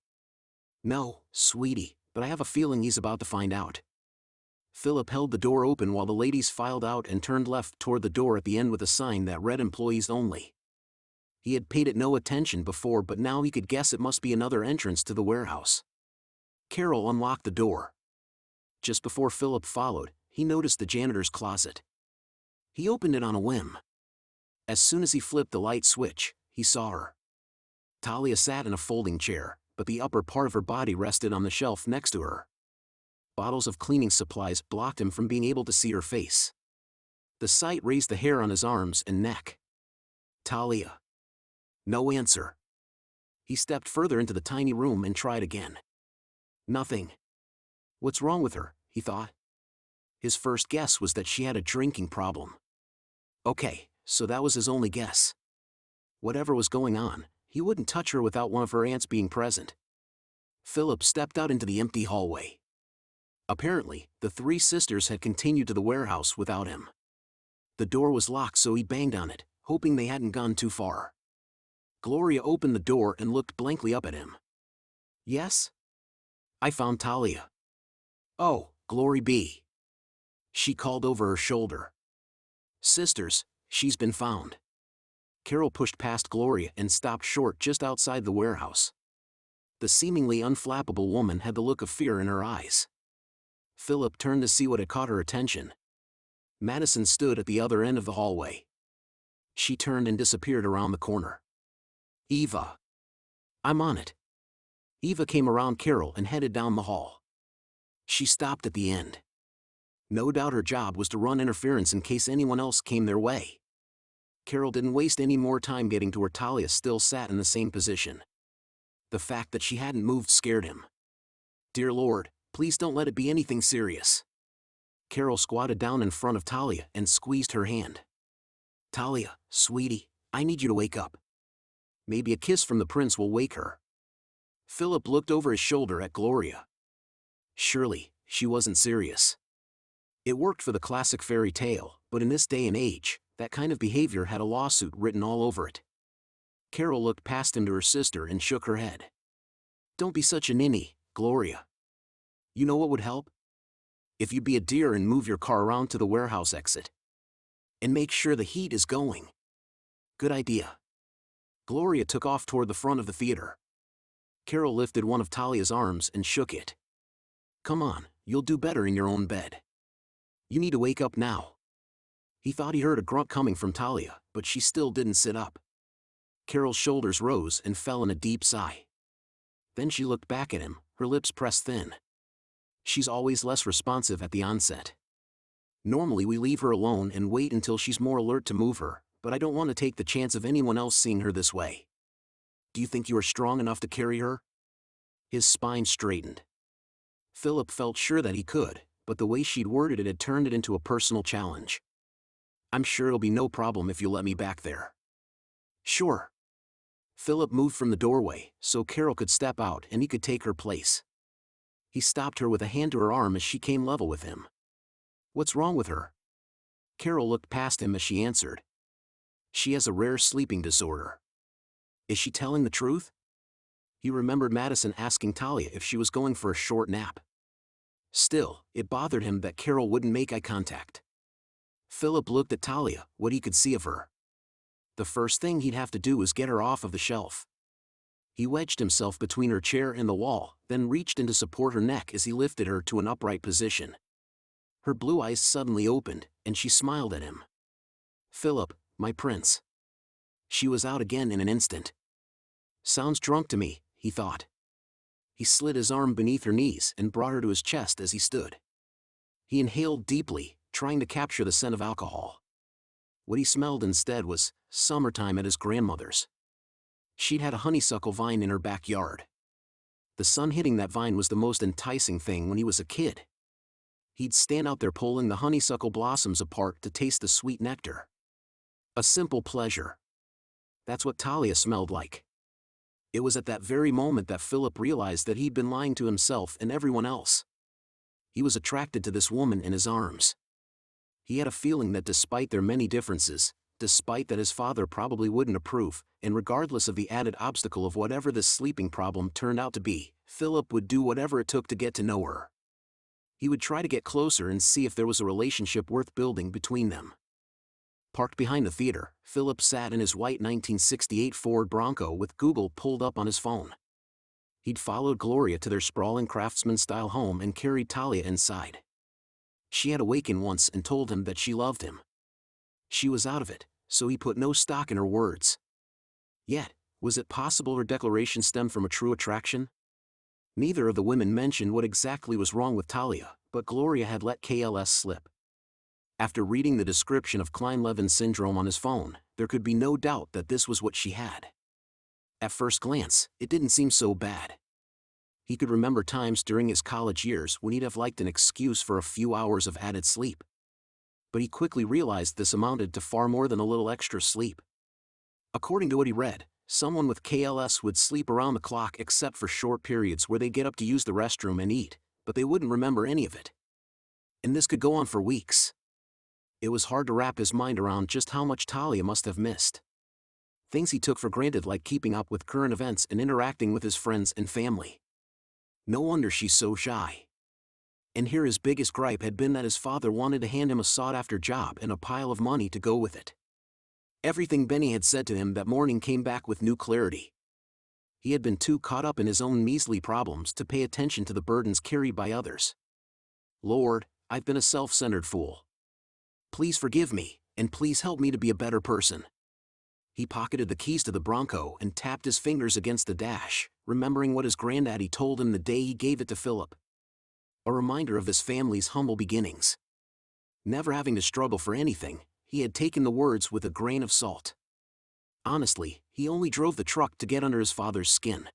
No, sweetie, but I have a feeling he's about to find out. Philip held the door open while the ladies filed out and turned left toward the door at the end with a sign that read employees only. He had paid it no attention before, but now he could guess it must be another entrance to the warehouse. Carol unlocked the door. Just before Philip followed, he noticed the janitor's closet. He opened it on a whim. As soon as he flipped the light switch, he saw her. Talia sat in a folding chair, but the upper part of her body rested on the shelf next to her. Bottles of cleaning supplies blocked him from being able to see her face. The sight raised the hair on his arms and neck. Talia. No answer. He stepped further into the tiny room and tried again. Nothing. What's wrong with her, he thought. His first guess was that she had a drinking problem. Okay, so that was his only guess. Whatever was going on, he wouldn't touch her without one of her aunts being present. Philip stepped out into the empty hallway. Apparently, the three sisters had continued to the warehouse without him. The door was locked, so he banged on it, hoping they hadn't gone too far. Gloria opened the door and looked blankly up at him. Yes? I found Talia. Oh, glory be. She called over her shoulder. Sisters, she's been found. Carol pushed past Gloria and stopped short just outside the warehouse. The seemingly unflappable woman had the look of fear in her eyes. Philip turned to see what had caught her attention. Madison stood at the other end of the hallway. She turned and disappeared around the corner. Eva. I'm on it. Eva came around Carol and headed down the hall. She stopped at the end. No doubt her job was to run interference in case anyone else came their way. Carol didn't waste any more time getting to where Talia still sat in the same position. The fact that she hadn't moved scared him. Dear Lord, please don't let it be anything serious. Carol squatted down in front of Talia and squeezed her hand. Talia, sweetie, I need you to wake up. Maybe a kiss from the prince will wake her. Philip looked over his shoulder at Gloria. Surely, she wasn't serious. It worked for the classic fairy tale, but in this day and age, that kind of behavior had a lawsuit written all over it. Carol looked past him to her sister and shook her head. Don't be such a ninny, Gloria. You know what would help? If you be a dear and move your car around to the warehouse exit. And make sure the heat is going. Good idea. Gloria took off toward the front of the theater. Carol lifted one of Talia's arms and shook it. Come on, you'll do better in your own bed. You need to wake up now. He thought he heard a grunt coming from Talia, but she still didn't sit up. Carol's shoulders rose and fell in a deep sigh. Then she looked back at him, her lips pressed thin. She's always less responsive at the onset. Normally we leave her alone and wait until she's more alert to move her, but I don't want to take the chance of anyone else seeing her this way. Do you think you are strong enough to carry her? His spine straightened. Philip felt sure that he could, but the way she'd worded it had turned it into a personal challenge. I'm sure it'll be no problem if you let me back there. Sure. Philip moved from the doorway, so Carol could step out and he could take her place. He stopped her with a hand to her arm as she came level with him. What's wrong with her? Carol looked past him as she answered. She has a rare sleeping disorder. Is she telling the truth? He remembered Madison asking Talia if she was going for a short nap. Still, it bothered him that Carol wouldn't make eye contact. Philip looked at Talia, what he could see of her. The first thing he'd have to do was get her off of the shelf. He wedged himself between her chair and the wall, then reached in to support her neck as he lifted her to an upright position. Her blue eyes suddenly opened, and she smiled at him. Philip, my prince. She was out again in an instant. Sounds drunk to me, he thought. He slid his arm beneath her knees and brought her to his chest as he stood. He inhaled deeply, trying to capture the scent of alcohol. What he smelled instead was summertime at his grandmother's. She'd had a honeysuckle vine in her backyard. The sun hitting that vine was the most enticing thing when he was a kid. He'd stand out there pulling the honeysuckle blossoms apart to taste the sweet nectar. A simple pleasure. That's what Talia smelled like. It was at that very moment that Philip realized that he'd been lying to himself and everyone else. He was attracted to this woman in his arms. He had a feeling that despite their many differences, despite that his father probably wouldn't approve, and regardless of the added obstacle of whatever this sleeping problem turned out to be, Philip would do whatever it took to get to know her. He would try to get closer and see if there was a relationship worth building between them. Parked behind the theater, Philip sat in his white 1968 Ford Bronco with Google pulled up on his phone. He'd followed Gloria to their sprawling craftsman-style home and carried Talia inside. She had awakened once and told him that she loved him. She was out of it, so he put no stock in her words. Yet, was it possible her declaration stemmed from a true attraction? Neither of the women mentioned what exactly was wrong with Talia, but Gloria had let KLS slip. After reading the description of Klein-Levin syndrome on his phone, there could be no doubt that this was what she had. At first glance, it didn't seem so bad. He could remember times during his college years when he'd have liked an excuse for a few hours of added sleep. But he quickly realized this amounted to far more than a little extra sleep. According to what he read, someone with KLS would sleep around the clock except for short periods where they'd get up to use the restroom and eat, but they wouldn't remember any of it. And this could go on for weeks. It was hard to wrap his mind around just how much Talia must have missed. Things he took for granted, like keeping up with current events and interacting with his friends and family. No wonder she's so shy. And here his biggest gripe had been that his father wanted to hand him a sought-after job and a pile of money to go with it. Everything Benny had said to him that morning came back with new clarity. He had been too caught up in his own measly problems to pay attention to the burdens carried by others. Lord, I've been a self-centered fool. Please forgive me, and please help me to be a better person. He pocketed the keys to the Bronco and tapped his fingers against the dash, remembering what his granddaddy told him the day he gave it to Philip. A reminder of his family's humble beginnings. Never having to struggle for anything, he had taken the words with a grain of salt. Honestly, he only drove the truck to get under his father's skin.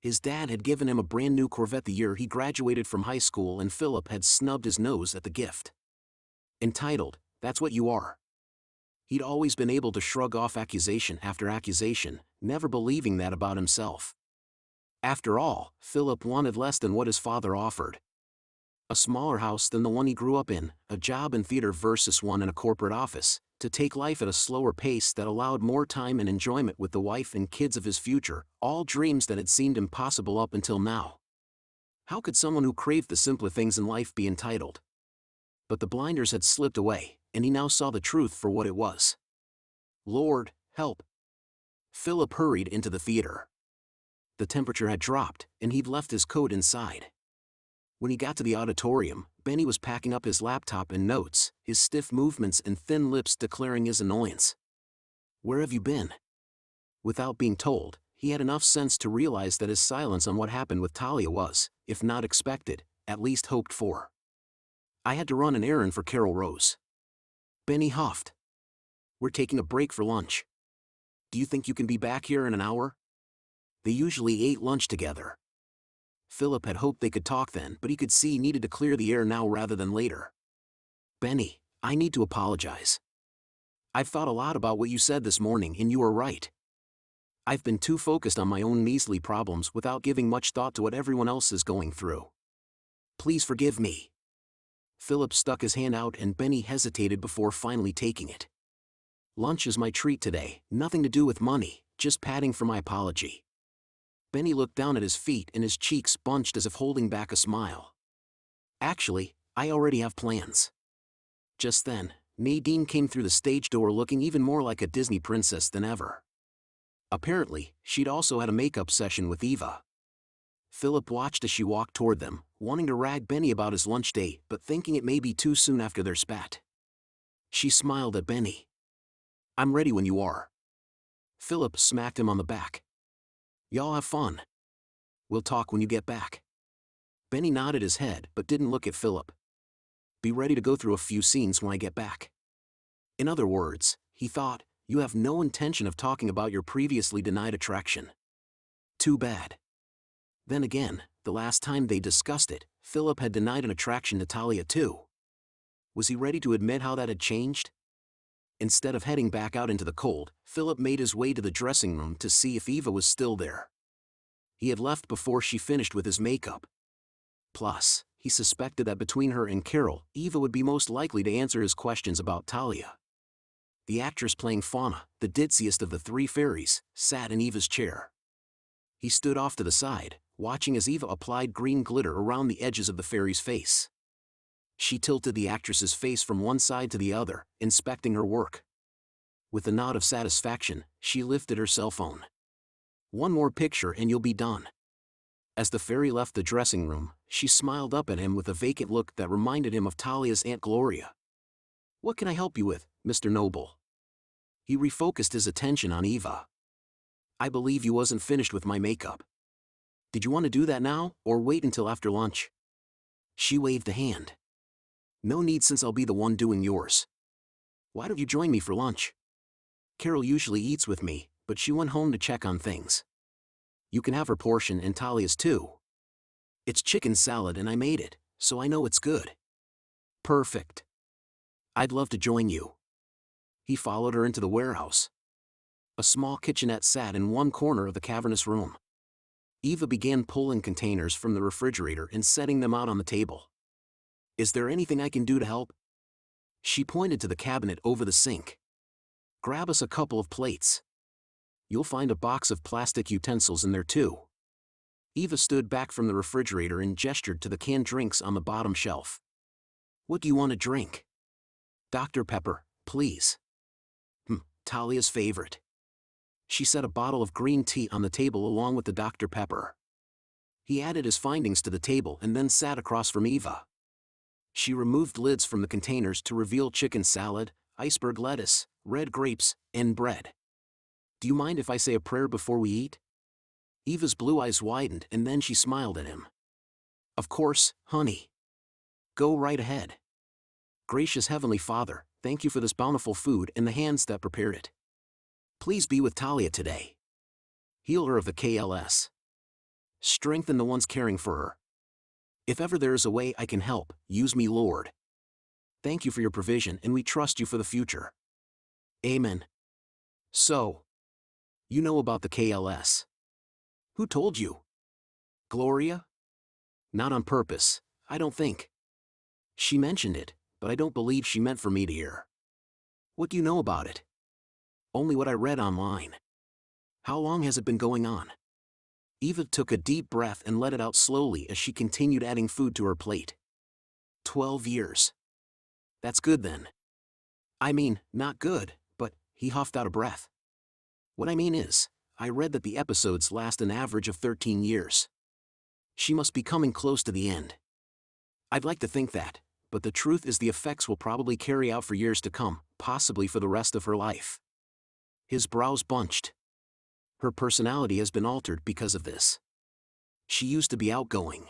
His dad had given him a brand new Corvette the year he graduated from high school, and Philip had snubbed his nose at the gift. Entitled, "That's What You Are." He'd always been able to shrug off accusation after accusation, never believing that about himself. After all, Philip wanted less than what his father offered. A smaller house than the one he grew up in, a job in theater versus one in a corporate office, to take life at a slower pace that allowed more time and enjoyment with the wife and kids of his future, all dreams that had seemed impossible up until now. How could someone who craved the simpler things in life be entitled? But the blinders had slipped away, and he now saw the truth for what it was. Lord, help. Philip hurried into the theater. The temperature had dropped, and he'd left his coat inside. When he got to the auditorium, Benny was packing up his laptop and notes, his stiff movements and thin lips declaring his annoyance. Where have you been? Without being told, he had enough sense to realize that his silence on what happened with Talia was, if not expected, at least hoped for. I had to run an errand for Carol Rose. Benny huffed. We're taking a break for lunch. Do you think you can be back here in an hour? They usually ate lunch together. Philip had hoped they could talk then, but he could see he needed to clear the air now rather than later. Benny, I need to apologize. I've thought a lot about what you said this morning, and you are right. I've been too focused on my own measly problems without giving much thought to what everyone else is going through. Please forgive me. Philip stuck his hand out and Benny hesitated before finally taking it. Lunch is my treat today, nothing to do with money, just padding for my apology. Benny looked down at his feet and his cheeks bunched as if holding back a smile. Actually, I already have plans. Just then, Nadine came through the stage door looking even more like a Disney princess than ever. Apparently, she'd also had a makeup session with Eva. Philip watched as she walked toward them, wanting to rag Benny about his lunch date but thinking it may be too soon after their spat. She smiled at Benny. I'm ready when you are. Philip smacked him on the back. Y'all have fun. We'll talk when you get back. Benny nodded his head but didn't look at Philip. Be ready to go through a few scenes when I get back. In other words, he thought, you have no intention of talking about your previously denied attraction. Too bad. Then again, the last time they discussed it, Philip had denied an attraction to Talia too. Was he ready to admit how that had changed? Instead of heading back out into the cold, Philip made his way to the dressing room to see if Eva was still there. He had left before she finished with his makeup. Plus, he suspected that between her and Carol, Eva would be most likely to answer his questions about Talia. The actress playing Fauna, the ditziest of the three fairies, sat in Eva's chair. He stood off to the side, watching as Eva applied green glitter around the edges of the fairy's face. She tilted the actress's face from one side to the other, inspecting her work. With a nod of satisfaction, she lifted her cell phone. "One more picture and you'll be done." As the fairy left the dressing room, she smiled up at him with a vacant look that reminded him of Talia's Aunt Gloria. "What can I help you with, Mr. Noble?" He refocused his attention on Eva. "I believe you wasn't finished with my makeup. Did you want to do that now, or wait until after lunch?" She waved a hand. "No need, since I'll be the one doing yours. Why don't you join me for lunch? Carol usually eats with me, but she went home to check on things. You can have her portion and Talia's too. It's chicken salad and I made it, so I know it's good." "Perfect. I'd love to join you." He followed her into the warehouse. A small kitchenette sat in one corner of the cavernous room. Eva began pulling containers from the refrigerator and setting them out on the table. "Is there anything I can do to help?" She pointed to the cabinet over the sink. "Grab us a couple of plates. You'll find a box of plastic utensils in there too." Eva stood back from the refrigerator and gestured to the canned drinks on the bottom shelf. "What do you want to drink?" "Dr. Pepper, please." Talia's favorite." She set a bottle of green tea on the table along with the Dr. Pepper. He added his findings to the table and then sat across from Eva. She removed lids from the containers to reveal chicken salad, iceberg lettuce, red grapes, and bread. "Do you mind if I say a prayer before we eat?" Eva's blue eyes widened and then she smiled at him. "Of course, honey. Go right ahead. Gracious Heavenly Father, thank you for this bountiful food and the hands that prepared it. Please be with Talia today. Heal her of the KLS. Strengthen the ones caring for her. If ever there is a way I can help, use me, Lord. Thank you for your provision and we trust you for the future. Amen." "So, you know about the KLS. Who told you?" "Gloria? Not on purpose, I don't think. She mentioned it, but I don't believe she meant for me to hear." "What do you know about it?" "Only what I read online." "How long has it been going on?" Eva took a deep breath and let it out slowly as she continued adding food to her plate. 12 years. That's good then." "I mean, not good, but," he huffed out a breath. "What I mean is, I read that the episodes last an average of 13 years. She must be coming close to the end. I'd like to think that, but the truth is the effects will probably carry out for years to come, possibly for the rest of her life." His brows bunched. Her personality has been altered because of this. She used to be outgoing.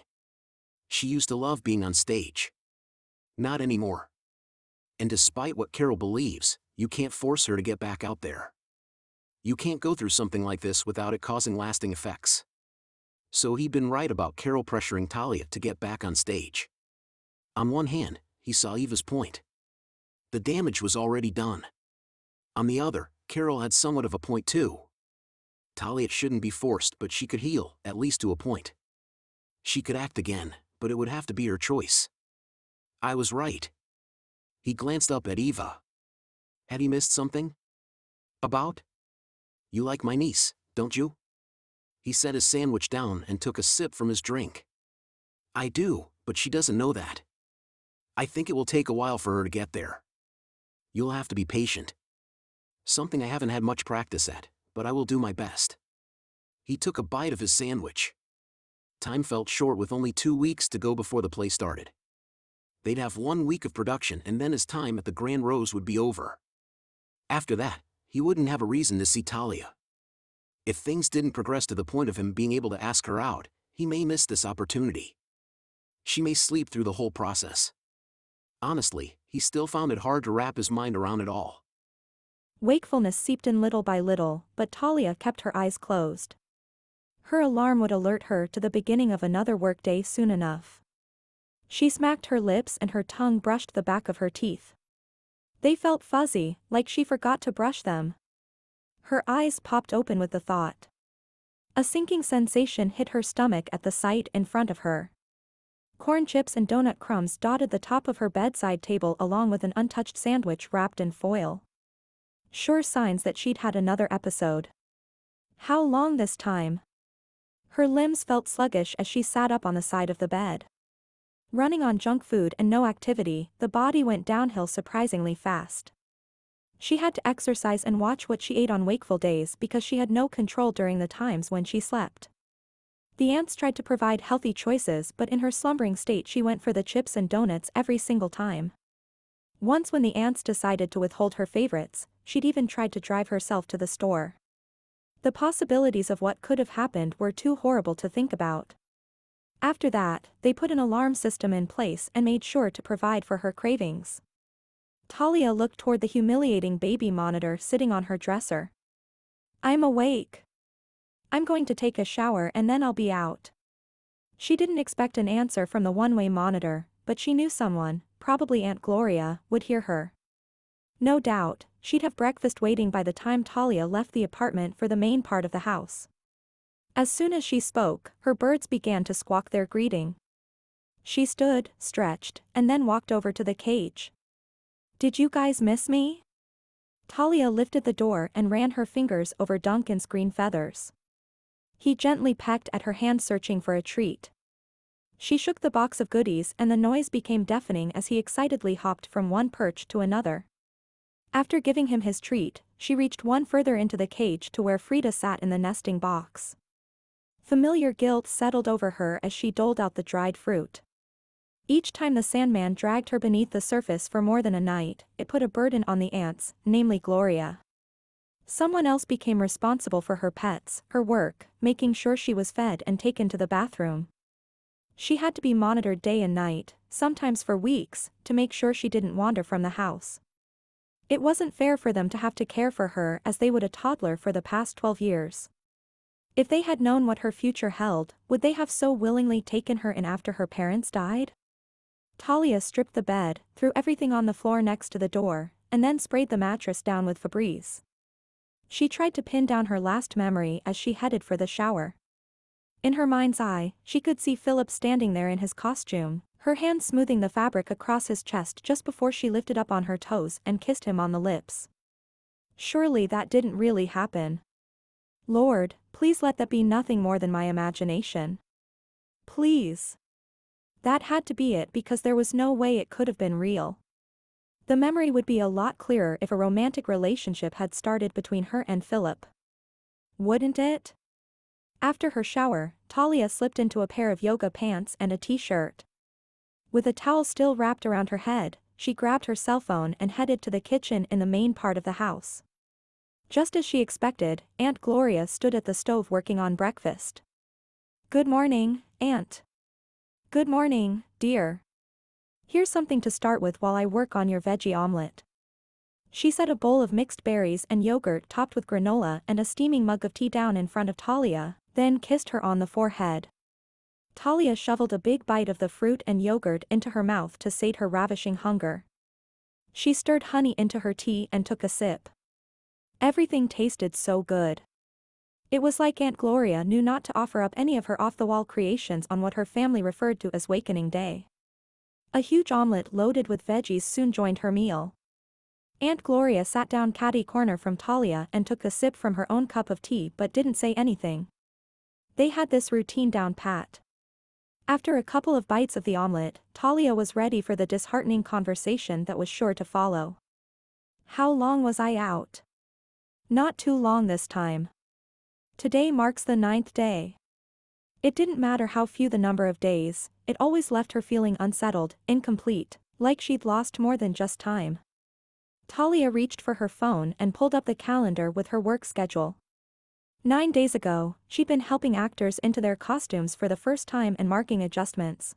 She used to love being on stage. Not anymore. And despite what Carol believes, you can't force her to get back out there. You can't go through something like this without it causing lasting effects. So he'd been right about Carol pressuring Talia to get back on stage. On one hand, he saw Eva's point. The damage was already done. On the other, Carol had somewhat of a point too. Talia shouldn't be forced, but she could heal, at least to a point. She could act again, but it would have to be her choice. I was right. He glanced up at Eva. Had he missed something? About? You like my niece, don't you? He set his sandwich down and took a sip from his drink. I do, but she doesn't know that. I think it will take a while for her to get there. You'll have to be patient. Something I haven't had much practice at, but I will do my best. He took a bite of his sandwich. Time felt short with only 2 weeks to go before the play started. They'd have 1 week of production and then his time at the Grand Rose would be over. After that, he wouldn't have a reason to see Talia. If things didn't progress to the point of him being able to ask her out, he may miss this opportunity. She may sleep through the whole process. Honestly, he still found it hard to wrap his mind around it all. Wakefulness seeped in little by little, but Talia kept her eyes closed. Her alarm would alert her to the beginning of another workday soon enough. She smacked her lips and her tongue brushed the back of her teeth. They felt fuzzy, like she forgot to brush them. Her eyes popped open with the thought. A sinking sensation hit her stomach at the sight in front of her. Corn chips and donut crumbs dotted the top of her bedside table along with an untouched sandwich wrapped in foil. Sure signs that she'd had another episode. How long this time? Her limbs felt sluggish as she sat up on the side of the bed. Running on junk food and no activity, the body went downhill surprisingly fast. She had to exercise and watch what she ate on wakeful days because she had no control during the times when she slept. The ants tried to provide healthy choices, but in her slumbering state she went for the chips and donuts every single time. Once when the ants decided to withhold her favorites, she'd even tried to drive herself to the store. The possibilities of what could have happened were too horrible to think about. After that, they put an alarm system in place and made sure to provide for her cravings. Talia looked toward the humiliating baby monitor sitting on her dresser. "I'm awake. I'm going to take a shower and then I'll be out." She didn't expect an answer from the one-way monitor, but she knew someone, probably Aunt Gloria, would hear her. No doubt, she'd have breakfast waiting by the time Talia left the apartment for the main part of the house. As soon as she spoke, her birds began to squawk their greeting. She stood, stretched, and then walked over to the cage. "Did you guys miss me?" Talia lifted the door and ran her fingers over Duncan's green feathers. He gently pecked at her hand searching for a treat. She shook the box of goodies and the noise became deafening as he excitedly hopped from one perch to another. After giving him his treat, she reached one further into the cage to where Frida sat in the nesting box. Familiar guilt settled over her as she doled out the dried fruit. Each time the Sandman dragged her beneath the surface for more than a night, it put a burden on the ants, namely Gloria. Someone else became responsible for her pets, her work, making sure she was fed and taken to the bathroom. She had to be monitored day and night, sometimes for weeks, to make sure she didn't wander from the house. It wasn't fair for them to have to care for her as they would a toddler for the past 12 years. If they had known what her future held, would they have so willingly taken her in after her parents died? Talia stripped the bed, threw everything on the floor next to the door, and then sprayed the mattress down with Febreze. She tried to pin down her last memory as she headed for the shower. In her mind's eye, she could see Philip standing there in his costume, her hand smoothing the fabric across his chest just before she lifted up on her toes and kissed him on the lips. Surely that didn't really happen. Lord, please let that be nothing more than my imagination. Please. That had to be it because there was no way it could have been real. The memory would be a lot clearer if a romantic relationship had started between her and Philip. Wouldn't it? After her shower, Talia slipped into a pair of yoga pants and a t-shirt. With a towel still wrapped around her head, she grabbed her cell phone and headed to the kitchen in the main part of the house. Just as she expected, Aunt Gloria stood at the stove working on breakfast. "Good morning, Aunt." "Good morning, dear. Here's something to start with while I work on your veggie omelet." She set a bowl of mixed berries and yogurt topped with granola and a steaming mug of tea down in front of Talia, then kissed her on the forehead. Talia shoveled a big bite of the fruit and yogurt into her mouth to sate her ravishing hunger. She stirred honey into her tea and took a sip. Everything tasted so good. It was like Aunt Gloria knew not to offer up any of her off-the-wall creations on what her family referred to as Wakening Day. A huge omelet loaded with veggies soon joined her meal. Aunt Gloria sat down catty-corner from Talia and took a sip from her own cup of tea but didn't say anything. They had this routine down pat. After a couple of bites of the omelet, Talia was ready for the disheartening conversation that was sure to follow. "How long was I out?" "Not too long this time. Today marks the 9th day." It didn't matter how few the number of days, it always left her feeling unsettled, incomplete, like she'd lost more than just time. Talia reached for her phone and pulled up the calendar with her work schedule. 9 days ago, she'd been helping actors into their costumes for the first time and marking adjustments.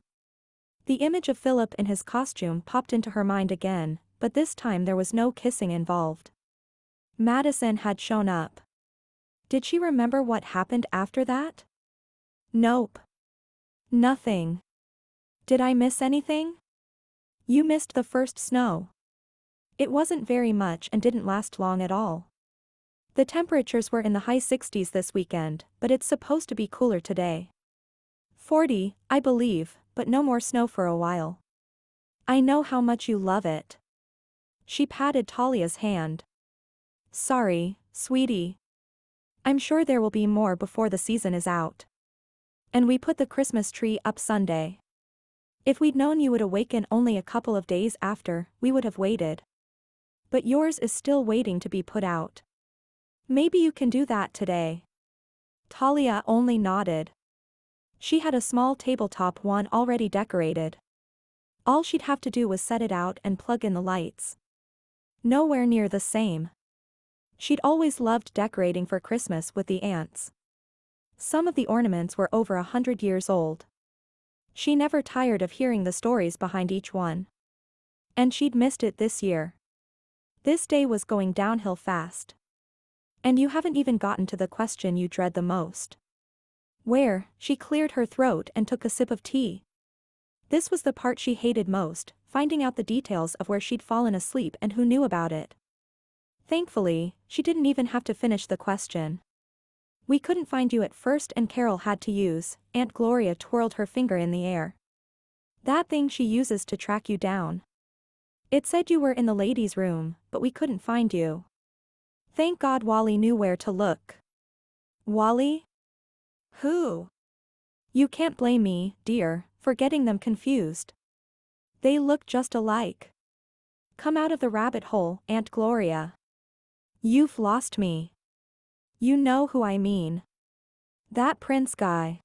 The image of Philip in his costume popped into her mind again, but this time there was no kissing involved. Madison had shown up. Did she remember what happened after that? Nope. Nothing. Did I miss anything? You missed the first snow. It wasn't very much and didn't last long at all. The temperatures were in the high 60s this weekend, but it's supposed to be cooler today. 40, I believe, but no more snow for a while. I know how much you love it. She patted Talia's hand. Sorry, sweetie. I'm sure there will be more before the season is out. And we put the Christmas tree up Sunday. If we'd known you would awaken only a couple of days after, we would have waited. But yours is still waiting to be put out. Maybe you can do that today. Talia only nodded. She had a small tabletop one already decorated. All she'd have to do was set it out and plug in the lights. Nowhere near the same. She'd always loved decorating for Christmas with the aunts. Some of the ornaments were over 100 years old. She never tired of hearing the stories behind each one. And she'd missed it this year. This day was going downhill fast. And you haven't even gotten to the question you dread the most. Where? She cleared her throat and took a sip of tea. This was the part she hated most, finding out the details of where she'd fallen asleep and who knew about it. Thankfully, she didn't even have to finish the question. We couldn't find you at first and Carol had to use, Aunt Gloria twirled her finger in the air. That thing she uses to track you down. It said you were in the ladies' room, but we couldn't find you. Thank God Wally knew where to look. Wally? Who? You can't blame me, dear, for getting them confused. They look just alike. Come out of the rabbit hole, Aunt Gloria. You've lost me. You know who I mean. That prince guy.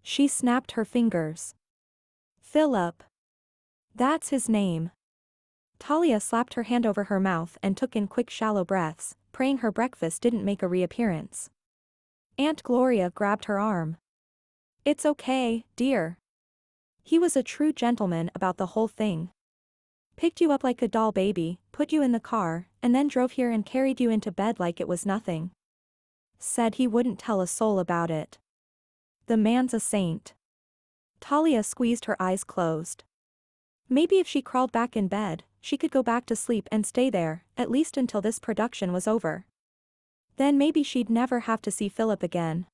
She snapped her fingers. Philip. That's his name. Talia slapped her hand over her mouth and took in quick shallow breaths, praying her breakfast didn't make a reappearance. Aunt Gloria grabbed her arm. It's okay, dear. He was a true gentleman about the whole thing. Picked you up like a doll baby, put you in the car, and then drove here and carried you into bed like it was nothing. Said he wouldn't tell a soul about it. The man's a saint. Talia squeezed her eyes closed. Maybe if she crawled back in bed, she could go back to sleep and stay there, at least until this production was over. Then maybe she'd never have to see Philip again.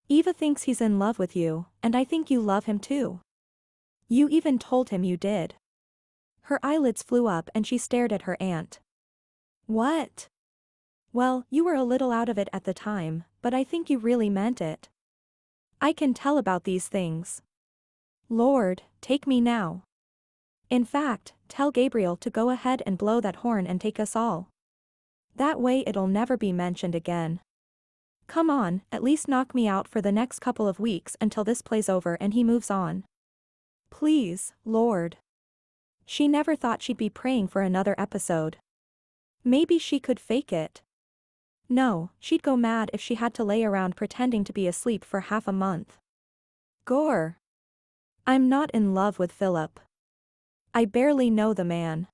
Eva thinks he's in love with you, and I think you love him too. You even told him you did. Her eyelids flew up and she stared at her aunt. What? Well, you were a little out of it at the time, but I think you really meant it. I can tell about these things. Lord, take me now. In fact, tell Gabriel to go ahead and blow that horn and take us all. That way it'll never be mentioned again. Come on, at least knock me out for the next couple of weeks until this plays over and he moves on. Please, Lord. She never thought she'd be praying for another episode. Maybe she could fake it. No, she'd go mad if she had to lay around pretending to be asleep for half a month. Gore. I'm not in love with Philip. I barely know the man.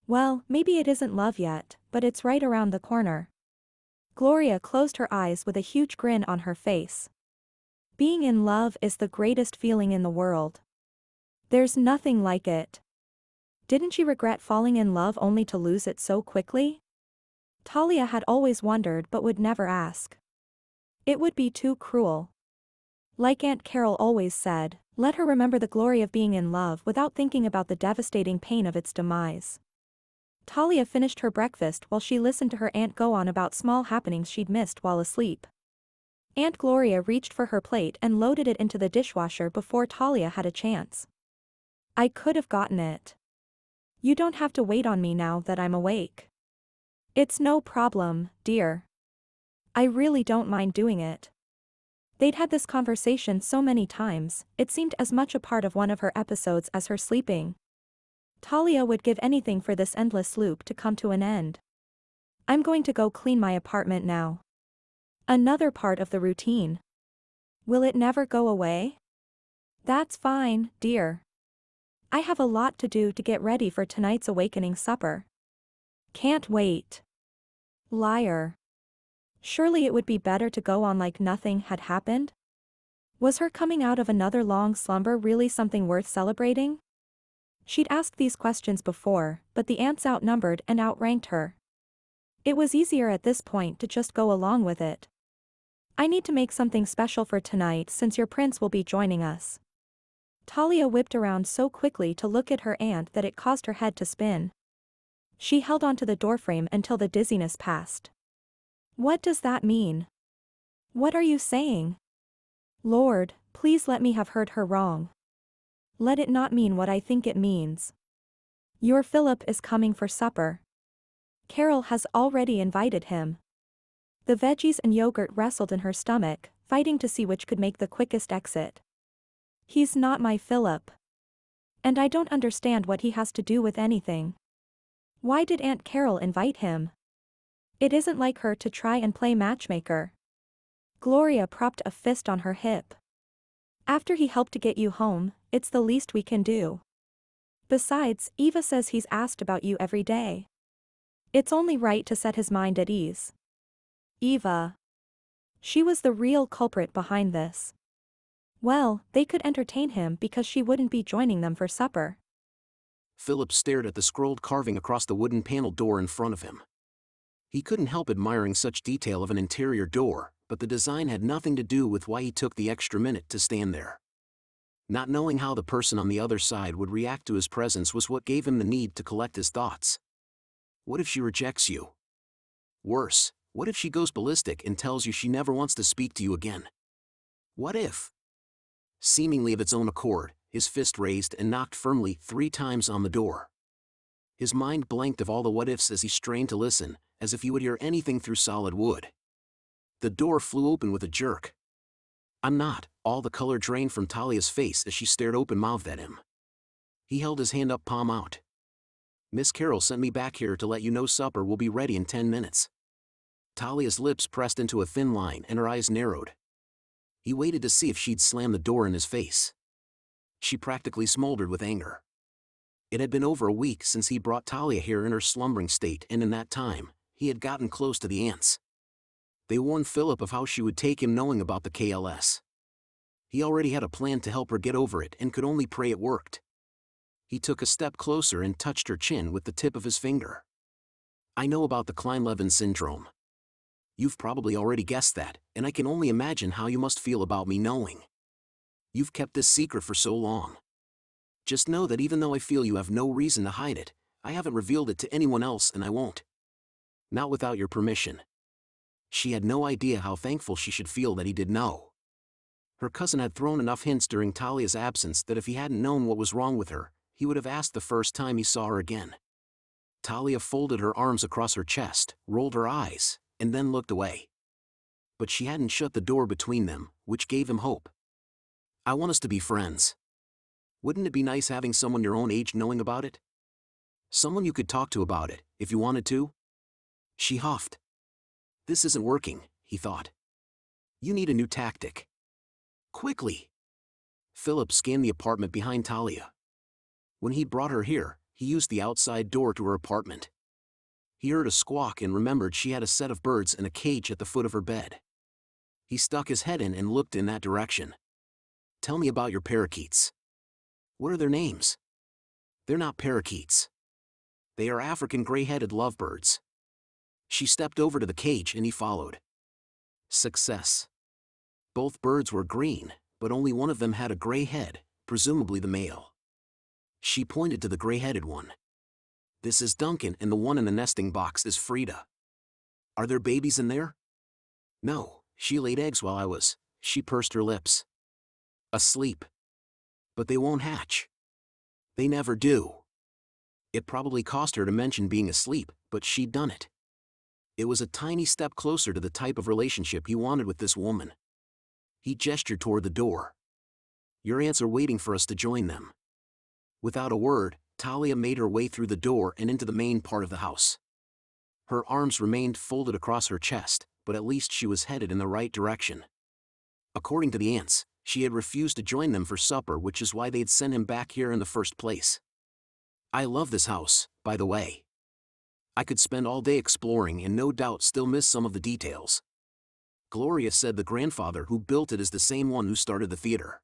Well, maybe it isn't love yet, but it's right around the corner. Gloria closed her eyes with a huge grin on her face. Being in love is the greatest feeling in the world. There's nothing like it. Didn't she regret falling in love only to lose it so quickly? Talia had always wondered but would never ask. It would be too cruel. Like Aunt Carol always said, let her remember the glory of being in love without thinking about the devastating pain of its demise. Talia finished her breakfast while she listened to her aunt go on about small happenings she'd missed while asleep. Aunt Gloria reached for her plate and loaded it into the dishwasher before Talia had a chance. I could have gotten it. You don't have to wait on me now that I'm awake. It's no problem, dear. I really don't mind doing it. They'd had this conversation so many times, it seemed as much a part of one of her episodes as her sleeping. Talia would give anything for this endless loop to come to an end. I'm going to go clean my apartment now. Another part of the routine. Will it never go away? That's fine, dear. I have a lot to do to get ready for tonight's awakening supper. Can't wait. Liar. Surely it would be better to go on like nothing had happened? Was her coming out of another long slumber really something worth celebrating? She'd asked these questions before, but the ants outnumbered and outranked her. It was easier at this point to just go along with it. I need to make something special for tonight since your prince will be joining us. Talia whipped around so quickly to look at her aunt that it caused her head to spin. She held onto the doorframe until the dizziness passed. What does that mean? What are you saying? Lord, please let me have heard her wrong. Let it not mean what I think it means. Your Philip is coming for supper. Carol has already invited him. The veggies and yogurt wrestled in her stomach, fighting to see which could make the quickest exit. He's not my Philip. And I don't understand what he has to do with anything. Why did Aunt Carol invite him? It isn't like her to try and play matchmaker. Gloria propped a fist on her hip. After he helped to get you home, it's the least we can do. Besides, Eva says he's asked about you every day. It's only right to set his mind at ease. Eva. She was the real culprit behind this. Well, they could entertain him because she wouldn't be joining them for supper. Philip stared at the scrolled carving across the wooden paneled door in front of him. He couldn't help admiring such detail of an interior door, but the design had nothing to do with why he took the extra minute to stand there. Not knowing how the person on the other side would react to his presence was what gave him the need to collect his thoughts. What if she rejects you? Worse, what if she goes ballistic and tells you she never wants to speak to you again? What if? Seemingly of its own accord, his fist raised and knocked firmly 3 times on the door. His mind blanked of all the what-ifs as he strained to listen, as if he would hear anything through solid wood. The door flew open with a jerk. I'm not, all the color drained from Talia's face as she stared open-mouthed at him. He held his hand up, palm out. Miss Carol sent me back here to let you know supper will be ready in 10 minutes. Talia's lips pressed into a thin line and her eyes narrowed. He waited to see if she'd slam the door in his face. She practically smoldered with anger. It had been over a week since he brought Talia here in her slumbering state, and in that time, he had gotten close to the ants. They warned Philip of how she would take him knowing about the KLS. He already had a plan to help her get over it and could only pray it worked. He took a step closer and touched her chin with the tip of his finger. I know about the Klein-Levin syndrome. You've probably already guessed that, and I can only imagine how you must feel about me knowing. You've kept this secret for so long. Just know that even though I feel you have no reason to hide it, I haven't revealed it to anyone else and I won't. Not without your permission. She had no idea how thankful she should feel that he did know. Her cousin had thrown enough hints during Talia's absence that if he hadn't known what was wrong with her, he would have asked the first time he saw her again. Talia folded her arms across her chest, rolled her eyes, and then looked away. But she hadn't shut the door between them, which gave him hope. I want us to be friends. Wouldn't it be nice having someone your own age knowing about it? Someone you could talk to about it, if you wanted to? She huffed. This isn't working, he thought. You need a new tactic. Quickly. Philip scanned the apartment behind Talia. When he brought her here, he used the outside door to her apartment. He heard a squawk and remembered she had a set of birds in a cage at the foot of her bed. He stuck his head in and looked in that direction. Tell me about your parakeets. What are their names? They're not parakeets. They are African gray-headed lovebirds. She stepped over to the cage and he followed. Success. Both birds were green, but only one of them had a gray head, presumably the male. She pointed to the gray-headed one. This is Duncan and the one in the nesting box is Frida. Are there babies in there? No, she laid eggs while I was, she pursed her lips. Asleep. But they won't hatch. They never do. It probably cost her to mention being asleep, but she'd done it. It was a tiny step closer to the type of relationship he wanted with this woman. He gestured toward the door. Your aunts are waiting for us to join them. Without a word, Talia made her way through the door and into the main part of the house. Her arms remained folded across her chest, but at least she was headed in the right direction. According to the aunts, she had refused to join them for supper, which is why they'd sent him back here in the first place. I love this house, by the way. I could spend all day exploring and no doubt still miss some of the details. Gloria said the grandfather who built it is the same one who started the theater.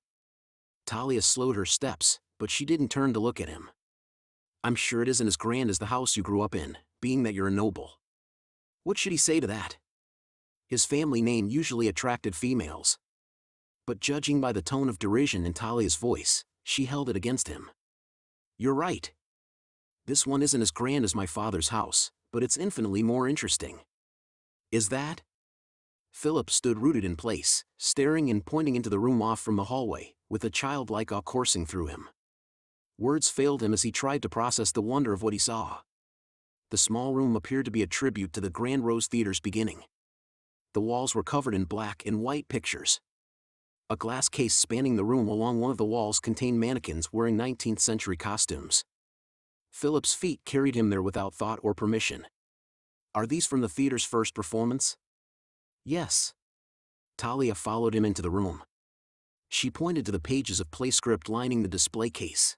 Talia slowed her steps, but she didn't turn to look at him. I'm sure it isn't as grand as the house you grew up in, being that you're a noble. What should he say to that? His family name usually attracted females. But judging by the tone of derision in Talia's voice, she held it against him. You're right. This one isn't as grand as my father's house, but it's infinitely more interesting. Is that? Philip stood rooted in place, staring and pointing into the room off from the hallway, with a childlike awe coursing through him. Words failed him as he tried to process the wonder of what he saw. The small room appeared to be a tribute to the Grand Rose Theater's beginning. The walls were covered in black and white pictures. A glass case spanning the room along one of the walls contained mannequins wearing 19th century costumes. Philip's feet carried him there without thought or permission. Are these from the theater's first performance? Yes. Talia followed him into the room. She pointed to the pages of play script lining the display case.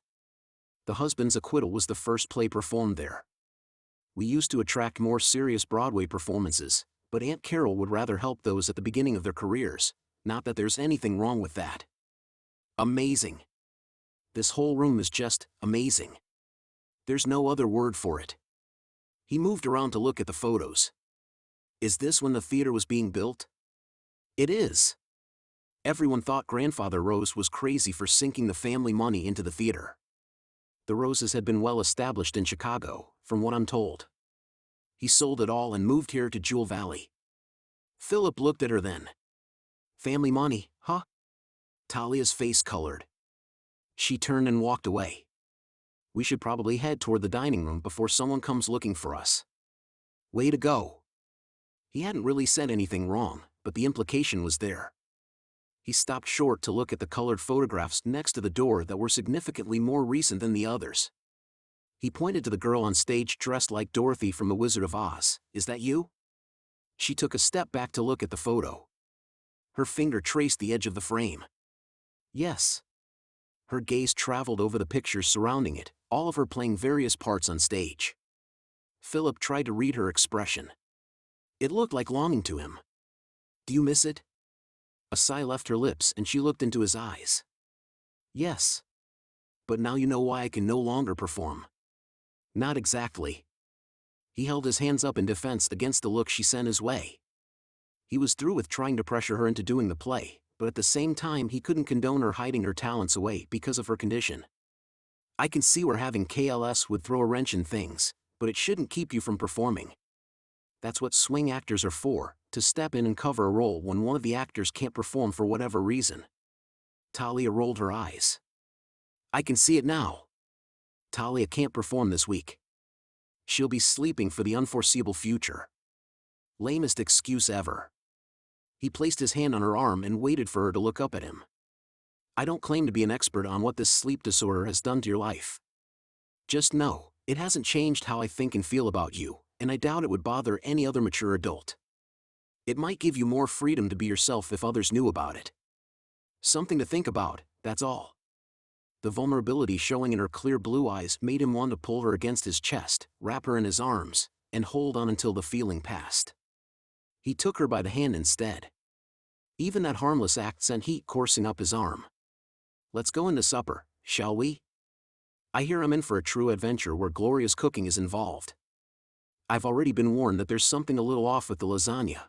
The Husband's Acquittal was the first play performed there. We used to attract more serious Broadway performances, but Aunt Carol would rather help those at the beginning of their careers, not that there's anything wrong with that. Amazing. This whole room is just amazing. There's no other word for it. He moved around to look at the photos. Is this when the theater was being built? It is. Everyone thought Grandfather Rose was crazy for sinking the family money into the theater. The Roses had been well established in Chicago, from what I'm told. He sold it all and moved here to Jewel Valley. Philip looked at her then. Family money, huh? Talia's face colored. She turned and walked away. We should probably head toward the dining room before someone comes looking for us. Way to go. He hadn't really said anything wrong, but the implication was there. He stopped short to look at the colored photographs next to the door that were significantly more recent than the others. He pointed to the girl on stage dressed like Dorothy from The Wizard of Oz. Is that you? She took a step back to look at the photo. Her finger traced the edge of the frame. Yes. Her gaze traveled over the pictures surrounding it, all of her playing various parts on stage. Philip tried to read her expression. It looked like longing to him. Do you miss it? A sigh left her lips and she looked into his eyes. Yes. But now you know why I can no longer perform. Not exactly. He held his hands up in defense against the look she sent his way. He was through with trying to pressure her into doing the play, but at the same time he couldn't condone her hiding her talents away because of her condition. I can see where having KLS would throw a wrench in things, but it shouldn't keep you from performing. That's what swing actors are for, to step in and cover a role when one of the actors can't perform for whatever reason. Talia rolled her eyes. I can see it now. Talia can't perform this week. She'll be sleeping for the unforeseeable future. Lamest excuse ever. He placed his hand on her arm and waited for her to look up at him. I don't claim to be an expert on what this sleep disorder has done to your life. Just know, it hasn't changed how I think and feel about you, and I doubt it would bother any other mature adult. It might give you more freedom to be yourself if others knew about it. Something to think about, that's all. The vulnerability showing in her clear blue eyes made him want to pull her against his chest, wrap her in his arms, and hold on until the feeling passed. He took her by the hand instead. Even that harmless act sent heat coursing up his arm. Let's go into supper, shall we? I hear I'm in for a true adventure where Gloria's cooking is involved. I've already been warned that there's something a little off with the lasagna.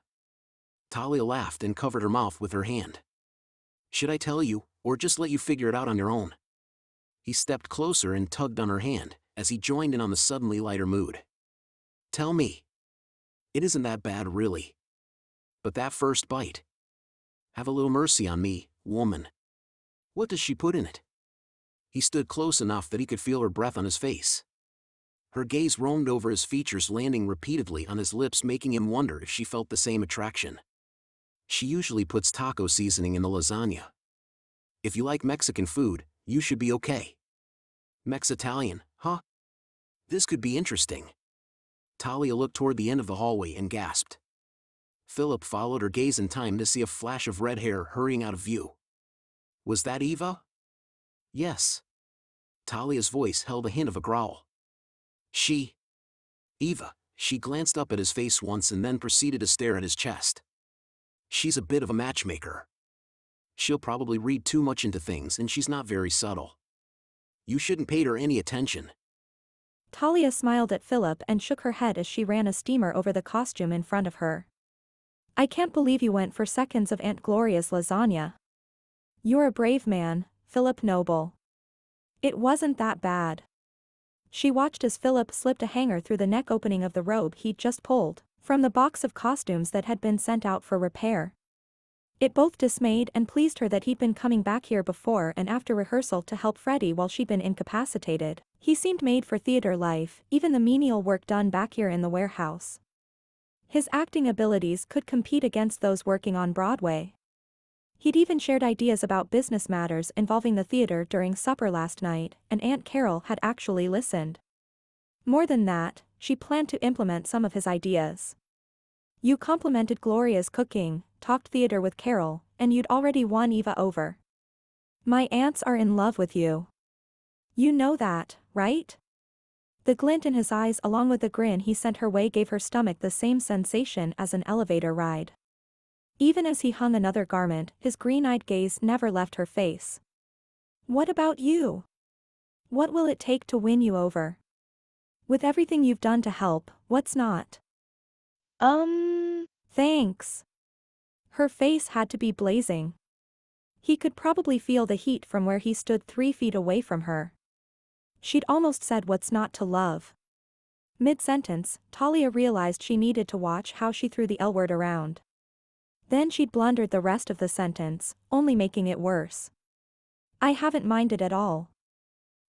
Talia laughed and covered her mouth with her hand. Should I tell you, or just let you figure it out on your own? He stepped closer and tugged on her hand, as he joined in on the suddenly lighter mood. Tell me. It isn't that bad, really. But that first bite. Have a little mercy on me, woman. What does she put in it? He stood close enough that he could feel her breath on his face. Her gaze roamed over his features, landing repeatedly on his lips, making him wonder if she felt the same attraction. She usually puts taco seasoning in the lasagna. If you like Mexican food, you should be okay. Mex-Italian, huh? This could be interesting. Talia looked toward the end of the hallway and gasped. Philip followed her gaze in time to see a flash of red hair hurrying out of view. Was that Eva? Yes. Talia's voice held a hint of a growl. Eva. She glanced up at his face once and then proceeded to stare at his chest. She's a bit of a matchmaker. She'll probably read too much into things and she's not very subtle. You shouldn't pay her any attention. Talia smiled at Philip and shook her head as she ran a steamer over the costume in front of her. I can't believe you went for seconds of Aunt Gloria's lasagna. You're a brave man, Philip Noble. It wasn't that bad. She watched as Philip slipped a hanger through the neck opening of the robe he'd just pulled from the box of costumes that had been sent out for repair. It both dismayed and pleased her that he'd been coming back here before and after rehearsal to help Freddie while she'd been incapacitated. He seemed made for theater life, even the menial work done back here in the warehouse. His acting abilities could compete against those working on Broadway. He'd even shared ideas about business matters involving the theater during supper last night, and Aunt Carol had actually listened. More than that, she planned to implement some of his ideas. You complimented Gloria's cooking, talked theater with Carol, and you'd already won Eva over. My aunts are in love with you. You know that, right? The glint in his eyes along with the grin he sent her way gave her stomach the same sensation as an elevator ride. Even as he hung another garment, his green-eyed gaze never left her face. What about you? What will it take to win you over? With everything you've done to help, what's not? Thanks. Her face had to be blazing. He could probably feel the heat from where he stood 3 feet away from her. She'd almost said what's not to love. Mid-sentence, Talia realized she needed to watch how she threw the L word around. Then she'd blundered the rest of the sentence, only making it worse. I haven't minded at all.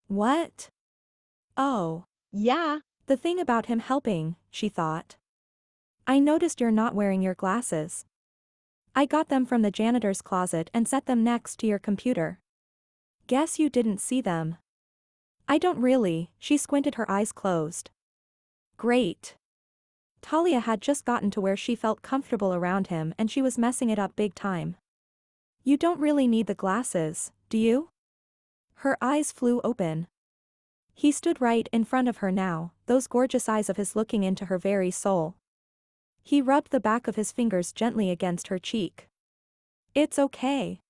What? Oh, yeah, the thing about him helping, she thought. I noticed you're not wearing your glasses. I got them from the janitor's closet and set them next to your computer. Guess you didn't see them. I don't really, she squinted, her eyes closed. Great. Talia had just gotten to where she felt comfortable around him and she was messing it up big time. You don't really need the glasses, do you? Her eyes flew open. He stood right in front of her now, those gorgeous eyes of his looking into her very soul. He rubbed the back of his fingers gently against her cheek. It's okay.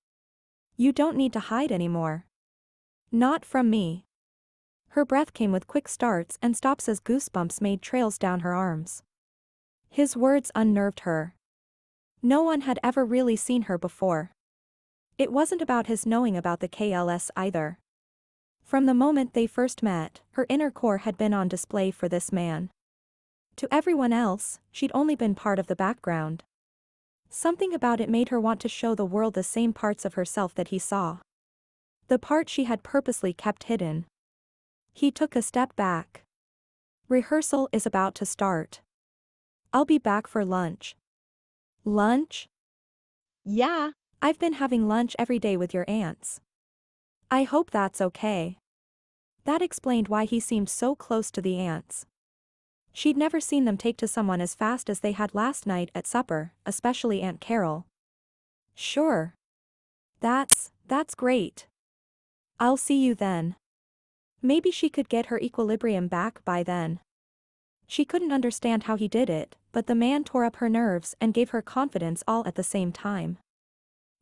You don't need to hide anymore. Not from me. Her breath came with quick starts and stops as goosebumps made trails down her arms. His words unnerved her. No one had ever really seen her before. It wasn't about his knowing about the KLS either. From the moment they first met, her inner core had been on display for this man. To everyone else, she'd only been part of the background. Something about it made her want to show the world the same parts of herself that he saw. The part she had purposely kept hidden. He took a step back. Rehearsal is about to start. I'll be back for lunch. Lunch? Yeah, I've been having lunch every day with your aunts. I hope that's okay. That explained why he seemed so close to the aunts. She'd never seen them take to someone as fast as they had last night at supper, especially Aunt Carol. Sure. That's great. I'll see you then. Maybe she could get her equilibrium back by then. She couldn't understand how he did it, but the man tore up her nerves and gave her confidence all at the same time.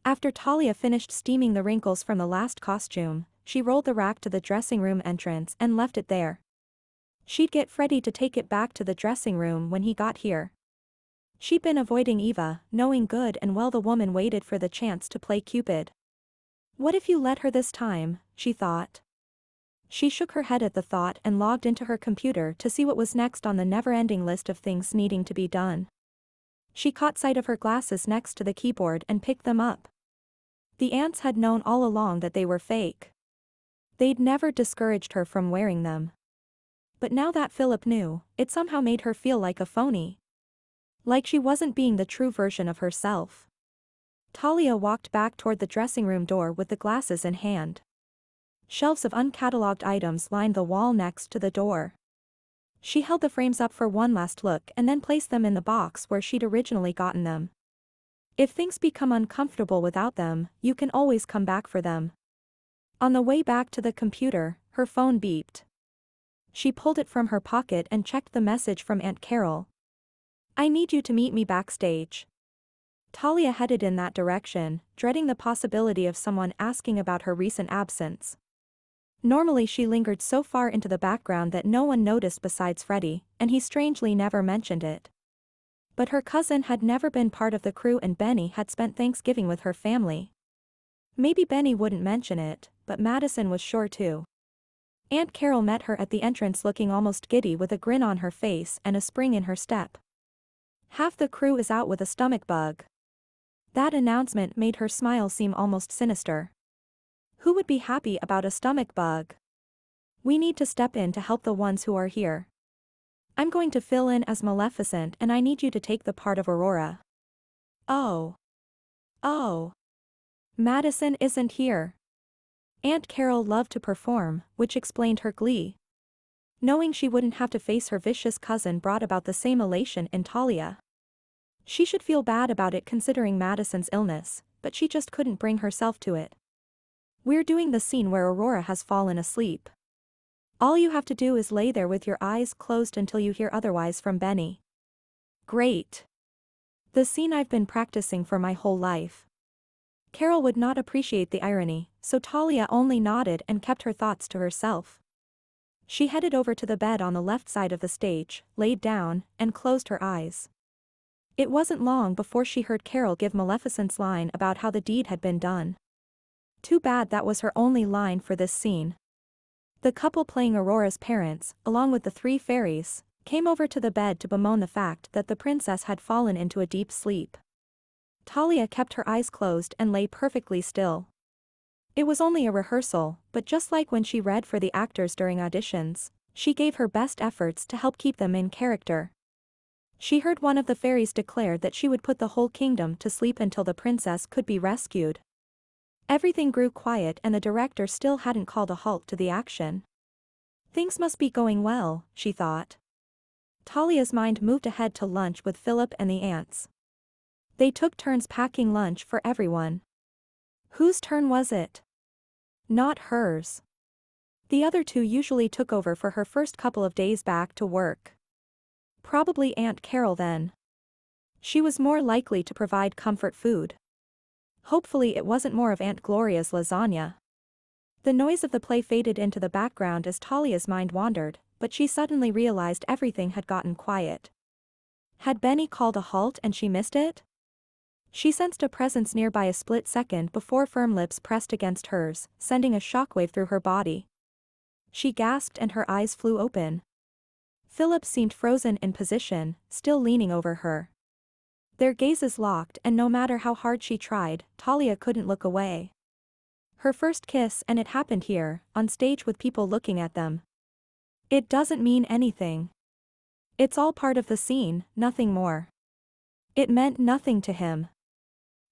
After Talia finished steaming the wrinkles from the last costume, she rolled the rack to the dressing room entrance and left it there. She'd get Freddie to take it back to the dressing room when he got here. She'd been avoiding Eva, knowing good and well the woman waited for the chance to play Cupid. What if you let her this time, she thought. She shook her head at the thought and logged into her computer to see what was next on the never-ending list of things needing to be done. She caught sight of her glasses next to the keyboard and picked them up. The aunts had known all along that they were fake. They'd never discouraged her from wearing them. But now that Philip knew, it somehow made her feel like a phony. Like she wasn't being the true version of herself. Talia walked back toward the dressing room door with the glasses in hand. Shelves of uncatalogued items lined the wall next to the door. She held the frames up for one last look and then placed them in the box where she'd originally gotten them. If things become uncomfortable without them, you can always come back for them. On the way back to the computer, her phone beeped. She pulled it from her pocket and checked the message from Aunt Carol. I need you to meet me backstage. Talia headed in that direction, dreading the possibility of someone asking about her recent absence. Normally she lingered so far into the background that no one noticed besides Freddie, and he strangely never mentioned it. But her cousin had never been part of the crew and Benny had spent Thanksgiving with her family. Maybe Benny wouldn't mention it, but Madison was sure to. Aunt Carol met her at the entrance looking almost giddy with a grin on her face and a spring in her step. Half the crew is out with a stomach bug. That announcement made her smile seem almost sinister. Who would be happy about a stomach bug? We need to step in to help the ones who are here. I'm going to fill in as Maleficent and I need you to take the part of Aurora. Oh. Madison isn't here. Aunt Carol loved to perform, which explained her glee. Knowing she wouldn't have to face her vicious cousin brought about the same elation in Talia. She should feel bad about it considering Madison's illness, but she just couldn't bring herself to it. We're doing the scene where Aurora has fallen asleep. All you have to do is lay there with your eyes closed until you hear otherwise from Benny. Great. The scene I've been practicing for my whole life. Carol would not appreciate the irony, so Talia only nodded and kept her thoughts to herself. She headed over to the bed on the left side of the stage, laid down, and closed her eyes. It wasn't long before she heard Carol give Maleficent's line about how the deed had been done. Too bad that was her only line for this scene. The couple playing Aurora's parents, along with the 3 fairies, came over to the bed to bemoan the fact that the princess had fallen into a deep sleep. Talia kept her eyes closed and lay perfectly still. It was only a rehearsal, but just like when she read for the actors during auditions, she gave her best efforts to help keep them in character. She heard one of the fairies declare that she would put the whole kingdom to sleep until the princess could be rescued. Everything grew quiet and the director still hadn't called a halt to the action. Things must be going well, she thought. Talia's mind moved ahead to lunch with Philip and the aunts. They took turns packing lunch for everyone. Whose turn was it? Not hers. The other 2 usually took over for her first couple of days back to work. Probably Aunt Carol then. She was more likely to provide comfort food. Hopefully it wasn't more of Aunt Gloria's lasagna. The noise of the play faded into the background as Talia's mind wandered, but she suddenly realized everything had gotten quiet. Had Benny called a halt and she missed it? She sensed a presence nearby a split second before firm lips pressed against hers, sending a shockwave through her body. She gasped and her eyes flew open. Philip seemed frozen in position, still leaning over her. Their gazes locked and no matter how hard she tried, Talia couldn't look away. Her first kiss and it happened here, on stage with people looking at them. It doesn't mean anything. It's all part of the scene, nothing more. It meant nothing to him.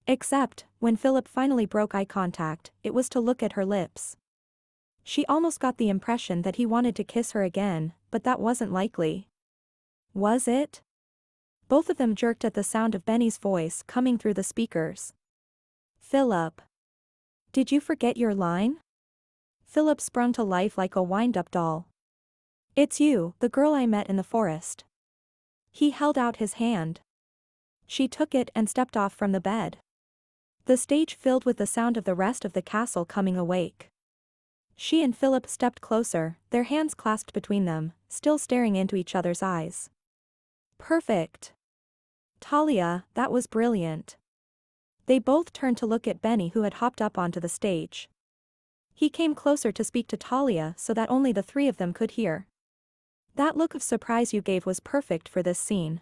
Except, when Philip finally broke eye contact, it was to look at her lips. She almost got the impression that he wanted to kiss her again, but that wasn't likely. Was it? Both of them jerked at the sound of Benny's voice coming through the speakers. Philip. Did you forget your line? Philip sprung to life like a wind-up doll. It's you, the girl I met in the forest. He held out his hand. She took it and stepped off from the bed. The stage filled with the sound of the rest of the castle coming awake. She and Philip stepped closer, their hands clasped between them, still staring into each other's eyes. Perfect. Talia, that was brilliant. They both turned to look at Benny who had hopped up onto the stage. He came closer to speak to Talia so that only the 3 of them could hear. That look of surprise you gave was perfect for this scene.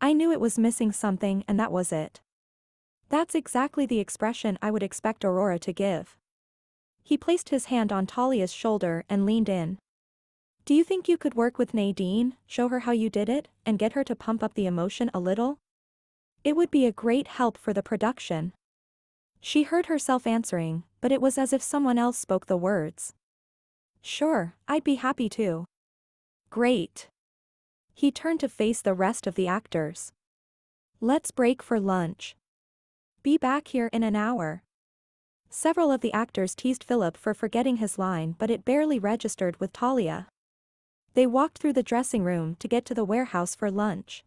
I knew it was missing something and that was it. That's exactly the expression I would expect Aurora to give. He placed his hand on Talia's shoulder and leaned in. Do you think you could work with Nadine, show her how you did it, and get her to pump up the emotion a little? It would be a great help for the production. She heard herself answering, but it was as if someone else spoke the words. Sure, I'd be happy to. Great. He turned to face the rest of the actors. Let's break for lunch. Be back here in an hour. Several of the actors teased Philip for forgetting his line but it barely registered with Talia. They walked through the dressing room to get to the warehouse for lunch.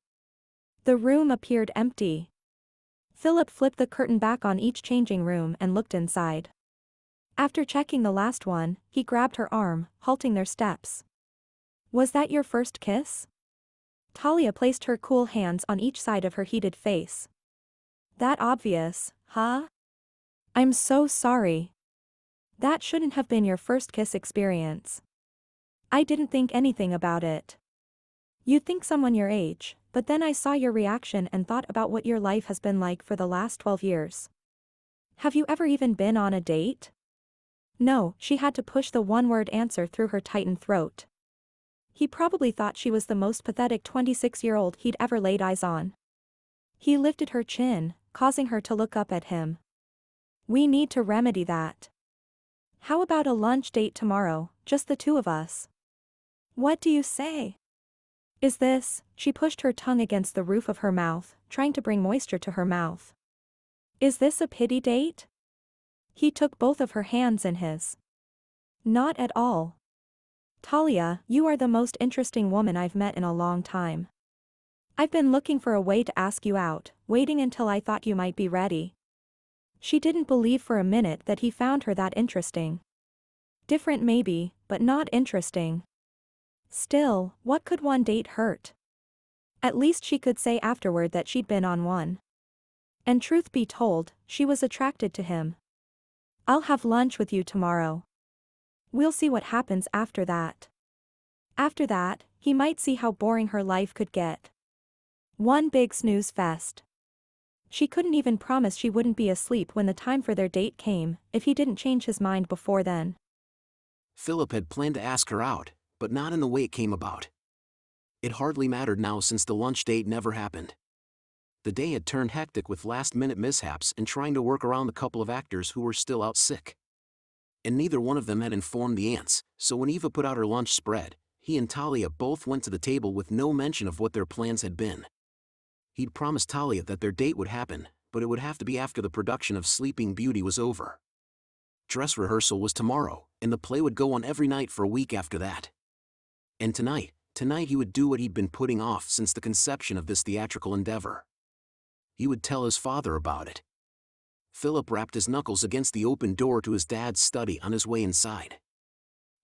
The room appeared empty. Philip flipped the curtain back on each changing room and looked inside. After checking the last one, he grabbed her arm, halting their steps. Was that your first kiss? Talia placed her cool hands on each side of her heated face. That obvious, huh? I'm so sorry. That shouldn't have been your first kiss experience. I didn't think anything about it. You'd think someone your age, but then I saw your reaction and thought about what your life has been like for the last 12 years. Have you ever even been on a date? No, she had to push the one-word answer through her tightened throat. He probably thought she was the most pathetic 26-year-old he'd ever laid eyes on. He lifted her chin, causing her to look up at him. We need to remedy that. How about a lunch date tomorrow, just the two of us? What do you say? Is this, she pushed her tongue against the roof of her mouth, trying to bring moisture to her mouth. Is this a pity date? He took both of her hands in his. Not at all. Talia, you are the most interesting woman I've met in a long time. I've been looking for a way to ask you out, waiting until I thought you might be ready. She didn't believe for a minute that he found her that interesting. Different maybe, but not interesting. Still, what could one date hurt? At least she could say afterward that she'd been on one. And truth be told, she was attracted to him. I'll have lunch with you tomorrow. We'll see what happens after that. After that, he might see how boring her life could get. One big snooze fest. She couldn't even promise she wouldn't be asleep when the time for their date came, if he didn't change his mind before then. Philip had planned to ask her out, but not in the way it came about. It hardly mattered now since the lunch date never happened. The day had turned hectic with last-minute mishaps and trying to work around the couple of actors who were still out sick. And neither one of them had informed the aunts, so when Eva put out her lunch spread, he and Talia both went to the table with no mention of what their plans had been. He'd promised Talia that their date would happen, but it would have to be after the production of Sleeping Beauty was over. Dress rehearsal was tomorrow, and the play would go on every night for a week after that. And tonight he would do what he'd been putting off since the conception of this theatrical endeavor. He would tell his father about it. Philip rapped his knuckles against the open door to his dad's study on his way inside.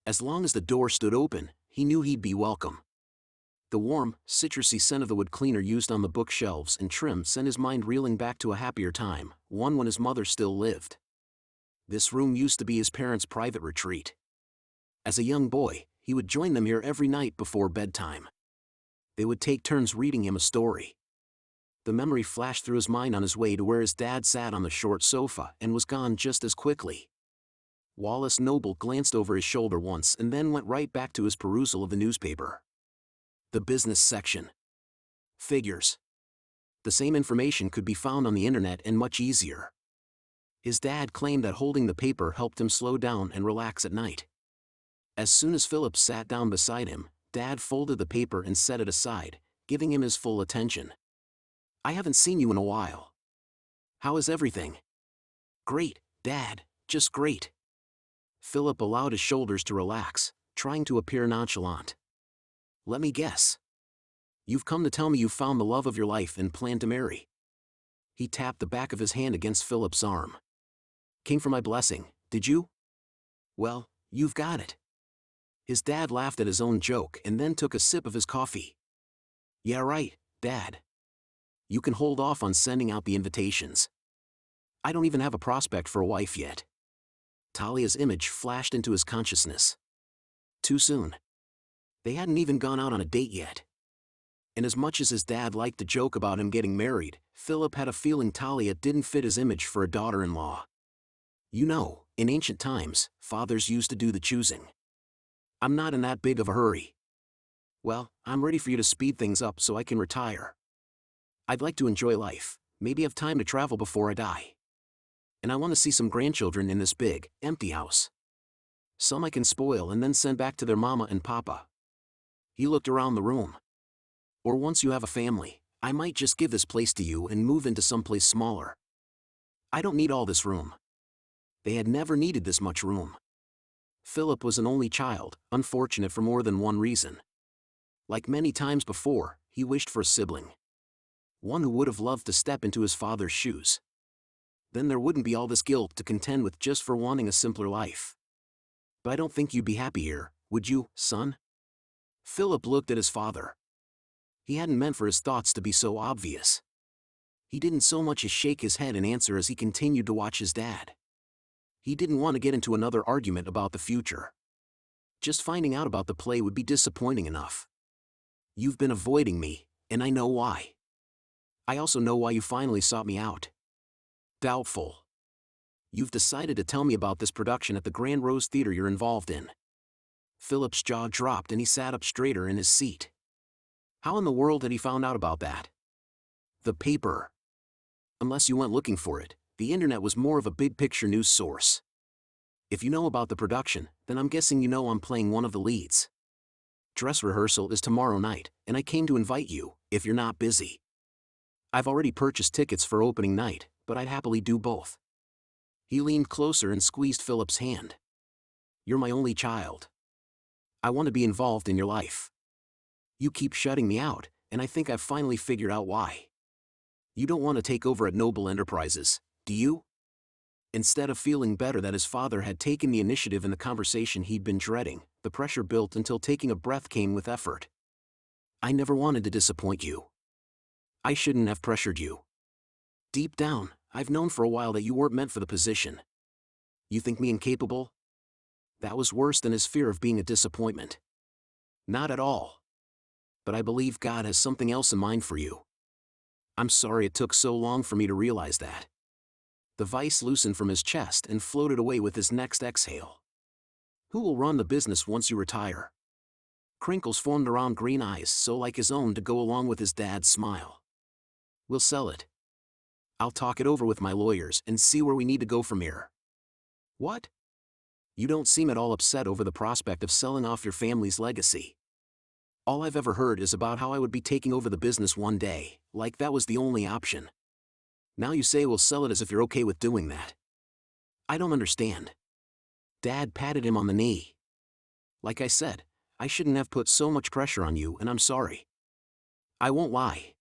As long as the door stood open, he knew he'd be welcome. The warm, citrusy scent of the wood cleaner used on the bookshelves and trim sent his mind reeling back to a happier time, one when his mother still lived. This room used to be his parents' private retreat. As a young boy, he would join them here every night before bedtime. They would take turns reading him a story. The memory flashed through his mind on his way to where his dad sat on the short sofa and was gone just as quickly. Wallace Noble glanced over his shoulder once and then went right back to his perusal of the newspaper. The business section. Figures. The same information could be found on the internet and much easier. His dad claimed that holding the paper helped him slow down and relax at night. As soon as Philip sat down beside him, Dad folded the paper and set it aside, giving him his full attention. I haven't seen you in a while. How is everything? Great, Dad, just great. Philip allowed his shoulders to relax, trying to appear nonchalant. Let me guess. You've come to tell me you found the love of your life and plan to marry. He tapped the back of his hand against Philip's arm. Came for my blessing, did you? Well, you've got it. His dad laughed at his own joke and then took a sip of his coffee. Yeah right, Dad. You can hold off on sending out the invitations. I don't even have a prospect for a wife yet. Talia's image flashed into his consciousness. Too soon. They hadn't even gone out on a date yet. And as much as his dad liked to joke about him getting married, Philip had a feeling Talia didn't fit his image for a daughter-in-law. You know, in ancient times, fathers used to do the choosing. I'm not in that big of a hurry. Well, I'm ready for you to speed things up so I can retire. I'd like to enjoy life, maybe have time to travel before I die. And I want to see some grandchildren in this big, empty house. Some I can spoil and then send back to their mama and papa. He looked around the room. Or once you have a family, I might just give this place to you and move into someplace smaller. I don't need all this room. They had never needed this much room. Philip was an only child, unfortunate for more than one reason. Like many times before, he wished for a sibling. one who would have loved to step into his father's shoes. Then there wouldn't be all this guilt to contend with just for wanting a simpler life. But I don't think you'd be happy here, would you, son? Philip looked at his father. He hadn't meant for his thoughts to be so obvious. He didn't so much as shake his head in answer as he continued to watch his dad. He didn't want to get into another argument about the future. Just finding out about the play would be disappointing enough. You've been avoiding me, and I know why. I also know why you finally sought me out. Doubtful. You've decided to tell me about this production at the Grand Rose Theater you're involved in. Philip's jaw dropped and he sat up straighter in his seat. How in the world had he found out about that? The paper. Unless you went looking for it, the internet was more of a big-picture news source. If you know about the production, then I'm guessing you know I'm playing one of the leads. Dress rehearsal is tomorrow night, and I came to invite you, if you're not busy. I've already purchased tickets for opening night, but I'd happily do both. He leaned closer and squeezed Philip's hand. You're my only child. I want to be involved in your life. You keep shutting me out, and I think I've finally figured out why. You don't want to take over at Noble Enterprises, do you? Instead of feeling better that his father had taken the initiative in the conversation he'd been dreading, the pressure built until taking a breath came with effort. I never wanted to disappoint you. I shouldn't have pressured you. Deep down, I've known for a while that you weren't meant for the position. You think me incapable? That was worse than his fear of being a disappointment. Not at all. But I believe God has something else in mind for you. I'm sorry it took so long for me to realize that. The vice loosened from his chest and floated away with his next exhale. Who will run the business once you retire? Crinkles formed around green eyes so like his own to go along with his dad's smile. We'll sell it. I'll talk it over with my lawyers and see where we need to go from here. What? You don't seem at all upset over the prospect of selling off your family's legacy. All I've ever heard is about how I would be taking over the business one day, like that was the only option. Now you say we'll sell it as if you're okay with doing that. I don't understand. Dad patted him on the knee. Like I said, I shouldn't have put so much pressure on you, and I'm sorry. I won't lie.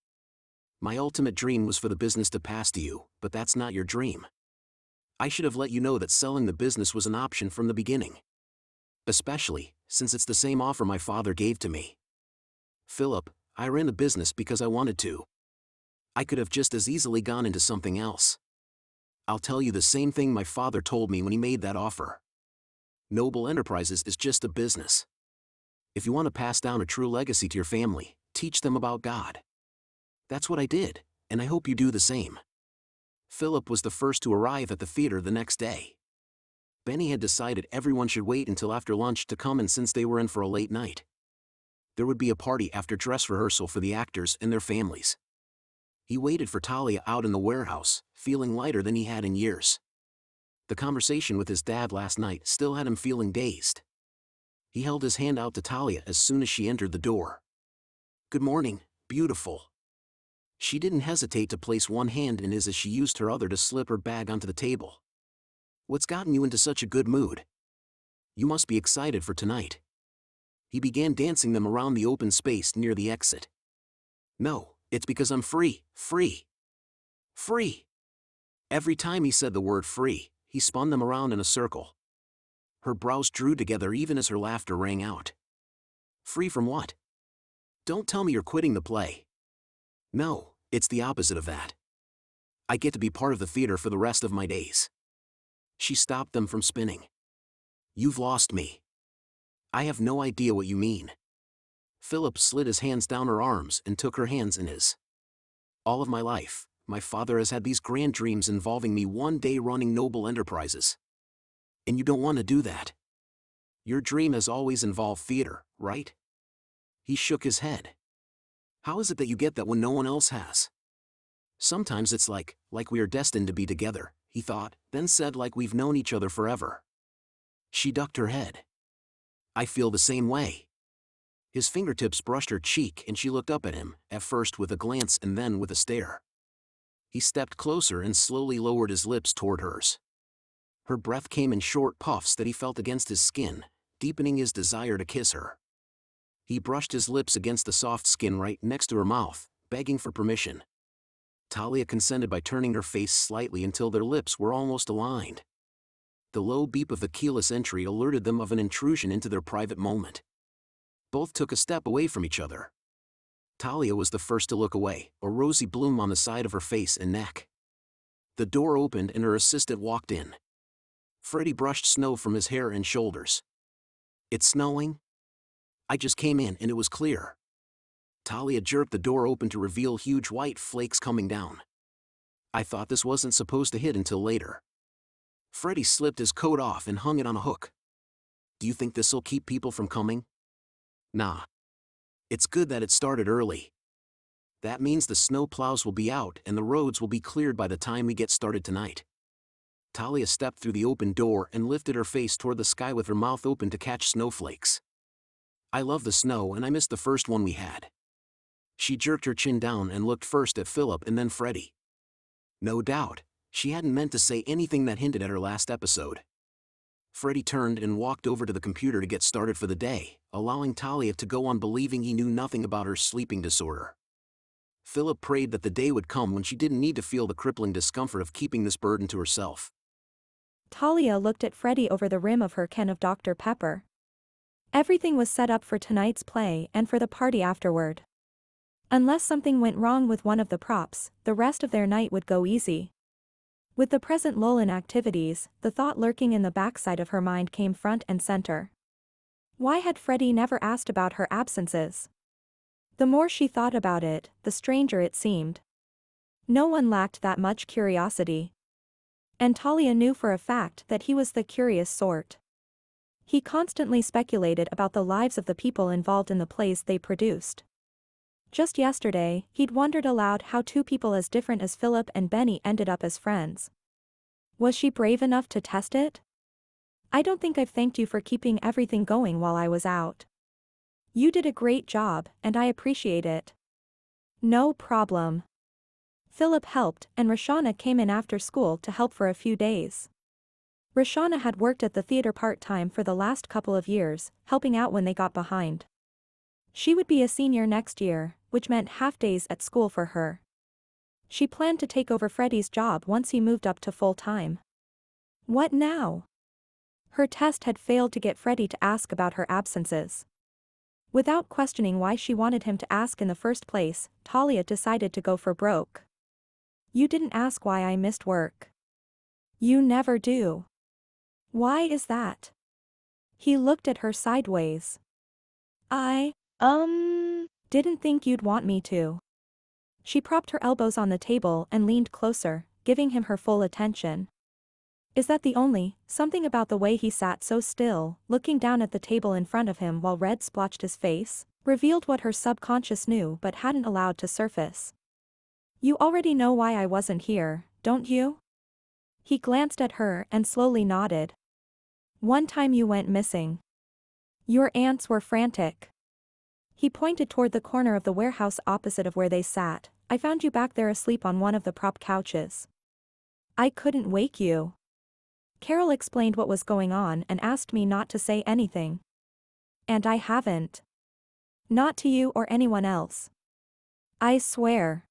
My ultimate dream was for the business to pass to you, but that's not your dream. I should have let you know that selling the business was an option from the beginning. Especially, since it's the same offer my father gave to me. Philip, I ran the business because I wanted to. I could have just as easily gone into something else. I'll tell you the same thing my father told me when he made that offer. Noble Enterprises is just a business. If you want to pass down a true legacy to your family, teach them about God. That's what I did, and I hope you do the same. Philip was the first to arrive at the theater the next day. Benny had decided everyone should wait until after lunch to come, and since they were in for a late night, there would be a party after dress rehearsal for the actors and their families. He waited for Talia out in the warehouse, feeling lighter than he had in years. The conversation with his dad last night still had him feeling dazed. He held his hand out to Talia as soon as she entered the door. Good morning, beautiful. She didn't hesitate to place one hand in his as she used her other to slip her bag onto the table. What's gotten you into such a good mood? You must be excited for tonight. He began dancing them around the open space near the exit. No, it's because I'm free, free. Free. Every time he said the word free, he spun them around in a circle. Her brows drew together even as her laughter rang out. Free from what? Don't tell me you're quitting the play. No, it's the opposite of that. I get to be part of the theater for the rest of my days. She stopped them from spinning. You've lost me. I have no idea what you mean. Philip slid his hands down her arms and took her hands in his. All of my life, my father has had these grand dreams involving me one day running Noble Enterprises. And you don't want to do that. Your dream has always involved theater, right? He shook his head. How is it that you get that when no one else has? Sometimes it's like we are destined to be together, he thought, then said like we've known each other forever. She ducked her head. I feel the same way. His fingertips brushed her cheek and she looked up at him, at first with a glance and then with a stare. He stepped closer and slowly lowered his lips toward hers. Her breath came in short puffs that he felt against his skin, deepening his desire to kiss her. He brushed his lips against the soft skin right next to her mouth, begging for permission. Talia consented by turning her face slightly until their lips were almost aligned. The low beep of the keyless entry alerted them of an intrusion into their private moment. Both took a step away from each other. Talia was the first to look away, a rosy bloom on the side of her face and neck. The door opened and her assistant walked in. Freddie brushed snow from his hair and shoulders. "It's snowing?" "I just came in and it was clear." Talia jerked the door open to reveal huge white flakes coming down. "I thought this wasn't supposed to hit until later." Freddie slipped his coat off and hung it on a hook. "Do you think this'll keep people from coming?" "Nah. It's good that it started early. That means the snow plows will be out and the roads will be cleared by the time we get started tonight." Talia stepped through the open door and lifted her face toward the sky with her mouth open to catch snowflakes. "I love the snow and I missed the first one we had." She jerked her chin down and looked first at Philip and then Freddie. No doubt, she hadn't meant to say anything that hinted at her last episode. Freddie turned and walked over to the computer to get started for the day, allowing Talia to go on believing he knew nothing about her sleeping disorder. Philip prayed that the day would come when she didn't need to feel the crippling discomfort of keeping this burden to herself. Talia looked at Freddie over the rim of her can of Dr. Pepper. Everything was set up for tonight's play and for the party afterward. Unless something went wrong with one of the props, the rest of their night would go easy. With the present lull in activities, the thought lurking in the backside of her mind came front and center. Why had Freddie never asked about her absences? The more she thought about it, the stranger it seemed. No one lacked that much curiosity. And Talia knew for a fact that he was the curious sort. He constantly speculated about the lives of the people involved in the plays they produced. Just yesterday, he'd wondered aloud how two people as different as Philip and Benny ended up as friends. Was she brave enough to test it? "I don't think I've thanked you for keeping everything going while I was out. You did a great job, and I appreciate it." "No problem." Philip helped, and Roshana came in after school to help for a few days. Roshana had worked at the theater part-time for the last couple of years, helping out when they got behind. She would be a senior next year, which meant half-days at school for her. She planned to take over Freddie's job once he moved up to full-time. What now? Her test had failed to get Freddie to ask about her absences. Without questioning why she wanted him to ask in the first place, Talia decided to go for broke. "You didn't ask why I missed work." "You never do." "Why is that?" He looked at her sideways. "I didn't think you'd want me to." She propped her elbows on the table and leaned closer, giving him her full attention. Is that the only, something about the way he sat so still, looking down at the table in front of him while red splotched his face, revealed what her subconscious knew but hadn't allowed to surface. "You already know why I wasn't here, don't you?" He glanced at her and slowly nodded. "One time you went missing. Your aunts were frantic." He pointed toward the corner of the warehouse opposite of where they sat. "I found you back there asleep on one of the prop couches. I couldn't wake you. Carol explained what was going on and asked me not to say anything. And I haven't. Not to you or anyone else. I swear."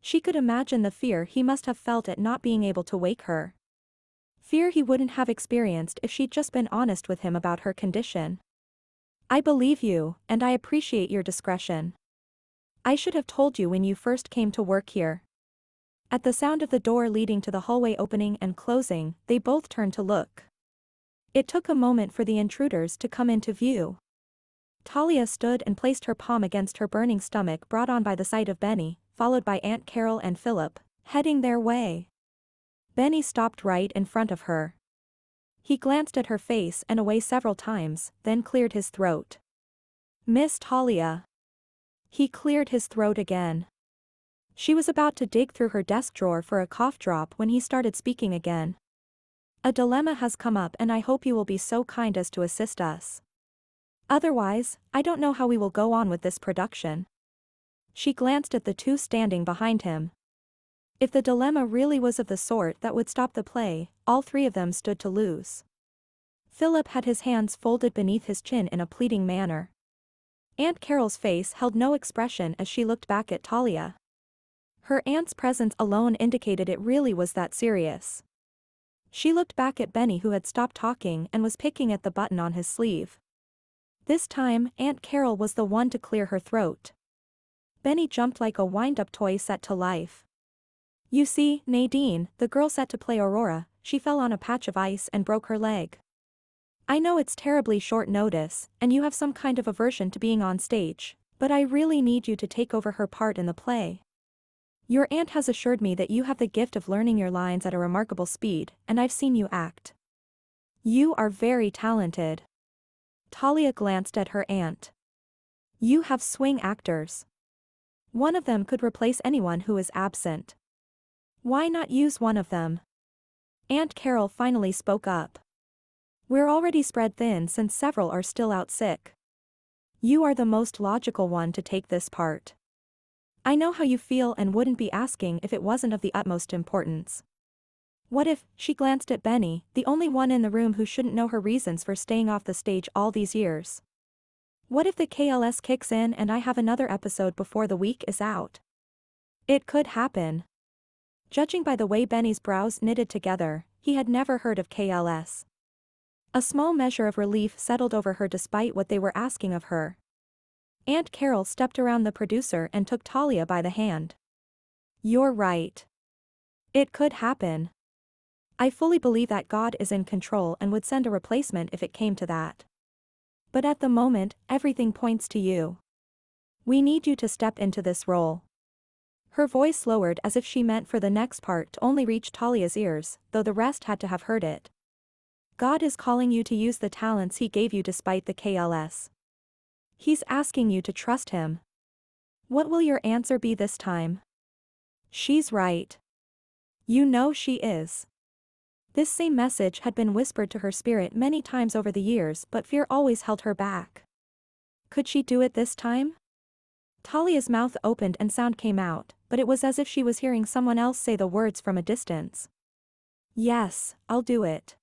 She could imagine the fear he must have felt at not being able to wake her. Fear he wouldn't have experienced if she'd just been honest with him about her condition. "I believe you, and I appreciate your discretion. I should have told you when you first came to work here." At the sound of the door leading to the hallway opening and closing, they both turned to look. It took a moment for the intruders to come into view. Talia stood and placed her palm against her burning stomach, brought on by the sight of Benny, followed by Aunt Carol and Philip, heading their way. Benny stopped right in front of her. He glanced at her face and away several times, then cleared his throat. "Miss Talia." He cleared his throat again. She was about to dig through her desk drawer for a cough drop when he started speaking again. "A dilemma has come up and I hope you will be so kind as to assist us. Otherwise, I don't know how we will go on with this production." She glanced at the two standing behind him. If the dilemma really was of the sort that would stop the play, all three of them stood to lose. Philip had his hands folded beneath his chin in a pleading manner. Aunt Carol's face held no expression as she looked back at Talia. Her aunt's presence alone indicated it really was that serious. She looked back at Benny, who had stopped talking and was picking at the button on his sleeve. This time, Aunt Carol was the one to clear her throat. Benny jumped like a wind-up toy set to life. You see, Nadine, the girl set to play Aurora, she fell on a patch of ice and broke her leg. I know it's terribly short notice, and you have some kind of aversion to being on stage, but I really need you to take over her part in the play. Your aunt has assured me that you have the gift of learning your lines at a remarkable speed, and I've seen you act. You are very talented. Talia glanced at her aunt. You have swing actors. One of them could replace anyone who is absent. Why not use one of them? Aunt Carol finally spoke up. We're already spread thin since several are still out sick. You are the most logical one to take this part. I know how you feel and wouldn't be asking if it wasn't of the utmost importance. What if, she glanced at Benny, the only one in the room who shouldn't know her reasons for staying off the stage all these years? What if the KLS kicks in and I have another episode before the week is out? It could happen. Judging by the way Benny's brows knitted together, he had never heard of KLS. A small measure of relief settled over her despite what they were asking of her. Aunt Carol stepped around the producer and took Talia by the hand. You're right. It could happen. I fully believe that God is in control and would send a replacement if it came to that. But at the moment, everything points to you. We need you to step into this role. Her voice lowered as if she meant for the next part to only reach Talia's ears, though the rest had to have heard it. God is calling you to use the talents He gave you despite the KLS. He's asking you to trust Him. What will your answer be this time? She's right. You know she is. This same message had been whispered to her spirit many times over the years, but fear always held her back. Could she do it this time? Talia's mouth opened and sound came out, but it was as if she was hearing someone else say the words from a distance. Yes, I'll do it.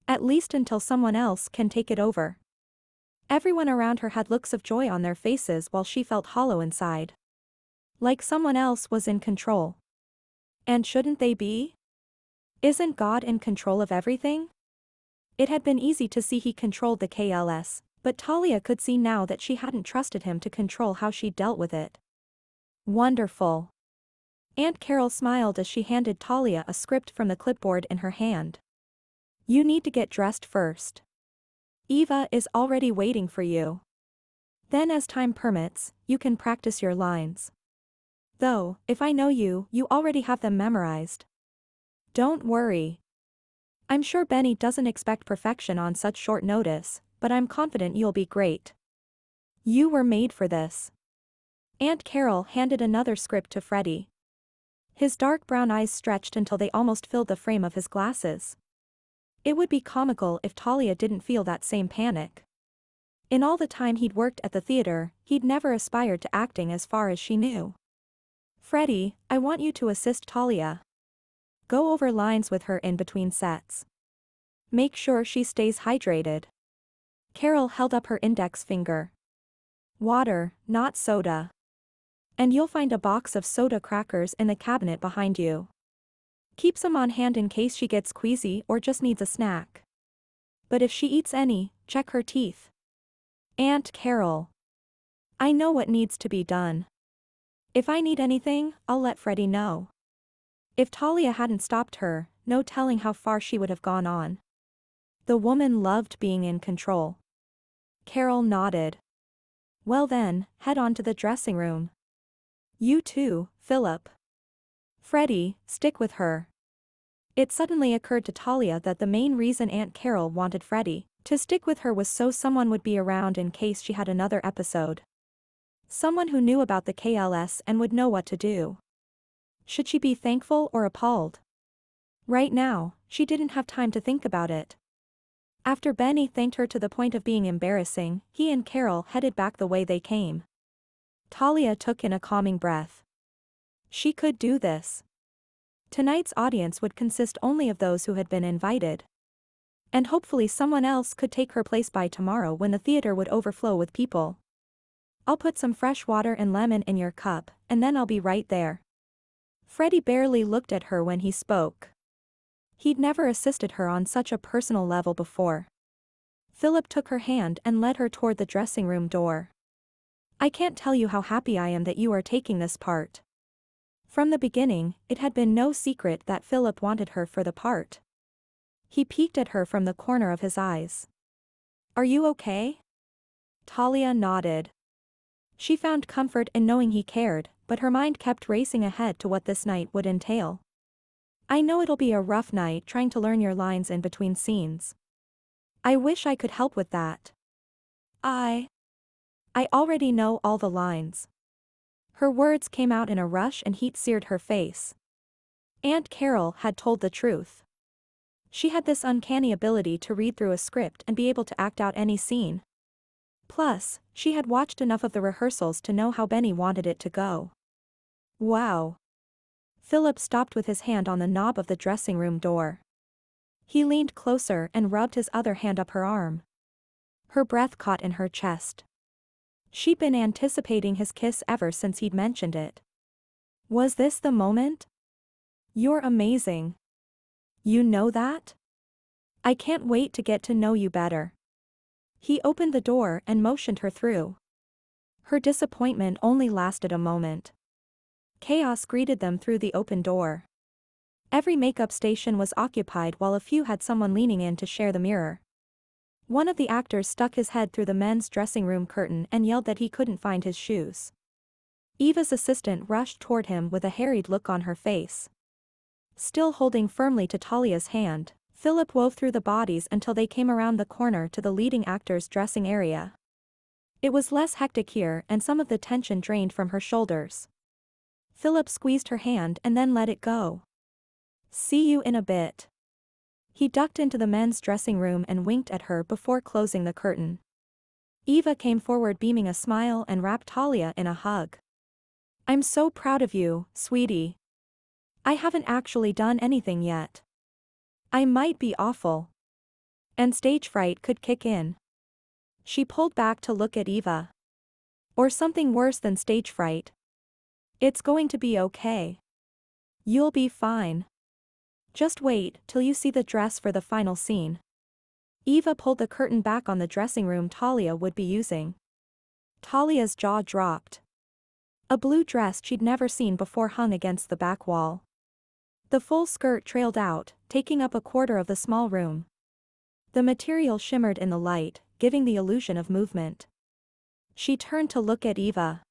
At least until someone else can take it over. Everyone around her had looks of joy on their faces while she felt hollow inside. Like someone else was in control. And shouldn't they be? Isn't God in control of everything? It had been easy to see He controlled the KLS, but Talia could see now that she hadn't trusted Him to control how she dealt with it. Wonderful. Aunt Carol smiled as she handed Talia a script from the clipboard in her hand. You need to get dressed first. Eva is already waiting for you. Then as time permits, you can practice your lines. Though, if I know you, you already have them memorized. Don't worry. I'm sure Benny doesn't expect perfection on such short notice, but I'm confident you'll be great. You were made for this. Aunt Carol handed another script to Freddie. His dark brown eyes stretched until they almost filled the frame of his glasses. It would be comical if Talia didn't feel that same panic. In all the time he'd worked at the theater, he'd never aspired to acting as far as she knew. Freddie, I want you to assist Talia. Go over lines with her in between sets. Make sure she stays hydrated. Carol held up her index finger. Water, not soda. And you'll find a box of soda crackers in the cabinet behind you. Keep some on hand in case she gets queasy or just needs a snack. But if she eats any, check her teeth. Aunt Carol. I know what needs to be done. If I need anything, I'll let Freddie know. If Talia hadn't stopped her, no telling how far she would have gone on. The woman loved being in control. Carol nodded. Well then, head on to the dressing room. You too, Philip. Freddie, stick with her. It suddenly occurred to Talia that the main reason Aunt Carol wanted Freddie to stick with her was so someone would be around in case she had another episode. Someone who knew about the KLS and would know what to do. Should she be thankful or appalled? Right now, she didn't have time to think about it. After Benny thanked her to the point of being embarrassing, he and Carol headed back the way they came. Talia took in a calming breath. She could do this. Tonight's audience would consist only of those who had been invited. And hopefully someone else could take her place by tomorrow when the theater would overflow with people. I'll put some fresh water and lemon in your cup, and then I'll be right there. Freddie barely looked at her when he spoke. He'd never assisted her on such a personal level before. Philip took her hand and led her toward the dressing room door. I can't tell you how happy I am that you are taking this part. From the beginning, it had been no secret that Philip wanted her for the part. He peeked at her from the corner of his eyes. Are you okay? Talia nodded. She found comfort in knowing he cared, but her mind kept racing ahead to what this night would entail. I know it'll be a rough night trying to learn your lines in between scenes. I wish I could help with that. I already know all the lines. Her words came out in a rush and heat seared her face. Aunt Carol had told the truth. She had this uncanny ability to read through a script and be able to act out any scene. Plus, she had watched enough of the rehearsals to know how Benny wanted it to go. Wow. Philip stopped with his hand on the knob of the dressing room door. He leaned closer and rubbed his other hand up her arm. Her breath caught in her chest. She'd been anticipating his kiss ever since he'd mentioned it. Was this the moment? You're amazing. You know that? I can't wait to get to know you better. He opened the door and motioned her through. Her disappointment only lasted a moment. Chaos greeted them through the open door. Every makeup station was occupied while a few had someone leaning in to share the mirror. One of the actors stuck his head through the men's dressing room curtain and yelled that he couldn't find his shoes. Eva's assistant rushed toward him with a harried look on her face. Still holding firmly to Talia's hand, Philip wove through the bodies until they came around the corner to the leading actor's dressing area. It was less hectic here and some of the tension drained from her shoulders. Philip squeezed her hand and then let it go. See you in a bit. He ducked into the men's dressing room and winked at her before closing the curtain. Eva came forward beaming a smile and wrapped Talia in a hug. I'm so proud of you, sweetie. I haven't actually done anything yet. I might be awful. And stage fright could kick in. She pulled back to look at Eva. Or something worse than stage fright. It's going to be okay. You'll be fine. Just wait till you see the dress for the final scene. Eva pulled the curtain back on the dressing room Talia would be using. Talia's jaw dropped. A blue dress she'd never seen before hung against the back wall. The full skirt trailed out, taking up a quarter of the small room. The material shimmered in the light, giving the illusion of movement. She turned to look at Eva.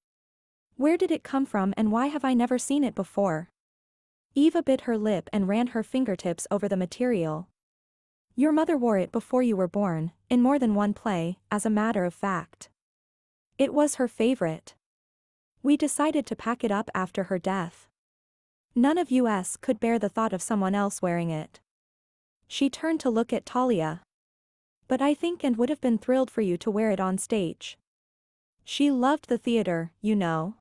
Where did it come from and why have I never seen it before? Eva bit her lip and ran her fingertips over the material. Your mother wore it before you were born, in more than one play, as a matter of fact. It was her favorite. We decided to pack it up after her death. None of us could bear the thought of someone else wearing it. She turned to look at Talia. But I think and would have been thrilled for you to wear it on stage. She loved the theater, you know.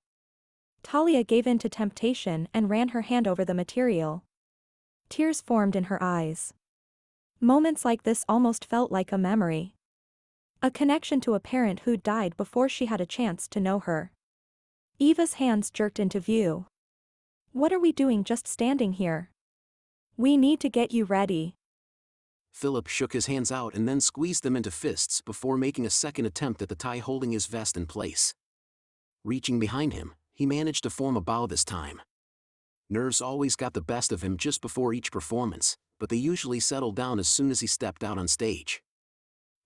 Talia gave in to temptation and ran her hand over the material. Tears formed in her eyes. Moments like this almost felt like a memory. A connection to a parent who'd died before she had a chance to know her. Eva's hands jerked into view. What are we doing just standing here? We need to get you ready. Philip shook his hands out and then squeezed them into fists before making a second attempt at the tie holding his vest in place. Reaching behind him, he managed to form a bow this time. Nerves always got the best of him just before each performance, but they usually settled down as soon as he stepped out on stage.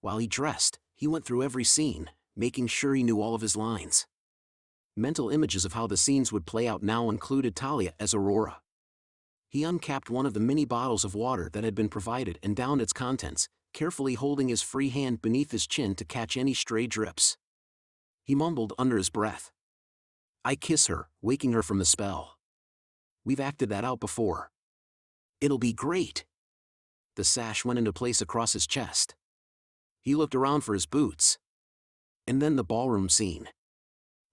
While he dressed, he went through every scene, making sure he knew all of his lines. Mental images of how the scenes would play out now included Talia as Aurora. He uncapped one of the mini bottles of water that had been provided and downed its contents, carefully holding his free hand beneath his chin to catch any stray drips. He mumbled under his breath. I kiss her, waking her from the spell. We've acted that out before. It'll be great. The sash went into place across his chest. He looked around for his boots. And then the ballroom scene.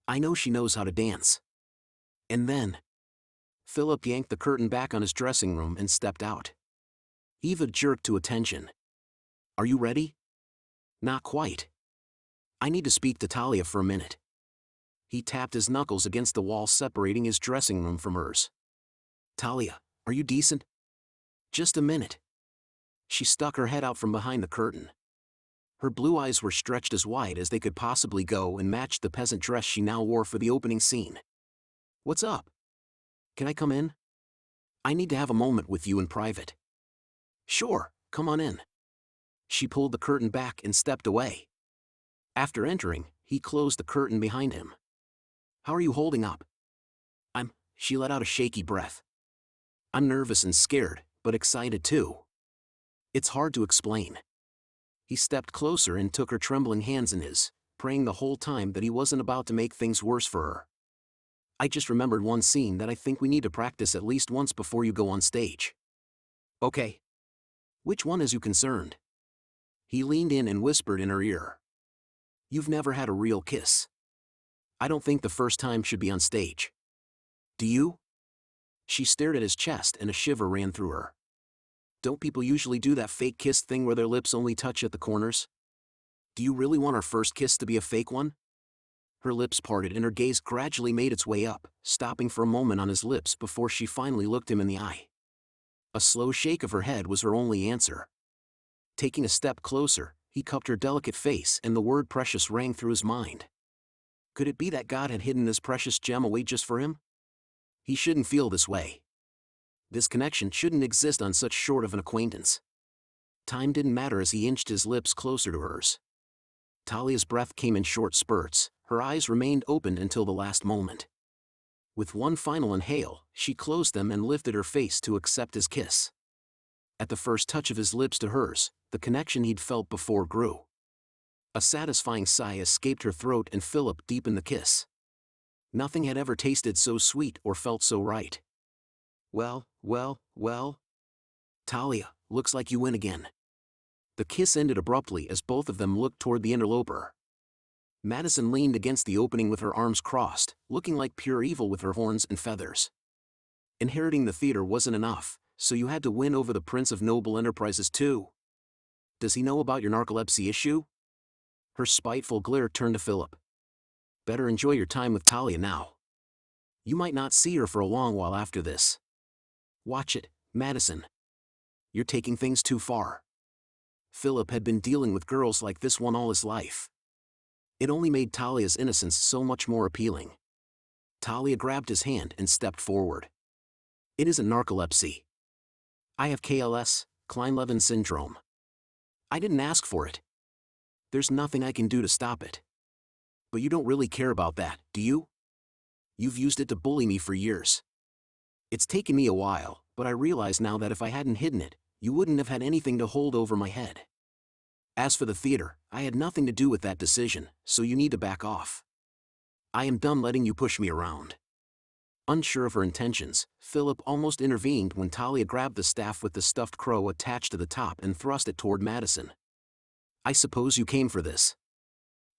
I know she knows how to dance. And then Philip yanked the curtain back on his dressing room and stepped out. Eva jerked to attention. Are you ready? Not quite. I need to speak to Talia for a minute. He tapped his knuckles against the wall separating his dressing room from hers. Talia, are you decent? Just a minute. She stuck her head out from behind the curtain. Her blue eyes were stretched as wide as they could possibly go and matched the peasant dress she now wore for the opening scene. What's up? Can I come in? I need to have a moment with you in private. Sure, come on in. She pulled the curtain back and stepped away. After entering, he closed the curtain behind him. How are you holding up? She let out a shaky breath. I'm nervous and scared, but excited too. It's hard to explain. He stepped closer and took her trembling hands in his, praying the whole time that he wasn't about to make things worse for her. I just remembered one scene that I think we need to practice at least once before you go on stage. Okay. Which one is you concerned? He leaned in and whispered in her ear. You've never had a real kiss. I don't think the first time should be on stage. Do you? She stared at his chest and a shiver ran through her. Don't people usually do that fake kiss thing where their lips only touch at the corners? Do you really want our first kiss to be a fake one? Her lips parted and her gaze gradually made its way up, stopping for a moment on his lips before she finally looked him in the eye. A slow shake of her head was her only answer. Taking a step closer, he cupped her delicate face and the word precious rang through his mind. Could it be that God had hidden this precious gem away just for him? He shouldn't feel this way. This connection shouldn't exist on such short of an acquaintance. Time didn't matter as he inched his lips closer to hers. Talia's breath came in short spurts, her eyes remained open until the last moment. With one final inhale, she closed them and lifted her face to accept his kiss. At the first touch of his lips to hers, the connection he'd felt before grew. A satisfying sigh escaped her throat and Philip deepened the kiss. Nothing had ever tasted so sweet or felt so right. Well. Talia, looks like you win again. The kiss ended abruptly as both of them looked toward the interloper. Madison leaned against the opening with her arms crossed, looking like pure evil with her horns and feathers. Inheriting the theater wasn't enough, so you had to win over the Prince of Noble Enterprises too. Does he know about your narcolepsy issue? Her spiteful glare turned to Philip. Better enjoy your time with Talia now. You might not see her for a long while after this. Watch it, Madison. You're taking things too far. Philip had been dealing with girls like this one all his life. It only made Talia's innocence so much more appealing. Talia grabbed his hand and stepped forward. It isn't narcolepsy. I have KLS, Klein-Levin syndrome. I didn't ask for it. There's nothing I can do to stop it. But you don't really care about that, do you? You've used it to bully me for years. It's taken me a while, but I realize now that if I hadn't hidden it, you wouldn't have had anything to hold over my head. As for the theater, I had nothing to do with that decision, so you need to back off. I am done letting you push me around. Unsure of her intentions, Philip almost intervened when Talia grabbed the staff with the stuffed crow attached to the top and thrust it toward Madison. I suppose you came for this.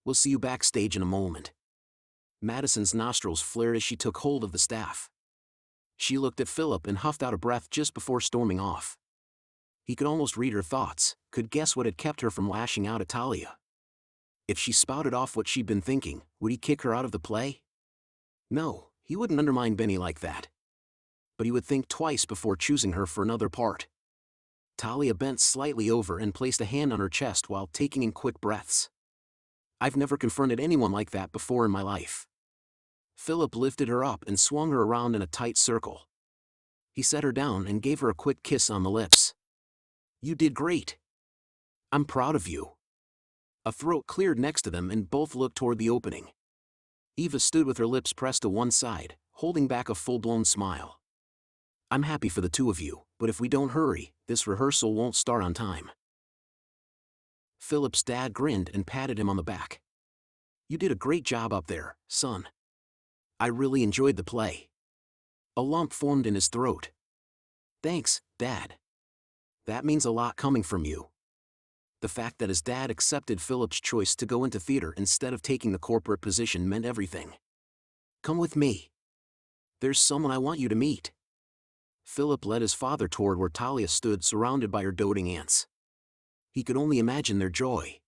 We'll see you backstage in a moment. Madison's nostrils flared as she took hold of the staff. She looked at Philip and huffed out a breath just before storming off. He could almost read her thoughts, could guess what had kept her from lashing out at Talia. If she spouted off what she'd been thinking, would he kick her out of the play? No, he wouldn't undermine Benny like that. But he would think twice before choosing her for another part. Talia bent slightly over and placed a hand on her chest while taking in quick breaths. I've never confronted anyone like that before in my life. Philip lifted her up and swung her around in a tight circle. He set her down and gave her a quick kiss on the lips. You did great. I'm proud of you. A throat cleared next to them and both looked toward the opening. Eva stood with her lips pressed to one side, holding back a full-blown smile. I'm happy for the two of you, but if we don't hurry, this rehearsal won't start on time. Philip's dad grinned and patted him on the back. You did a great job up there, son. I really enjoyed the play. A lump formed in his throat. Thanks, Dad. That means a lot coming from you. The fact that his dad accepted Philip's choice to go into theater instead of taking the corporate position meant everything. Come with me. There's someone I want you to meet. Philip led his father toward where Talia stood surrounded by her doting aunts. He could only imagine their joy.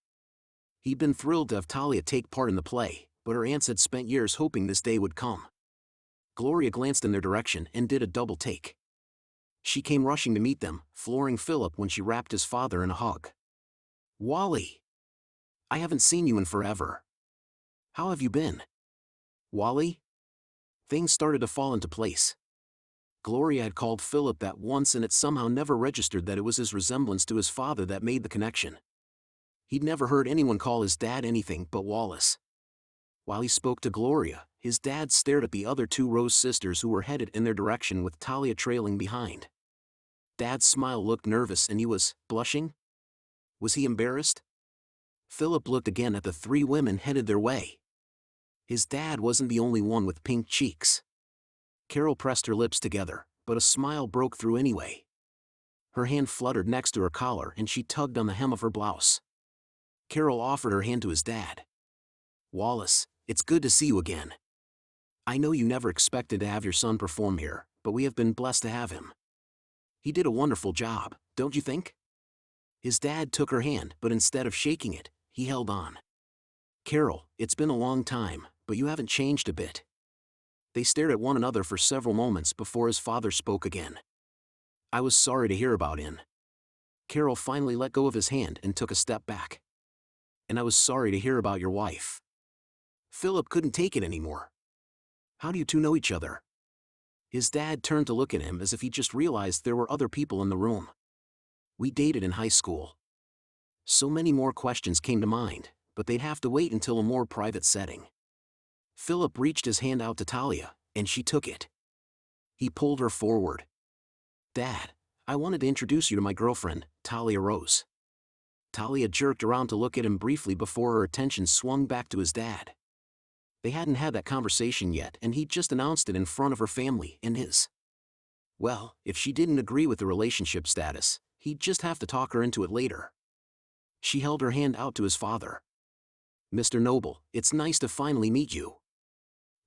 He'd been thrilled to have Talia take part in the play, but her aunts had spent years hoping this day would come. Gloria glanced in their direction and did a double take. She came rushing to meet them, flooring Philip when she wrapped his father in a hug. "Wally! I haven't seen you in forever. How have you been?" "Wally?" Things started to fall into place. Gloria had called Philip that once, and it somehow never registered that it was his resemblance to his father that made the connection. He'd never heard anyone call his dad anything but Wallace. While he spoke to Gloria, his dad stared at the other two Rose sisters who were headed in their direction with Talia trailing behind. Dad's smile looked nervous and he was blushing. Was he embarrassed? Philip looked again at the three women headed their way. His dad wasn't the only one with pink cheeks. Carol pressed her lips together, but a smile broke through anyway. Her hand fluttered next to her collar and she tugged on the hem of her blouse. Carol offered her hand to his dad. "Wallace, it's good to see you again. I know you never expected to have your son perform here, but we have been blessed to have him. He did a wonderful job, don't you think?" His dad took her hand, but instead of shaking it, he held on. "Carol, it's been a long time, but you haven't changed a bit." They stared at one another for several moments before his father spoke again. "I was sorry to hear about In." Carol finally let go of his hand and took a step back. "And I was sorry to hear about your wife." Philip couldn't take it anymore. "How do you two know each other?" His dad turned to look at him as if he just realized there were other people in the room. "We dated in high school." So many more questions came to mind, but they'd have to wait until a more private setting. Philip reached his hand out to Talia, and she took it. He pulled her forward. "Dad, I wanted to introduce you to my girlfriend, Talia Rose." Talia jerked around to look at him briefly before her attention swung back to his dad. They hadn't had that conversation yet, and he'd just announced it in front of her family and his. Well, if she didn't agree with the relationship status, he'd just have to talk her into it later. She held her hand out to his father. "Mr. Noble, it's nice to finally meet you."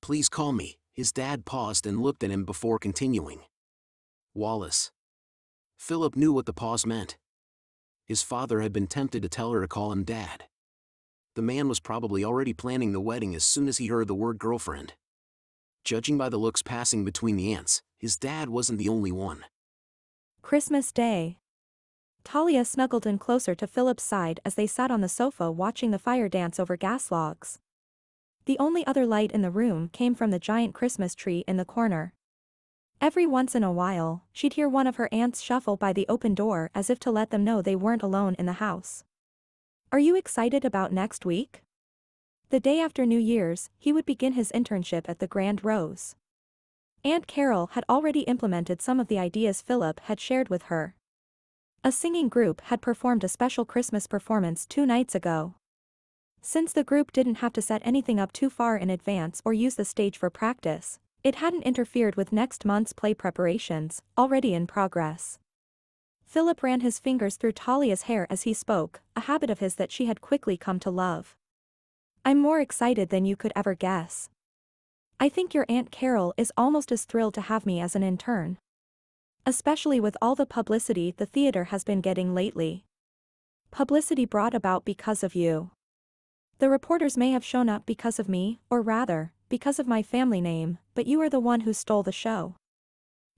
"Please call me." His dad paused and looked at him before continuing. "Wallace." Philip knew what the pause meant. His father had been tempted to tell her to call him Dad. The man was probably already planning the wedding as soon as he heard the word girlfriend. Judging by the looks passing between the aunts, his dad wasn't the only one. Christmas Day. Talia snuggled in closer to Philip's side as they sat on the sofa watching the fire dance over gas logs. The only other light in the room came from the giant Christmas tree in the corner. Every once in a while, she'd hear one of her aunts shuffle by the open door as if to let them know they weren't alone in the house. "Are you excited about next week?" The day after New Year's, he would begin his internship at the Grand Rose. Aunt Carol had already implemented some of the ideas Philip had shared with her. A singing group had performed a special Christmas performance 2 nights ago. Since the group didn't have to set anything up too far in advance or use the stage for practice, it hadn't interfered with next month's play preparations, already in progress. Philip ran his fingers through Talia's hair as he spoke, a habit of his that she had quickly come to love. "I'm more excited than you could ever guess. I think your Aunt Carol is almost as thrilled to have me as an intern. Especially with all the publicity the theater has been getting lately. Publicity brought about because of you. The reporters may have shown up because of me, or rather, because of my family name, but you are the one who stole the show.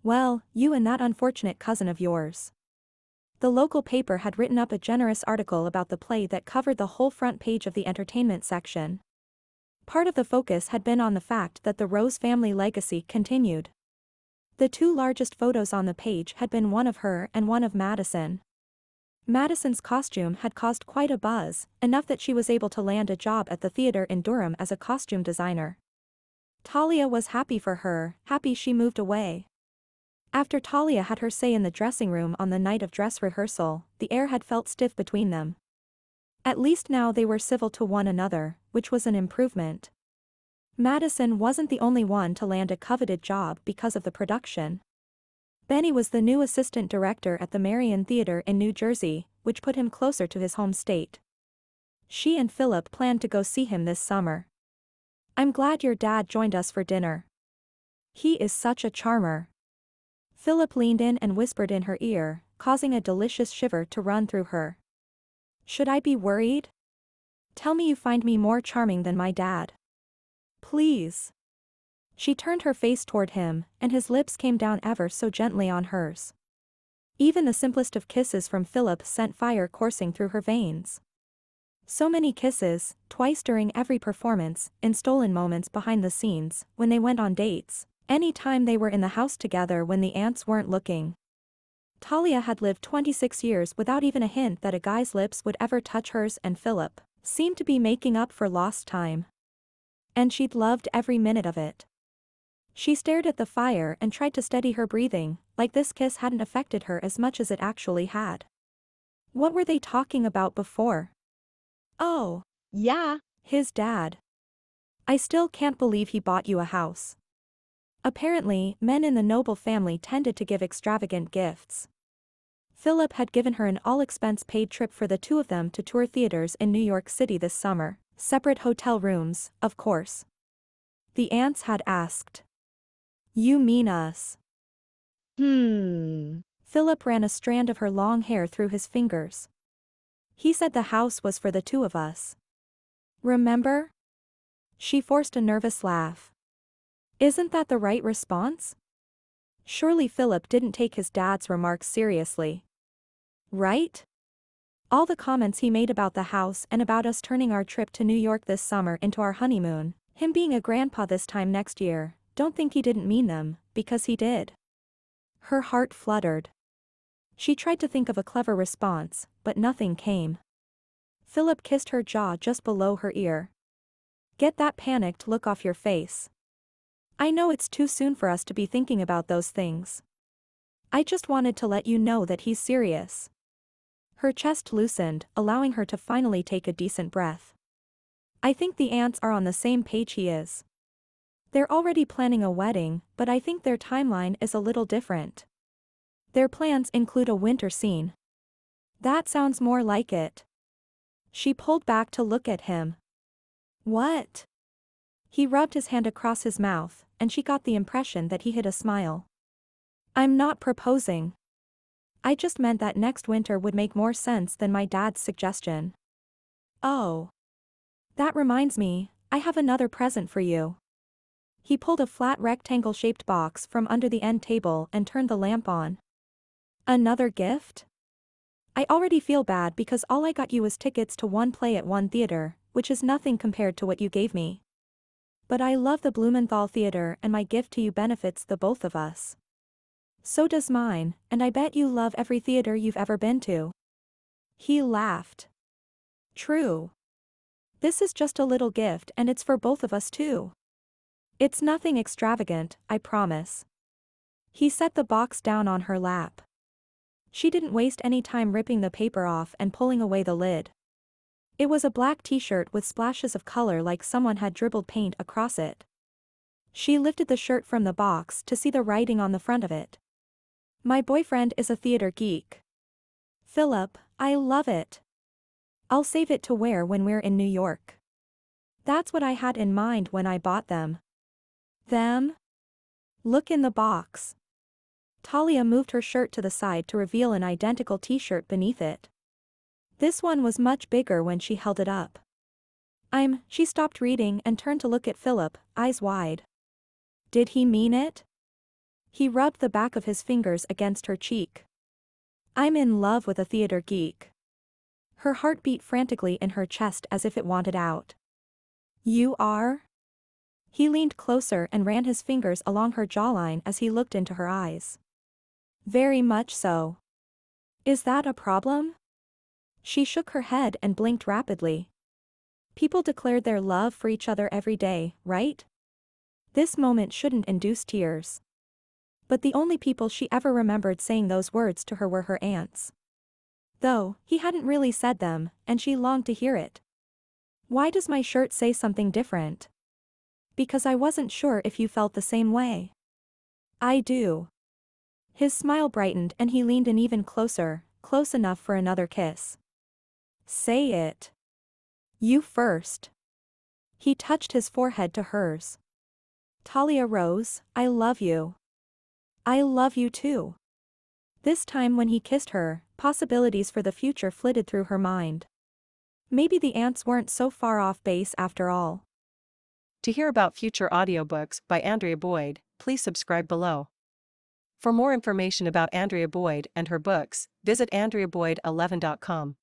Well, you and that unfortunate cousin of yours." The local paper had written up a generous article about the play that covered the whole front page of the entertainment section. Part of the focus had been on the fact that the Rose family legacy continued. The 2 largest photos on the page had been one of her and one of Madison. Madison's costume had caused quite a buzz, enough that she was able to land a job at the theater in Durham as a costume designer. Talia was happy for her, happy she moved away. After Talia had her say in the dressing room on the night of dress rehearsal, the air had felt stiff between them. At least now they were civil to one another, which was an improvement. Madison wasn't the only one to land a coveted job because of the production. Benny was the new assistant director at the Marion Theater in New Jersey, which put him closer to his home state. She and Philip planned to go see him this summer. "I'm glad your dad joined us for dinner. He is such a charmer." Philip leaned in and whispered in her ear, causing a delicious shiver to run through her. "Should I be worried? Tell me you find me more charming than my dad. Please." She turned her face toward him, and his lips came down ever so gently on hers. Even the simplest of kisses from Philip sent fire coursing through her veins. So many kisses, twice during every performance, in stolen moments behind the scenes, when they went on dates, any time they were in the house together when the aunts weren't looking. Talia had lived 26 years without even a hint that a guy's lips would ever touch hers, and Philip seemed to be making up for lost time. And she'd loved every minute of it. She stared at the fire and tried to steady her breathing, like this kiss hadn't affected her as much as it actually had. What were they talking about before? Oh, yeah, his dad. I still can't believe he bought you a house. Apparently, men in the noble family tended to give extravagant gifts. Philip had given her an all-expense-paid trip for the two of them to tour theaters in New York City this summer, separate hotel rooms, of course. The aunts had asked. You mean us? Philip ran a strand of her long hair through his fingers. He said the house was for the two of us. Remember? She forced a nervous laugh. Isn't that the right response? Surely Philip didn't take his dad's remarks seriously. Right? All the comments he made about the house and about us turning our trip to New York this summer into our honeymoon, him being a grandpa this time next year, don't think he didn't mean them, because he did. Her heart fluttered. She tried to think of a clever response, but nothing came. Philip kissed her jaw just below her ear. Get that panicked look off your face. I know it's too soon for us to be thinking about those things. I just wanted to let you know that he's serious. Her chest loosened, allowing her to finally take a decent breath. I think the aunts are on the same page he is. They're already planning a wedding, but I think their timeline is a little different. Their plans include a winter scene. That sounds more like it. She pulled back to look at him. What? He rubbed his hand across his mouth, and she got the impression that he hid a smile. I'm not proposing. I just meant that next winter would make more sense than my dad's suggestion. Oh. That reminds me, I have another present for you. He pulled a flat rectangle-shaped box from under the end table and turned the lamp on. Another gift? I already feel bad because all I got you was tickets to one play at one theater, which is nothing compared to what you gave me. But I love the Blumenthal Theater and my gift to you benefits the both of us. So does mine, and I bet you love every theater you've ever been to. He laughed. True. This is just a little gift and it's for both of us too. It's nothing extravagant, I promise. He set the box down on her lap. She didn't waste any time ripping the paper off and pulling away the lid. It was a black t-shirt with splashes of color like someone had dribbled paint across it. She lifted the shirt from the box to see the writing on the front of it. My boyfriend is a theater geek. Philip, I love it. I'll save it to wear when we're in New York. That's what I had in mind when I bought them. Them? Look in the box. Talia moved her shirt to the side to reveal an identical t-shirt beneath it. This one was much bigger when she held it up. She stopped reading and turned to look at Philip, eyes wide. Did he mean it? He rubbed the back of his fingers against her cheek. I'm in love with a theater geek. Her heart beat frantically in her chest as if it wanted out. You are? He leaned closer and ran his fingers along her jawline as he looked into her eyes. Very much so. Is that a problem? She shook her head and blinked rapidly. People declared their love for each other every day, right? This moment shouldn't induce tears. But the only people she ever remembered saying those words to her were her aunts. Though, he hadn't really said them, and she longed to hear it. Why does my shirt say something different? Because I wasn't sure if you felt the same way. I do. His smile brightened and he leaned in even closer, close enough for another kiss. Say it. You first. He touched his forehead to hers. Talia rose, I love you. I love you too. This time when he kissed her, possibilities for the future flitted through her mind. Maybe the aunts weren't so far off base after all. To hear about future audiobooks by Andrea Boyd, please subscribe below. For more information about Andrea Boyd and her books, visit AndreaBoyd11.com.